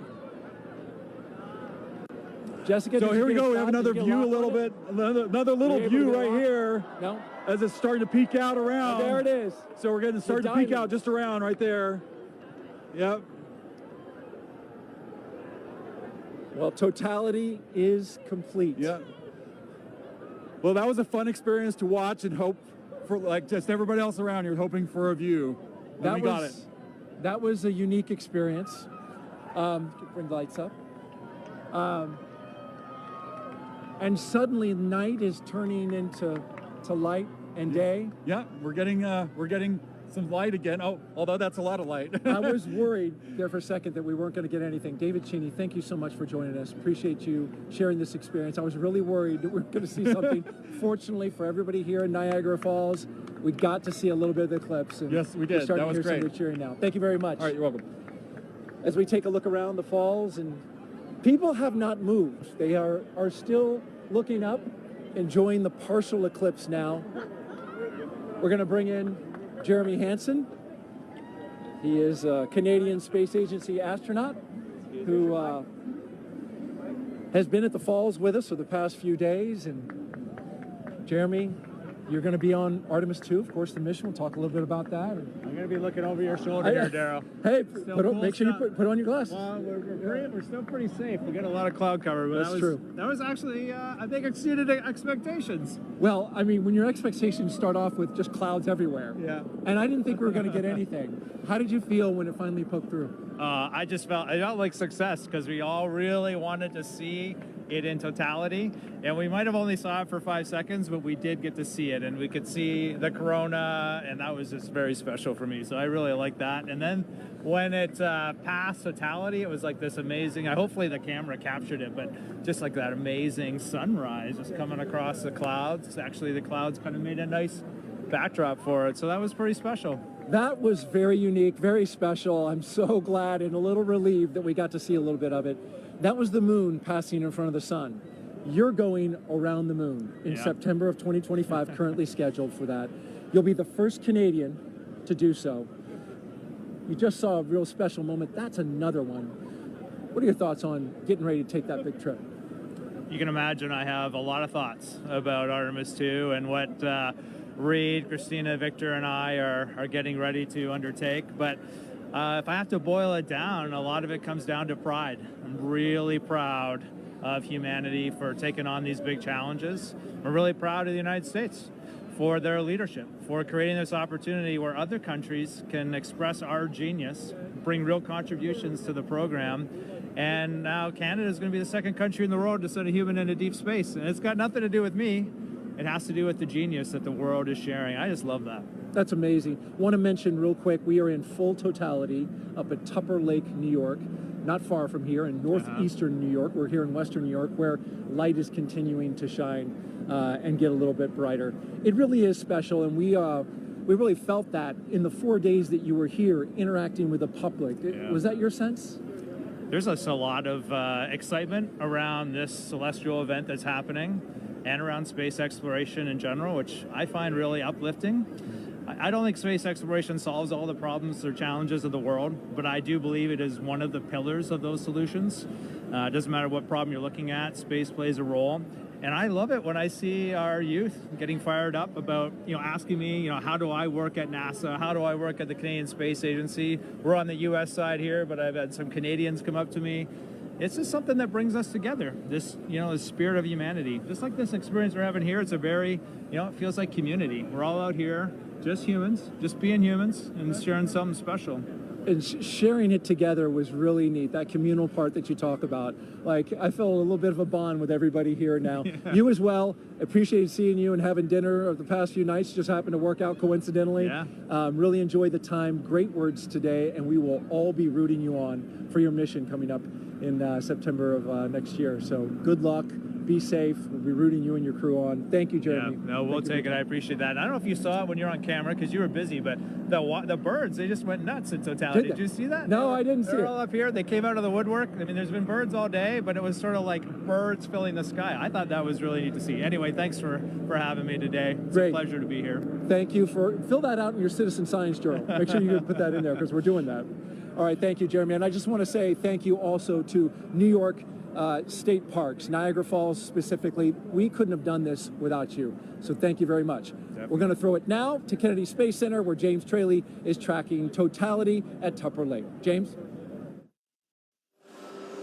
Jessica, So did you here we get go. We shot? have another Did you get view a lock little on it? bit. Another little Were you able to view get right lock? here. No. As it's starting to peek out around. There it is. So we're getting starting to peek diamond. out just around right there. Yep. Well, totality is complete. Yeah. Well, that was a fun experience to watch and hope for, like just everybody else around here hoping for a view. And we got it. That was a unique experience. Bring the lights up. And suddenly night is turning into light and day. Yeah, we're getting some light again. Oh, although that's a lot of light. I was worried there for a second that we weren't going to get anything. David Cheney, thank you so much for joining us. Appreciate you sharing this experience. I was really worried that we were going to see something. Fortunately for everybody here in Niagara Falls, we got to see a little bit of the eclipse. And yes, we did. We're starting That was to hear great. somebody cheering now. Thank you very much. All right, you're welcome. As we take a look around the falls, and people have not moved. They are still looking up, enjoying the partial eclipse now. We're going to bring in Jeremy Hansen. He is a Canadian Space Agency astronaut who has been at the falls with us for the past few days. And Jeremy, you're going to be on Artemis 2, of course, the mission. We'll talk a little bit about that. I'm going to be looking over your shoulder here, Daryl. Hey, Still make sure you put on your glasses. Well, we're still pretty safe. We got a lot of cloud cover, but That's true. That was actually, I think, exceeded expectations. Well, I mean, when your expectations start off with just clouds everywhere. Yeah. And I didn't think we were going to get anything. How did you feel when it finally poked through? I felt like success because we all really wanted to see it in totality, and we might have only saw it for 5 seconds, but we did get to see it, and we could see the corona, and that was just very special for me. So I really like that. And then when it passed totality, it was like this amazing. Hopefully the camera captured it, but just like that amazing sunrise just coming across the clouds. Actually, the clouds kind of made a nice backdrop for it, so that was pretty special. That was very unique, very special. I'm so glad and a little relieved that we got to see a little bit of it. That was the moon passing in front of the sun. You're going around the moon in September of 2025, currently scheduled for that. You'll be the first Canadian to do so. You just saw a real special moment. That's another one. What are your thoughts on getting ready to take that big trip? You can imagine I have a lot of thoughts about Artemis 2 and what Reed, Christina, Victor, and I are getting ready to undertake. But if I have to boil it down, a lot of it comes down to pride. I'm really proud of humanity for taking on these big challenges. We're really proud of the United States for their leadership, for creating this opportunity where other countries can express our genius, bring real contributions to the program. And now Canada is going to be the second country in the world to send a human into deep space. And it's got nothing to do with me. It has to do with the genius that the world is sharing. I just love that. That's amazing. Want to mention real quick, we are in full totality up at Tupper Lake, New York, not far from here in northeastern New York. We're here in western New York where light is continuing to shine and get a little bit brighter. It really is special, and we really felt that in the 4 days that you were here interacting with the public. Was that your sense? There's a lot of excitement around this celestial event that's happening and around space exploration in general, which I find really uplifting. I don't think space exploration solves all the problems or challenges of the world, but I do believe it is one of the pillars of those solutions. It doesn't matter what problem you're looking at, space plays a role. And I love it when I see our youth getting fired up about, asking me, how do I work at NASA? How do I work at the Canadian Space Agency? We're on the US side here, but I've had some Canadians come up to me. It's just something that brings us together. This, the spirit of humanity. Just like this experience we're having here, it's a very, it feels like community. We're all out here, just humans, just being humans and sharing something special. And sharing it together was really neat, that communal part that you talk about. Like, I felt a little bit of a bond with everybody here now. Yeah. You as well. Appreciated seeing you and having dinner of the past few nights. Just happened to work out coincidentally. Yeah. Really enjoyed the time. Great words today, and we will all be rooting you on for your mission coming up in September of next year. So good luck. Be safe. We'll be rooting you and your crew on. Thank you, Jeremy. Yeah, no, we'll take it. I appreciate that. I don't know if you saw it when you were on camera because you were busy, but the birds, they just went nuts in totality. Did you see that? No, I didn't see it. They're all up here. They came out of the woodwork. I mean, there's been birds all day, but it was sort of like birds filling the sky. I thought that was really neat to see. Anyway, thanks for having me today. It's a pleasure to be here. Thank you fill that out in your citizen science journal. Make sure you put that in there because we're doing that. All right, thank you, Jeremy. And I just want to say thank you also to New York state parks, Niagara Falls specifically. We couldn't have done this without you. So thank you very much. Definitely. We're going to throw it now to Kennedy Space Center, where James Traley is tracking totality at Tupper Lake. James?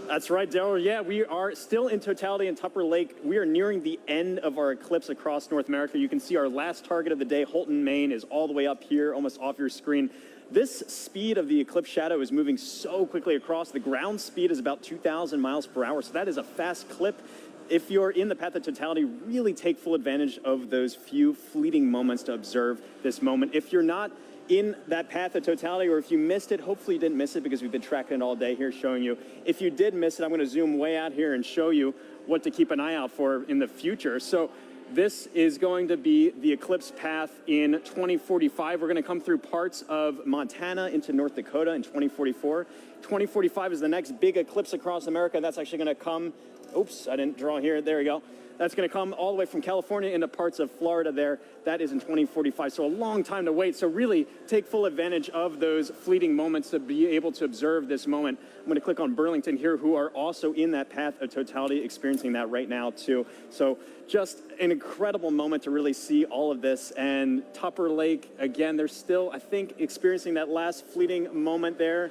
That's right, Daryl. Yeah, we are still in totality in Tupper Lake. We are nearing the end of our eclipse across North America. You can see our last target of the day, Holton, Maine, is all the way up here, almost off your screen. This speed of the eclipse shadow is moving so quickly across. The ground speed is about 2,000 miles per hour, so that is a fast clip. If you're in the path of totality, really take full advantage of those few fleeting moments to observe this moment. If you're not in that path of totality, or if you missed it, hopefully you didn't miss it because we've been tracking it all day here showing you. If you did miss it, I'm going to zoom way out here and show you what to keep an eye out for in the future. So this is going to be the eclipse path in 2045. We're going to come through parts of Montana into North Dakota in 2044. 2045 is the next big eclipse across America. That's actually going to come, oops, I didn't draw here. There we go. That's going to come all the way from California into parts of Florida there. That is in 2045, so a long time to wait. So really take full advantage of those fleeting moments to be able to observe this moment. I'm going to click on Burlington here, who are also in that path of totality, experiencing that right now too. So just an incredible moment to really see all of this. And Tupper Lake, again, they're still, I think, experiencing that last fleeting moment there.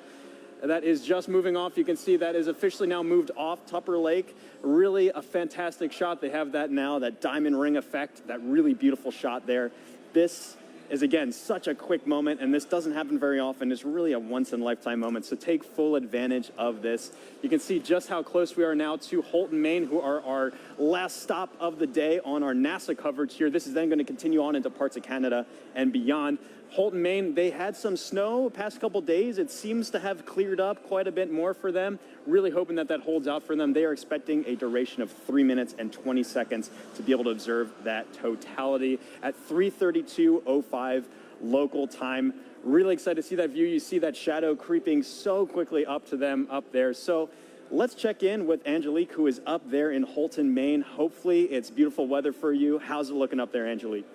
That is just moving off. You can see that is officially now moved off Tupper Lake. Really a fantastic shot. They have that now, that diamond ring effect, that really beautiful shot there. This is, again, such a quick moment, and this doesn't happen very often. It's really a once-in-a-lifetime moment, so take full advantage of this. You can see just how close we are now to Holton, Maine, who are our last stop of the day on our NASA coverage here. This is then going to continue on into parts of Canada and beyond. Holton, Maine, they had some snow the past couple days. It seems to have cleared up quite a bit more for them. Really hoping that that holds out for them. They are expecting a duration of 3 minutes and 20 seconds to be able to observe that totality at 3:32:05 local time. Really excited to see that view. You see that shadow creeping so quickly up to them up there. So let's check in with Angelique, who is up there in Holton, Maine. Hopefully it's beautiful weather for you. How's it looking up there, Angelique?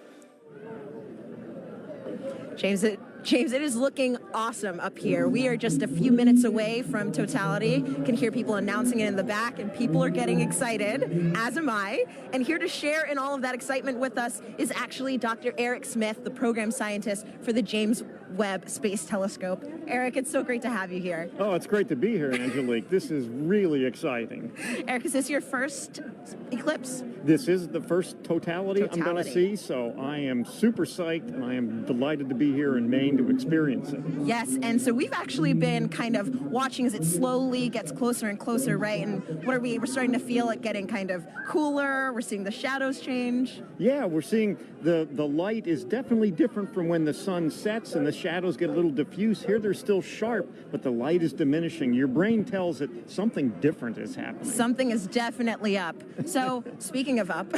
James, it is looking awesome up here. We are just a few minutes away from totality. You can hear people announcing it in the back, and people are getting excited, as am I. And here to share in all of that excitement with us is actually Dr. Eric Smith, the program scientist for the James Webb Space Telescope. Eric, it's so great to have you here. Oh, it's great to be here, Angelique. This is really exciting. Eric, is this your first eclipse? This is the first totality I'm going to see, so I am super psyched, and I am delighted to be here in Maine to experience it. Yes, and so we've actually been kind of watching as it slowly gets closer and closer, right? And what are we? We're starting to feel it getting kind of cooler. We're seeing the shadows change. Yeah, we're seeing the light is definitely different from when the sun sets and the shadows get a little diffuse. Here they're still sharp, but the light is diminishing. Your brain tells it something different is happening. Something is definitely up. So speaking of up,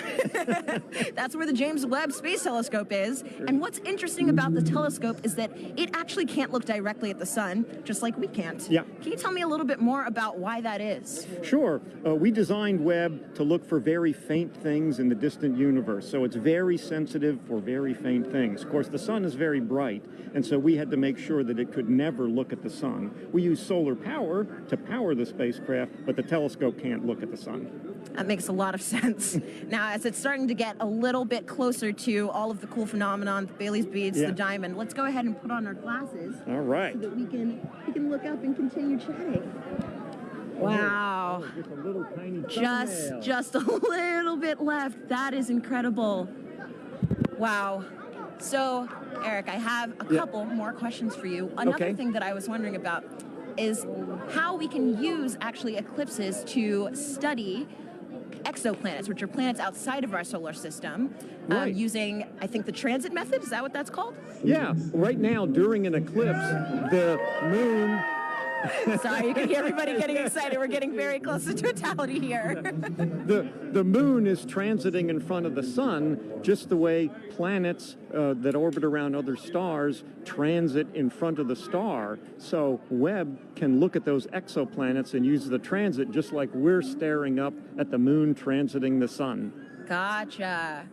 that's where the James Webb Space Telescope is. Sure. And what's interesting about the telescope is that it actually can't look directly at the sun, just like we can't. Yeah. Can you tell me a little bit more about why that is? Sure. We designed Webb to look for very faint things in the distant universe, so it's very sensitive for very faint things. Of course, the sun is very bright, and so we had to make sure that it could never look at the sun. We use solar power to power the spacecraft, but the telescope can't look at the sun. That makes a lot of sense. Now, as it's starting to get a little bit closer to all of the cool phenomenon, the Bailey's beads, the diamond, let's go ahead and put on our glasses. All right. So that we can look up and continue chatting. Wow. Just a little tiny Just a little bit left. That is incredible. Wow. So, Eric, I have a couple more questions for you. Another thing that I was wondering about is how we can use actually eclipses to study exoplanets, which are planets outside of our solar system, using, I think, the transit method. Is that what that's called? Yeah. Right now, during an eclipse, the moon... Sorry, you can hear everybody getting excited. We're getting very close to totality here. The moon is transiting in front of the sun just the way planets that orbit around other stars transit in front of the star. So Webb can look at those exoplanets and use the transit just like we're staring up at the moon transiting the sun. Gotcha.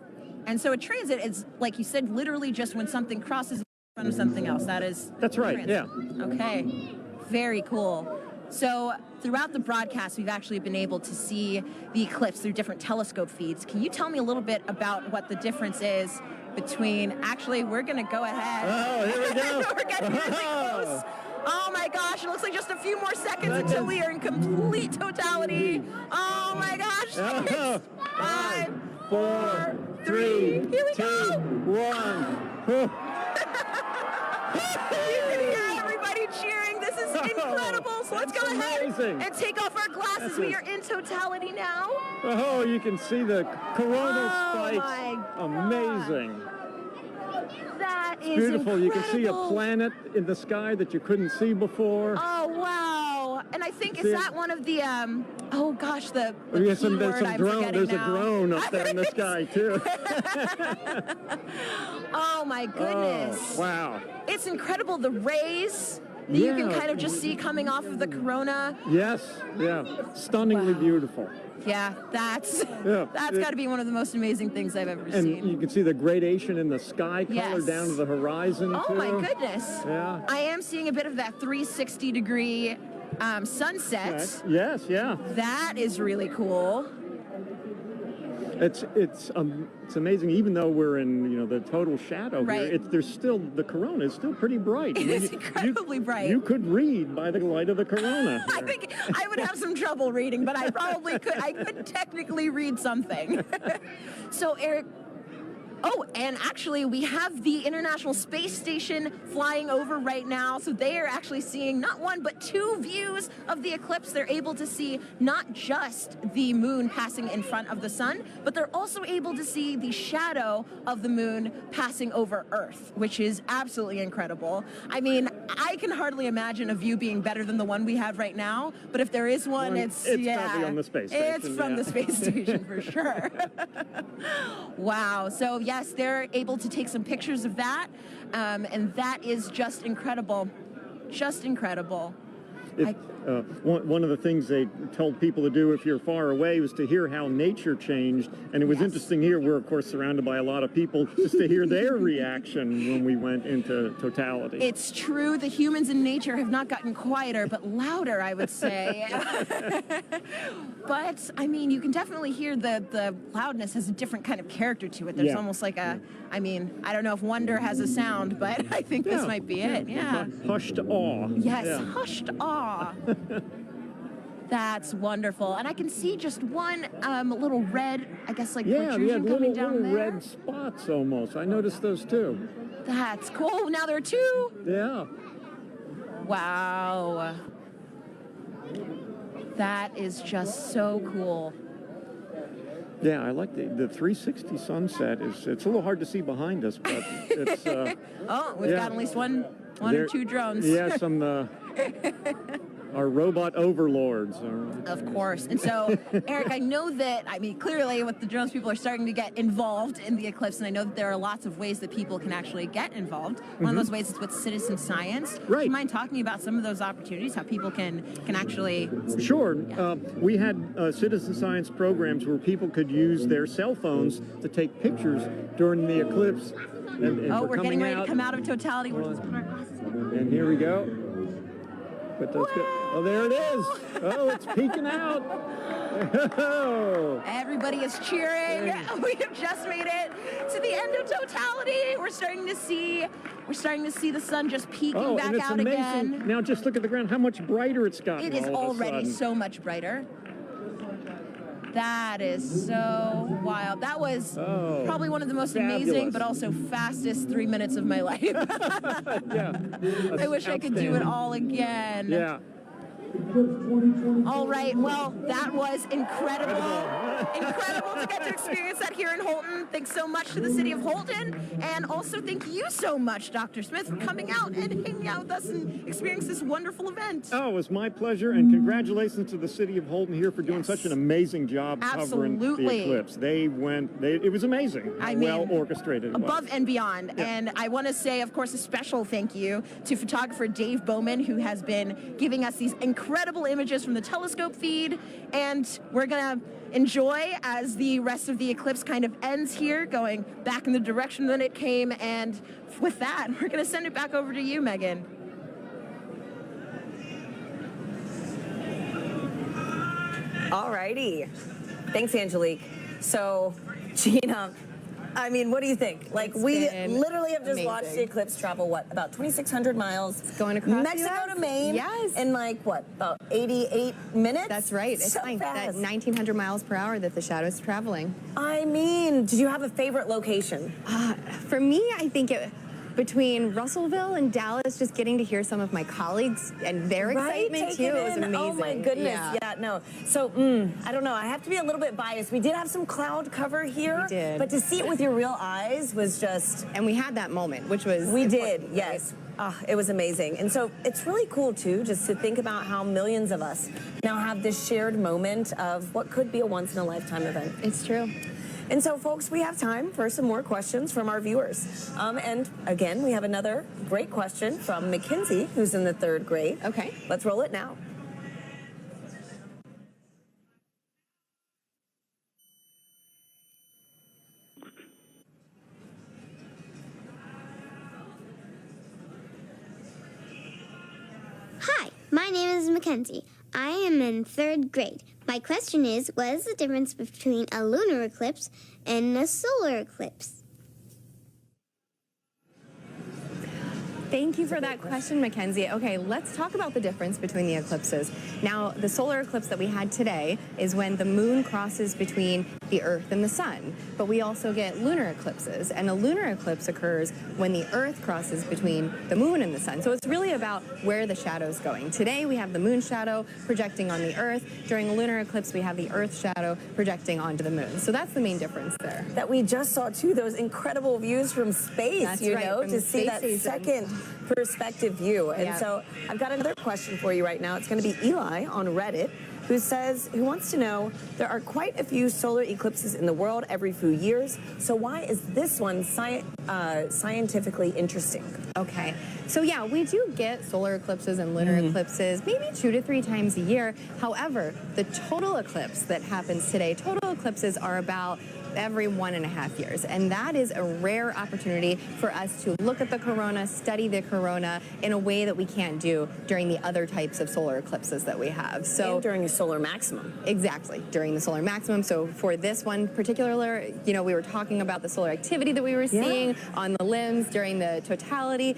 And so a transit is, like you said, literally just when something crosses in front of something else. That's right, yeah. Okay. Very cool. So throughout the broadcast, we've actually been able to see the eclipse through different telescope feeds. Can you tell me a little bit about what the difference is between, actually, we're going to go ahead. Oh, here we go. We're getting really close. Oh my gosh, it looks like just a few more seconds until we are in complete totality. Oh my gosh. 5, 4, 3, here we 2, go. 1. You can hear everybody cheering. This is incredible. So let's go ahead and take off our glasses. We are in totality now. Oh, you can see the coronal spikes. My amazing. That is beautiful. Incredible. You can see a planet in the sky that you couldn't see before. Oh, wow. And I think, is that one of the, oh gosh, the there's key some word I'm drone. forgetting There's now. a drone up there in the sky, too. Oh, my goodness. Oh, wow. It's incredible. The rays that you can kind of just see coming off of the corona. Yes, yeah. Stunningly beautiful. Yeah, that's got to be one of the most amazing things I've ever and seen. you can see the gradation in the sky color down to the horizon, Oh, too. my goodness. Yeah. I am seeing a bit of that 360-degree sunset. Yes, yeah. That is really cool. It's amazing. Even though we're in the total shadow here, there's still the corona is still pretty bright. It is incredibly bright. You could read by the light of the corona. I think I would have some trouble reading, but I probably could. I could technically read something. So, Eric. Oh, and actually, we have the International Space Station flying over right now. So they are actually seeing not one, but 2 views of the eclipse. They're able to see not just the moon passing in front of the sun, but they're also able to see the shadow of the moon passing over Earth, which is absolutely incredible. I mean, I can hardly imagine a view being better than the one we have right now. But if there is one, it's probably on the space station. It's from the space station for sure. Wow. So, yes, they're able to take some pictures of that, and that is just incredible. Just incredible. One of the things they told people to do if you're far away was to hear how nature changed. And it was interesting here. We're, of course, surrounded by a lot of people just to hear their reaction when we went into totality. It's true. The humans in nature have not gotten quieter, but louder, I would say. But, I mean, you can definitely hear the loudness has a different kind of character to it. There's almost like a, I mean, I don't know if wonder has a sound, but I think this might be it. Yeah. Hushed awe. Yes, hushed awe. That's wonderful. And I can see just one little red, I guess, like protrusion coming down little there. red spots almost. I noticed those too. That's cool. Now there are 2. Yeah. Wow. That is just so cool. Yeah, I like the 360 sunset. It's a little hard to see behind us, but it's... oh, we've got at least one or 2 drones. Yeah, some... our robot overlords. Of course. And so, Eric, I know that, I mean, clearly with the drones, people are starting to get involved in the eclipse, and I know that there are lots of ways that people can actually get involved. One of those ways is with citizen science. Right. Do you mind talking about some of those opportunities, how people can actually... Sure. We had citizen science programs where people could use their cell phones to take pictures during the eclipse. And we're getting ready to come out of totality. We're supposed to put our glasses on. And here we go. But those oh, there it is. Oh, it's peeking out. Everybody is cheering. We have just made it to the end of totality. We're starting to see the sun just peeking back out again. Now just look at the ground. How much brighter it's gotten. It is already so much brighter. That is so wild. That was probably one of the most amazing, but also fastest 3 minutes of my life. Yeah. I wish I could do it all again. Yeah. All right, well, that was incredible. Incredible to get to experience that here in Holton. Thanks so much to the city of Holton. And also thank you so much, Dr. Smith, for coming out and hanging out with us and experiencing this wonderful event. Oh, it was my pleasure. And congratulations to the city of Holton here for doing such an amazing job covering the eclipse. It was amazing how well orchestrated it was. Above and beyond. Yeah. And I want to say, of course, a special thank you to photographer Dave Bowman, who has been giving us these incredible images from the telescope feed, and we're gonna enjoy as the rest of the eclipse kind of ends here, going back in the direction that it came. And with that, we're gonna send it back over to you, Megan. All righty. Thanks, Angelique. So, Gina, I mean, what do you think? Like, we literally have just watched the eclipse travel, what, about 2,600 miles? Going across Mexico to Maine. Yes. In like, what, about 88 minutes? That's right. It's so like that fast. 1,900 miles per hour that the shadow's traveling. I mean, did you have a favorite location? For me, I think between Russellville and Dallas, just getting to hear some of my colleagues and their excitement Take too it was in. amazing. Oh my goodness, yeah, no. So, I don't know, I have to be a little bit biased. We did have some cloud cover here. We did. But to see it with your real eyes was just... And we had that moment, which was... We did, yes. It was amazing. And so it's really cool too, just to think about how millions of us now have this shared moment of what could be a once-in-a-lifetime event. It's true. And so, folks, we have time for some more questions from our viewers. And again, we have another great question from Mackenzie, who's in the 3rd grade. Okay. Let's roll it now. Hi, my name is Mackenzie. I am in 3rd grade. My question is, what is the difference between a lunar eclipse and a solar eclipse? Thank you for that question, Mackenzie. Okay, let's talk about the difference between the eclipses. Now, the solar eclipse that we had today is when the moon crosses between the Earth and the sun. But we also get lunar eclipses, and a lunar eclipse occurs when the Earth crosses between the moon and the sun. So it's really about where the shadow's going. Today, we have the moon shadow projecting on the Earth. During a lunar eclipse, we have the Earth shadow projecting onto the moon. So that's the main difference there. That we just saw, too, those incredible views from space, That's you right, know, from to the see space that station. second perspective view. And Yeah. so I've got another question for you right now. It's going to be Eli on Reddit, who wants to know, there are quite a few solar eclipses in the world every few years. So why is this one scientifically interesting? Okay, so yeah, we do get solar eclipses and lunar eclipses maybe 2 to 3 times a year. However, the total eclipse that happens today, total eclipses are about every 1.5 years. And that is a rare opportunity for us to look at the corona, study the corona in a way that we can't do during the other types of solar eclipses that we have. So and during a solar maximum. Exactly, during the solar maximum. So for this one particular, you know, we were talking about the solar activity that we were seeing on the limbs during the totality.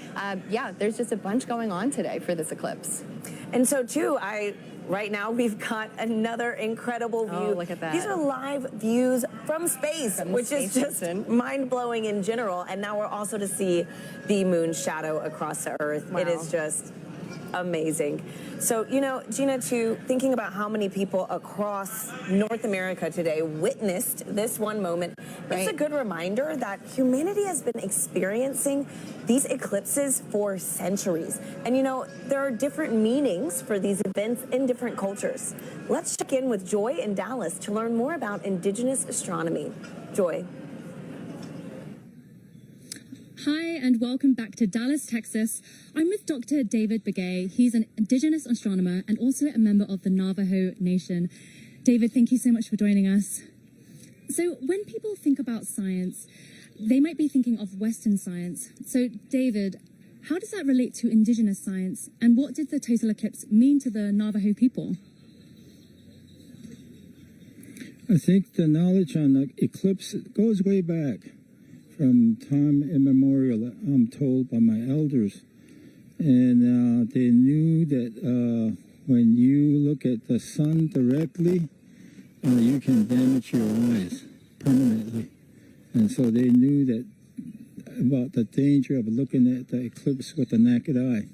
Yeah, there's just a bunch going on today for this eclipse. And so too, right now, we've got another incredible view. Oh, look at that. These are live views from space, which is just mind-blowing in general. And now we're also to see the moon shadow across the Earth. Wow. It is just amazing. So, you know, Gina, too, thinking about how many people across North America today witnessed this one moment, it's a good reminder that humanity has been experiencing these eclipses for centuries. And, you know, there are different meanings for these events in different cultures. Let's check in with Joy in Dallas to learn more about indigenous astronomy. Joy. Hi, and welcome back to Dallas, Texas. I'm with Dr. David Begay. He's an indigenous astronomer and also a member of the Navajo Nation. David, thank you so much for joining us. So when people think about science, they might be thinking of Western science. So, David, how does that relate to indigenous science? And what did the total eclipse mean to the Navajo people? I think the knowledge on the eclipse goes way back. From time immemorial, I'm told by my elders. And they knew that when you look at the sun directly, you can damage your eyes permanently. And so they knew that about the danger of looking at the eclipse with the naked eye.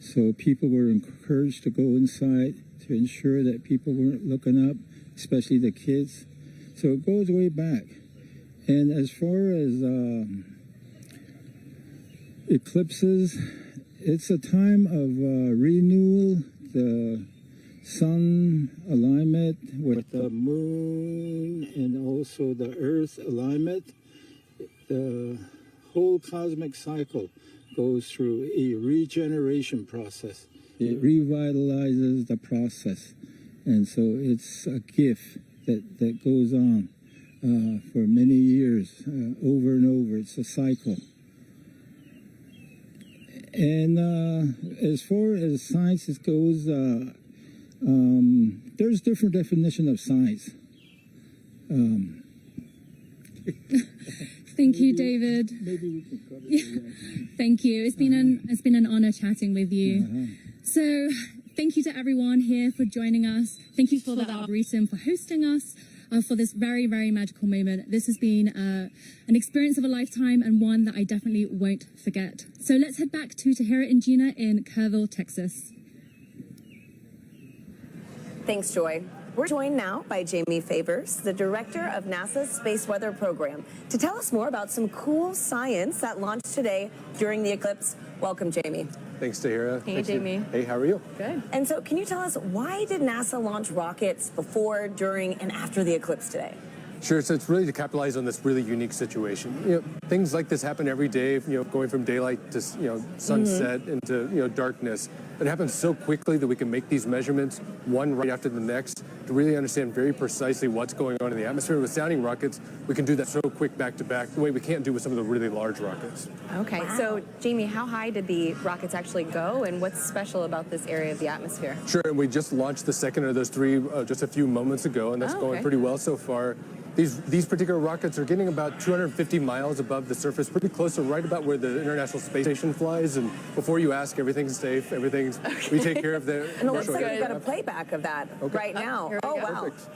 So people were encouraged to go inside to ensure that people weren't looking up, especially the kids. So it goes way back. And as far as eclipses, it's a time of renewal, the sun alignment with the moon and also the earth alignment. The whole cosmic cycle goes through a regeneration process. It revitalizes the process. And so it's a gift that goes on. For many years, over and over. It's a cycle. And as far as science goes, There's different definition of science. Thank you, David. Maybe we can cut it. Yeah. Thank you. It's been an honor chatting with you. So, thank you to everyone here for joining us. Thank you for the Arboretum for hosting us for this very, very magical moment. This has been an experience of a lifetime and one that I definitely won't forget. So let's head back to Tahira and Gina in Kerrville, Texas. Thanks, Joy. We're joined now by Jamie Favors, the director of NASA's Space Weather Program, to tell us more about some cool science that launched today during the eclipse. Welcome, Jamie. Thanks, Tahira. Hey, Thanks, Jamie. Hey, how are you? Good. And so can you tell us, why did NASA launch rockets before, during, and after the eclipse today? Sure, so it's really to capitalize on this really unique situation. You know, things like this happen every day, going from daylight to, sunset into, darkness. It happens so quickly that we can make these measurements one right after the next to really understand very precisely what's going on in the atmosphere. With sounding rockets, we can do that so quick back to back, the way we can't do with some of the really large rockets. Okay, so Jamie, how high did the rockets actually go, and what's special about this area of the atmosphere? Sure, and we just launched the second of those three just a few moments ago, and that's going pretty well so far. These particular rockets are getting about 250 miles above the surface, pretty close to right about where the International Space Station flies. And before you ask, everything's safe. We take care of the. And it looks like we've got a playback of that right now. Oh, wow. Perfect.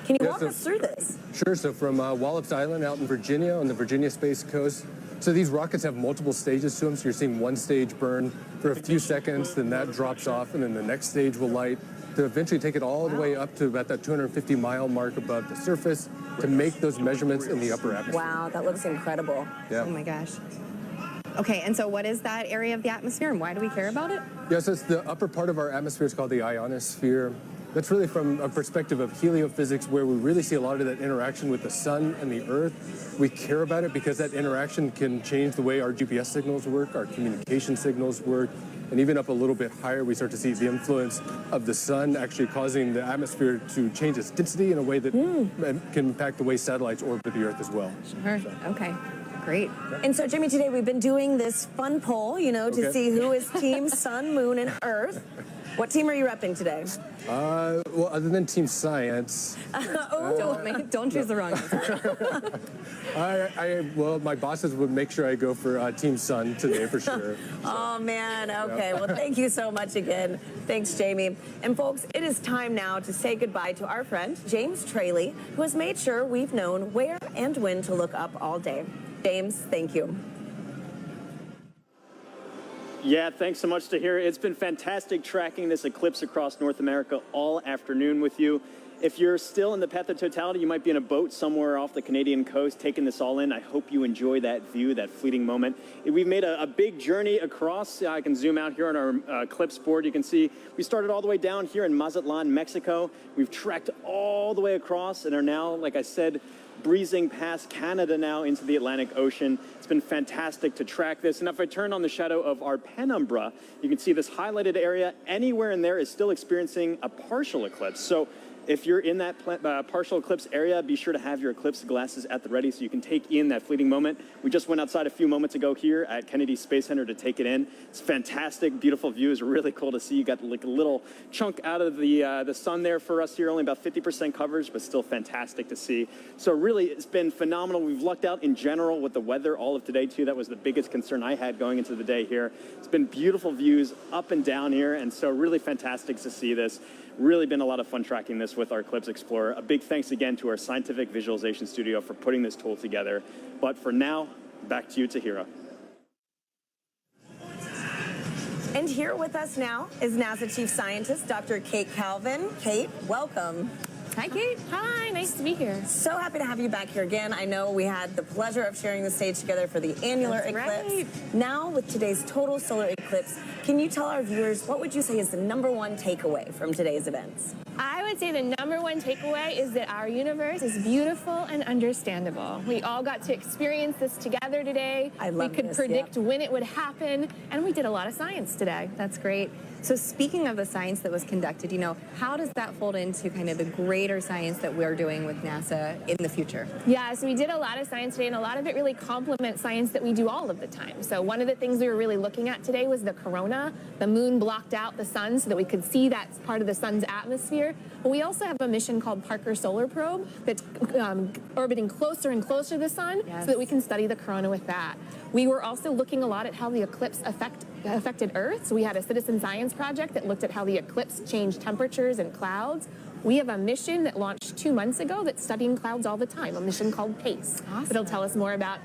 Can you walk us through this? Sure. So from Wallops Island out in Virginia on the Virginia Space Coast. So these rockets have multiple stages to them. So you're seeing one stage burn for a few seconds, then that drops off, and then the next stage will light to eventually take it all the way up to about that 250-mile mark above the surface to make those measurements in the upper atmosphere. Wow, that looks incredible. Yeah. Oh my gosh. Okay, and so what is that area of the atmosphere, and why do we care about it? Yes, it's the upper part of our atmosphere. It's called the ionosphere. That's really from a perspective of heliophysics, where we really see a lot of that interaction with the sun and the earth. We care about it because that interaction can change the way our GPS signals work, our communication signals work, and even up a little bit higher, we start to see the influence of the sun actually causing the atmosphere to change its density in a way that can impact the way satellites orbit the Earth as well. Sure, okay. Great. And so, Jimmy, today we've been doing this fun poll, to see who is Team Sun, Moon, and Earth. What team are you repping today? Well, other than Team Science. Don't choose the wrong answer. Well, my bosses would make sure I go for Team Sun today for sure. Oh, man. Okay. Well, thank you so much again. Thanks, Jamie. And, folks, it is time now to say goodbye to our friend, James Traley, who has made sure we've known where and when to look up all day. James, thank you. Yeah, thanks so much, Tahira. It's been fantastic tracking this eclipse across North America all afternoon with you. If you're still in the path of totality, you might be in a boat somewhere off the Canadian coast taking this all in. I hope you enjoy that view, that fleeting moment. We've made a big journey across. I can zoom out here on our eclipse board. You can see we started all the way down here in Mazatlan, Mexico. We've trekked all the way across and are now, like I said, breezing past Canada now into the Atlantic Ocean. It's been fantastic to track this. And if I turn on the shadow of our penumbra, you can see this highlighted area. Anywhere in there is still experiencing a partial eclipse. So if you're in that partial eclipse area, be sure to have your eclipse glasses at the ready so you can take in that fleeting moment. We just went outside a few moments ago here at Kennedy Space Center to take it in. It's fantastic, beautiful view. It's really cool to see. You got like a little chunk out of the sun there for us here, only about 50% coverage, but still fantastic to see. So really, it's been phenomenal. We've lucked out in general with the weather all of today too. That was the biggest concern I had going into the day here. It's been beautiful views up and down here, and so really fantastic to see this. Really been a lot of fun tracking this with our Eclipse Explorer. A big thanks again to our scientific visualization studio for putting this tool together. But for now, back to you, Tahira. And here with us now is NASA Chief Scientist, Dr. Kate Calvin. Kate, welcome. Hi, Kate. Hi, nice to be here. So happy to have you back here again. I know we had the pleasure of sharing the stage together for the annular eclipse. Right. Now, with today's total solar eclipse, can you tell our viewers what would you say is the #1 takeaway from today's events? I would say the #1 takeaway is that our universe is beautiful and understandable. We all got to experience this together today. I love We could this, predict when it would happen, and we did a lot of science today. That's great. So speaking of the science that was conducted, how does that fold into kind of the greater science that we're doing with NASA in the future? Yeah, so we did a lot of science today, and a lot of it really complements science that we do all of the time. So one of the things we were really looking at today was the corona. The moon blocked out the sun so that we could see that part of the sun's atmosphere. But we also have a mission called Parker Solar Probe that's orbiting closer and closer to the sun so that we can study the corona with that. We were also looking a lot at how the eclipse affected Earth. So we had a citizen science project that looked at how the eclipse changed temperatures and clouds. We have a mission that launched 2 months ago that's studying clouds all the time, a mission called PACE. Awesome. It'll tell us more about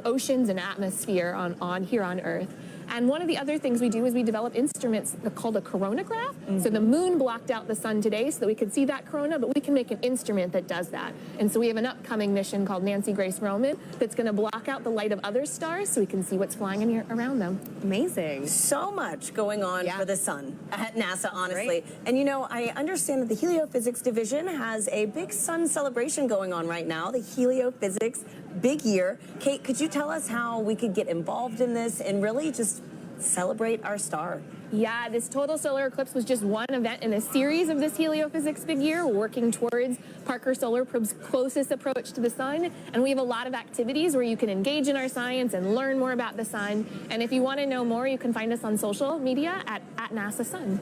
oceans and atmosphere on here on Earth. And one of the other things we do is we develop instruments called a coronagraph. So the moon blocked out the sun today so that we could see that corona, but we can make an instrument that does that. And so we have an upcoming mission called Nancy Grace Roman that's going to block out the light of other stars so we can see what's flying in here around them. Amazing. So much going on for the sun at NASA, honestly. Right. And I understand that the Heliophysics Division has a big sun celebration going on right now, the Heliophysics Big Year. Kate, could you tell us how we could get involved in this and really just celebrate our star? Yeah, this total solar eclipse was just one event in a series of this Heliophysics Big Year, working towards Parker Solar Probe's closest approach to the sun. And we have a lot of activities where you can engage in our science and learn more about the sun. And if you want to know more, you can find us on social media at NASA Sun.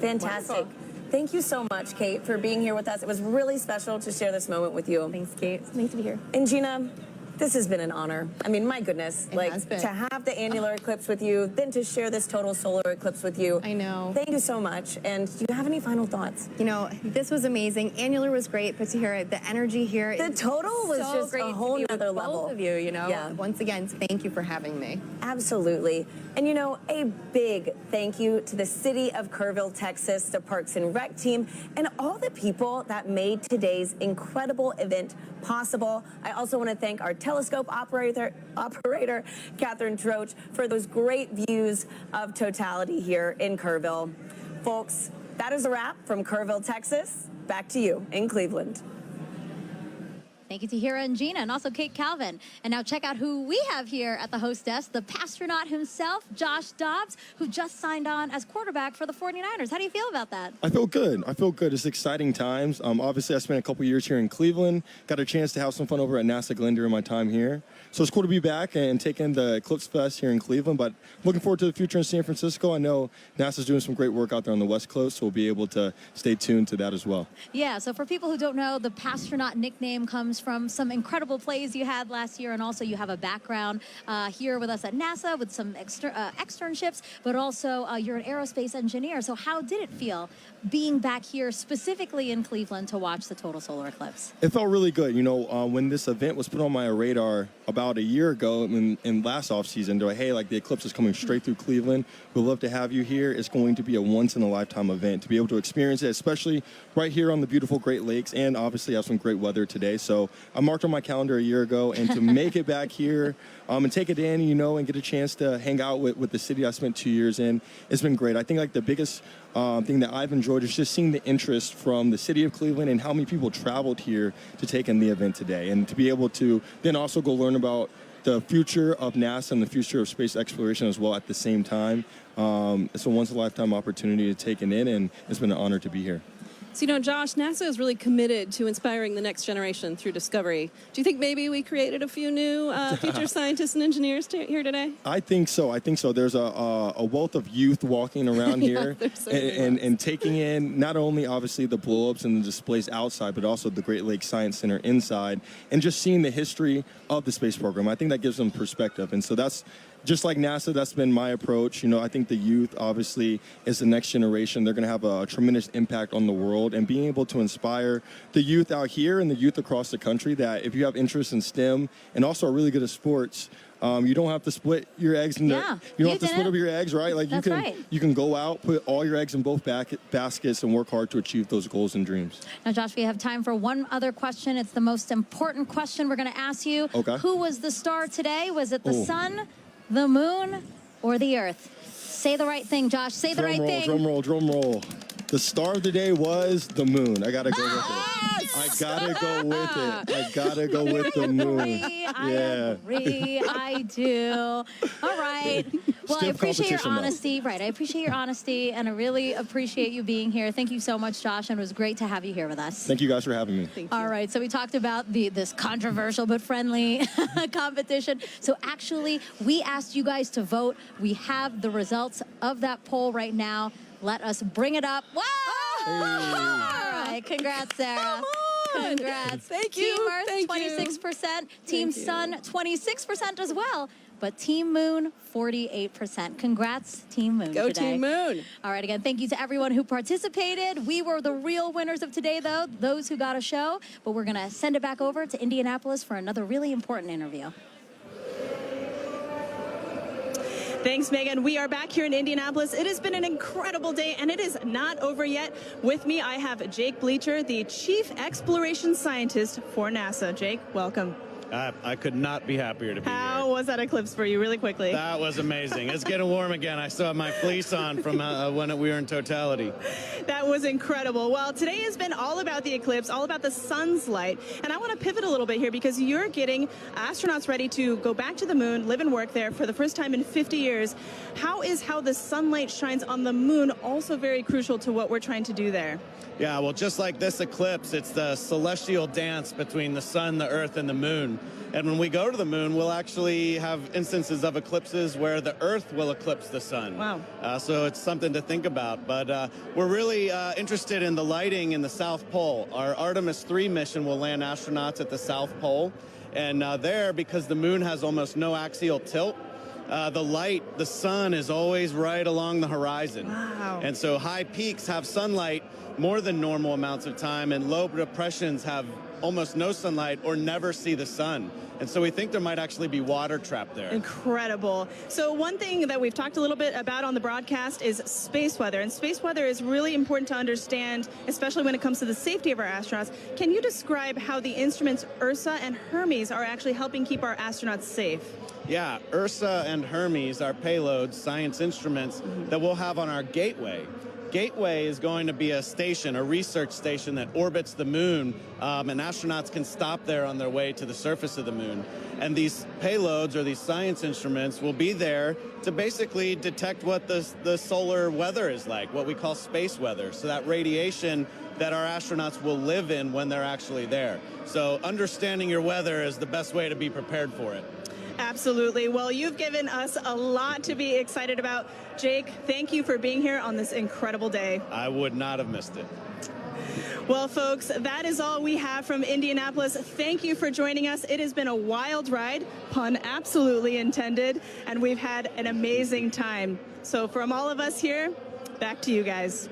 Fantastic. Wonderful. Thank you so much, Kate, for being here with us. It was really special to share this moment with you. Thanks, Kate. It's nice to be here. And Gina, this has been an honor. I mean, my goodness, to have the annular eclipse with you, then to share this total solar eclipse with you. I know. Thank you so much. And do you have any final thoughts? This was amazing. Annular was great, but to hear the energy here. The total was so just great a whole nother level. Both of you, Yeah. Once again, thank you for having me. Absolutely. And a big thank you to the city of Kerrville, Texas, the Parks and Rec team, and all the people that made today's incredible event possible. I also want to thank our telescope operator Catherine Troach, for those great views of totality here in Kerrville. Folks, that is a wrap from Kerrville, Texas. Back to you in Cleveland. Thank you to Hira and Gina, and also Kate Calvin. And now check out who we have here at the host desk, the Pastronaut himself, Josh Dobbs, who just signed on as quarterback for the 49ers. How do you feel about that? I feel good. It's exciting times. Obviously, I spent a couple years here in Cleveland, got a chance to have some fun over at NASA Glenn during my time here. So it's cool to be back and taking the Eclipse Fest here in Cleveland, but looking forward to the future in San Francisco. I know NASA's doing some great work out there on the West Coast, so we'll be able to stay tuned to that as well. Yeah, so for people who don't know, the Pastronaut nickname comes from some incredible plays you had last year, and also you have a background here with us at NASA with some externships, but also you're an aerospace engineer. So how did it feel being back here specifically in Cleveland to watch the total solar eclipse? It felt really good. When this event was put on my radar about a year ago in last off season, they're like, hey, the eclipse is coming straight through Cleveland. We'd love to have you here. It's going to be a once in a lifetime event to be able to experience it, especially right here on the beautiful Great Lakes, and obviously have some great weather today. So I marked on my calendar a year ago, and to make it back here and take it in, and get a chance to hang out with the city I spent 2 years in, it's been great. I think the biggest thing that I've enjoyed is just seeing the interest from the city of Cleveland and how many people traveled here to take in the event today, and to be able to then also go learn about the future of NASA and the future of space exploration as well at the same time. It's a once-in-a-lifetime opportunity to take it in, and it's been an honor to be here. So, Josh, NASA is really committed to inspiring the next generation through discovery. Do you think maybe we created a few new future scientists and engineers here today? I think so. There's a wealth of youth walking around here and taking in not only obviously the blow-ups and the displays outside, but also the Great Lakes Science Center inside, and just seeing the history of the space program. I think that gives them perspective. And so that's just like NASA, that's been my approach. I think the youth obviously is the next generation. They're going to have a tremendous impact on the world, and being able to inspire the youth out here and the youth across the country that if you have interest in STEM and also are really good at sports, you don't have to split your eggs you don't have to split up your eggs, right? You can go out, put all your eggs in both baskets, and work hard to achieve those goals and dreams. Now, Josh, we have time for one other question. It's the most important question we're going to ask you. Okay. Who was the star today? Was it the sun, the moon, or the earth? Say the right thing, Josh. Say the right thing. Drum roll. The star of the day was the moon. I got to go with it. I gotta go with it. I gotta go with the moon. I agree. I do. All right. Well, I appreciate your honesty. Right. I appreciate your honesty, and I really appreciate you being here. Thank you so much, Josh, and it was great to have you here with us. Thank you guys for having me. All right. So we talked about this controversial but friendly competition. So actually, we asked you guys to vote. We have the results of that poll right now. Let us bring it up. Wow! All right. Congrats, Sarah. Congrats. Thank Team you. Earth, Thank you. 26%. Team Sun, 26% as well. But Team Moon, 48%. Congrats, Team Moon. Go today. Team Moon. All right, again, thank you to everyone who participated. We were the real winners of today, though, those who got a show. But we're going to send it back over to Indianapolis for another really important interview. Thanks, Megan. We are back here in Indianapolis. It has been an incredible day, and it is not over yet. With me, I have Jake Bleacher, the Chief Exploration Scientist for NASA. Jake, welcome. I could not be happier to be here. How was that eclipse for you, really quickly? That was amazing. It's getting warm again. I still have my fleece on from when we were in totality. That was incredible. Well, today has been all about the eclipse, all about the sun's light. And I want to pivot a little bit here because you're getting astronauts ready to go back to the moon, live and work there for the first time in 50 years. How the sunlight shines on the moon also very crucial to what we're trying to do there? Yeah, well, just like this eclipse, it's the celestial dance between the sun, the earth, and the moon. And when we go to the moon, we'll actually have instances of eclipses where the earth will eclipse the sun. Wow. So it's something to think about. But we're really interested in the lighting in the South Pole. Our Artemis 3 mission will land astronauts at the South Pole. And there, because the moon has almost no axial tilt, the sun is always right along the horizon. Wow. And so high peaks have sunlight more than normal amounts of time, and low depressions have almost no sunlight or never see the sun. And so we think there might actually be water trapped there. Incredible. So one thing that we've talked a little bit about on the broadcast is space weather. And space weather is really important to understand, especially when it comes to the safety of our astronauts. Can you describe how the instruments Ursa and Hermes are actually helping keep our astronauts safe? Yeah, Ursa and Hermes are payloads, science instruments that we'll have on our Gateway. Gateway is going to be a station, a research station that orbits the moon, and astronauts can stop there on their way to the surface of the moon. And these payloads, or these science instruments, will be there to basically detect what the solar weather is like, what we call space weather. So that radiation that our astronauts will live in when they're actually there. So understanding your weather is the best way to be prepared for it. Absolutely. Well, you've given us a lot to be excited about. Jake, thank you for being here on this incredible day. I would not have missed it. Well, folks, that is all we have from Indianapolis. Thank you for joining us. It has been a wild ride, pun absolutely intended, and we've had an amazing time. So from all of us here, back to you guys.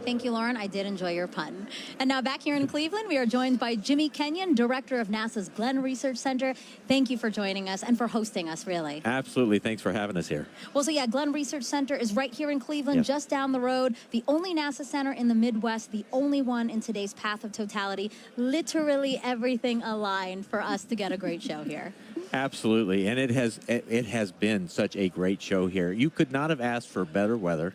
Thank you, Lauren. I did enjoy your pun. And now back here in Cleveland, we are joined by Jimmy Kenyon, director of NASA's Glenn Research Center. Thank you for joining us and for hosting us, really. Absolutely. Thanks for having us here. Well, so yeah, Glenn Research Center is right here in Cleveland, Yep. just down the road. The only NASA center in the Midwest, the only one in today's path of totality. Literally everything aligned for us to get a great show here. Absolutely. And it has been such a great show here. You could not have asked for better weather.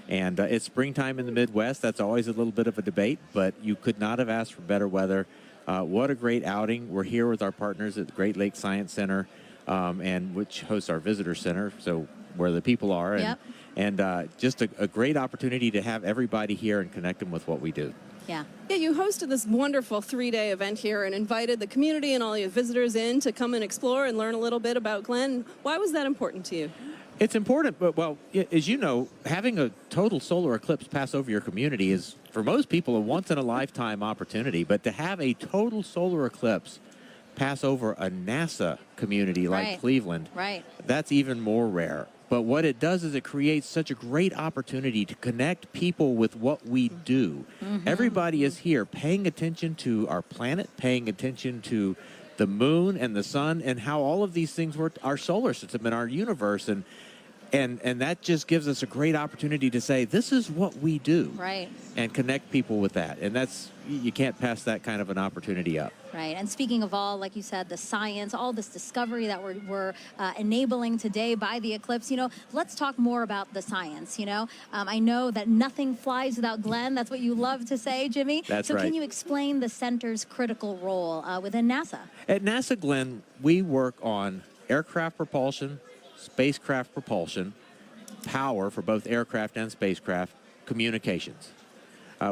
And it's springtime in the Midwest. That's always a little bit of a debate, but you could not have asked for better weather. What a great outing. We're here with our partners at the Great Lakes Science Center, and which hosts our visitor center, so where the people are. And, Yep. and just a great opportunity to have everybody here and connect them with what we do. Yeah. Yeah, you hosted this wonderful 3-day event here and invited the community and all your visitors in to come and explore and learn a little bit about Glenn. Why was that important to you? It's important, but, well, as you know, having a total solar eclipse pass over your community is, for most people, a once-in-a-lifetime opportunity. But to have a total solar eclipse pass over a NASA community like Right. Cleveland, Right. that's even more rare. But what it does is it creates such a great opportunity to connect people with what we do. Mhm. Everybody is here paying attention to our planet, paying attention to the moon and the sun and how all of these things work, our solar system and our universe. And And that just gives us a great opportunity to say, this is what we do. Right. And connect people with that. And that's, you can't pass that kind of an opportunity up. Right. And speaking of all, like you said, the science, all this discovery that we're enabling today by the Eclipse, let's talk more about the science, I know that nothing flies without Glenn. That's what you love to say, Jimmy. That's right. So can you explain the center's critical role within NASA? At NASA, Glenn, we work on aircraft propulsion, spacecraft propulsion, power for both aircraft and spacecraft, communications.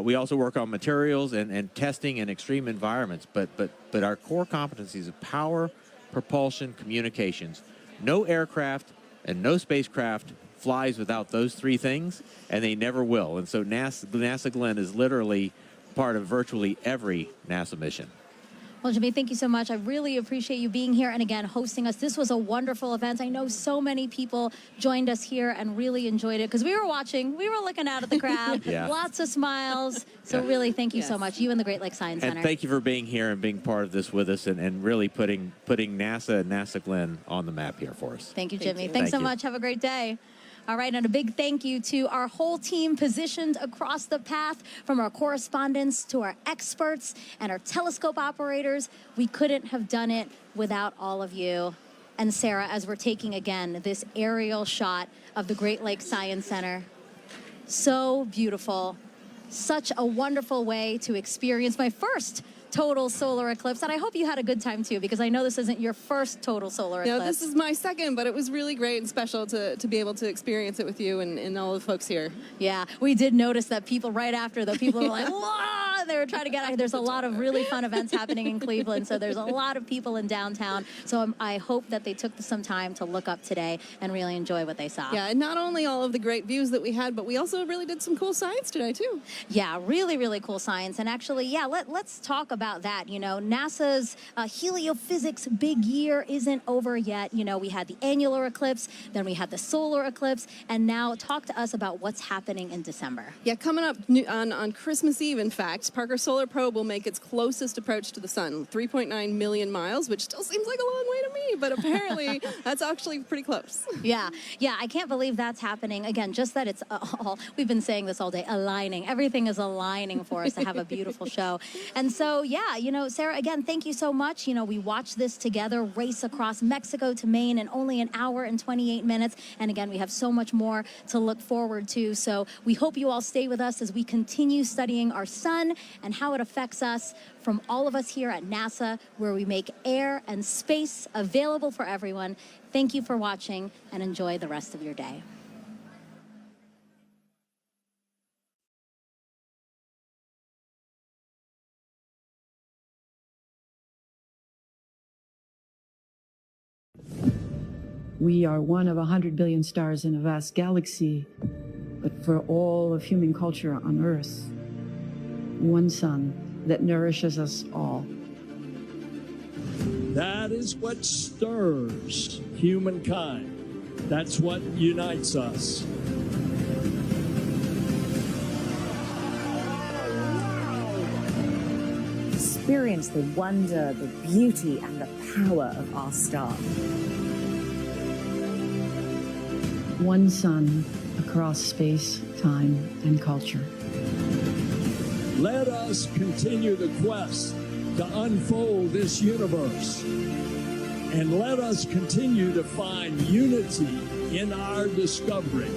We also work on materials and testing in extreme environments, but our core competencies of power, propulsion, communications. No aircraft and no spacecraft flies without those three things, and they never will. And so NASA Glenn is literally part of virtually every NASA mission. Well, Jimmy, thank you so much. I really appreciate you being here and, again, hosting us. This was a wonderful event. I know so many people joined us here and really enjoyed it because we were watching. We were looking out at the crowd. Yeah. Lots of smiles. So really, thank you so much, you and the Great Lakes Science Center. And thank you for being here and being part of this with us and really putting NASA and NASA Glenn on the map here for us. Thank you, Jimmy. Thanks so much. Have a great day. All right, and a big thank you to our whole team positioned across the path, from our correspondents to our experts and our telescope operators. We couldn't have done it without all of you. And Sarah, as we're taking again this aerial shot of the Great Lakes Science Center, so beautiful. Such a wonderful way to experience my first total solar eclipse, and I hope you had a good time too, because I know this isn't your first total solar eclipse. No, this is my second, but it was really great and special to be able to experience it with you and all the folks here. Yeah, we did notice that people right after, though, people were like, whoa, they were trying to get out. There's a lot of really fun events happening in Cleveland, so there's a lot of people in downtown. So I hope that they took some time to look up today and really enjoy what they saw. Yeah, and not only all of the great views that we had, but we also really did some cool science today too. Yeah, really, really cool science. And actually, yeah, let's talk about that. NASA's heliophysics big year isn't over yet. We had the annular eclipse, then we had the solar eclipse, and now talk to us about what's happening in December. Yeah, coming up on Christmas Eve, in fact, Parker Solar Probe will make its closest approach to the sun, 3.9 million miles, which still seems like a long way to me, but apparently that's actually pretty close. Yeah, I can't believe that's happening. Again, just that it's all, we've been saying this all day, aligning. Everything is aligning for us to have a beautiful show. And so, yeah, Sarah, again, thank you so much. We watched this together, race across Mexico to Maine in only an hour and 28 minutes. And again, we have so much more to look forward to. So we hope you all stay with us as we continue studying our sun and how it affects us, from all of us here at NASA, where we make air and space available for everyone. Thank you for watching, and enjoy the rest of your day. We are one of 100 billion stars in a vast galaxy, but for all of human culture on Earth, one sun that nourishes us all. That is what stirs humankind. That's what unites us. Experience the wonder, the beauty, and the power of our star. One sun across space, time, and culture. Let us continue the quest to unfold this universe. And let us continue to find unity in our discovery.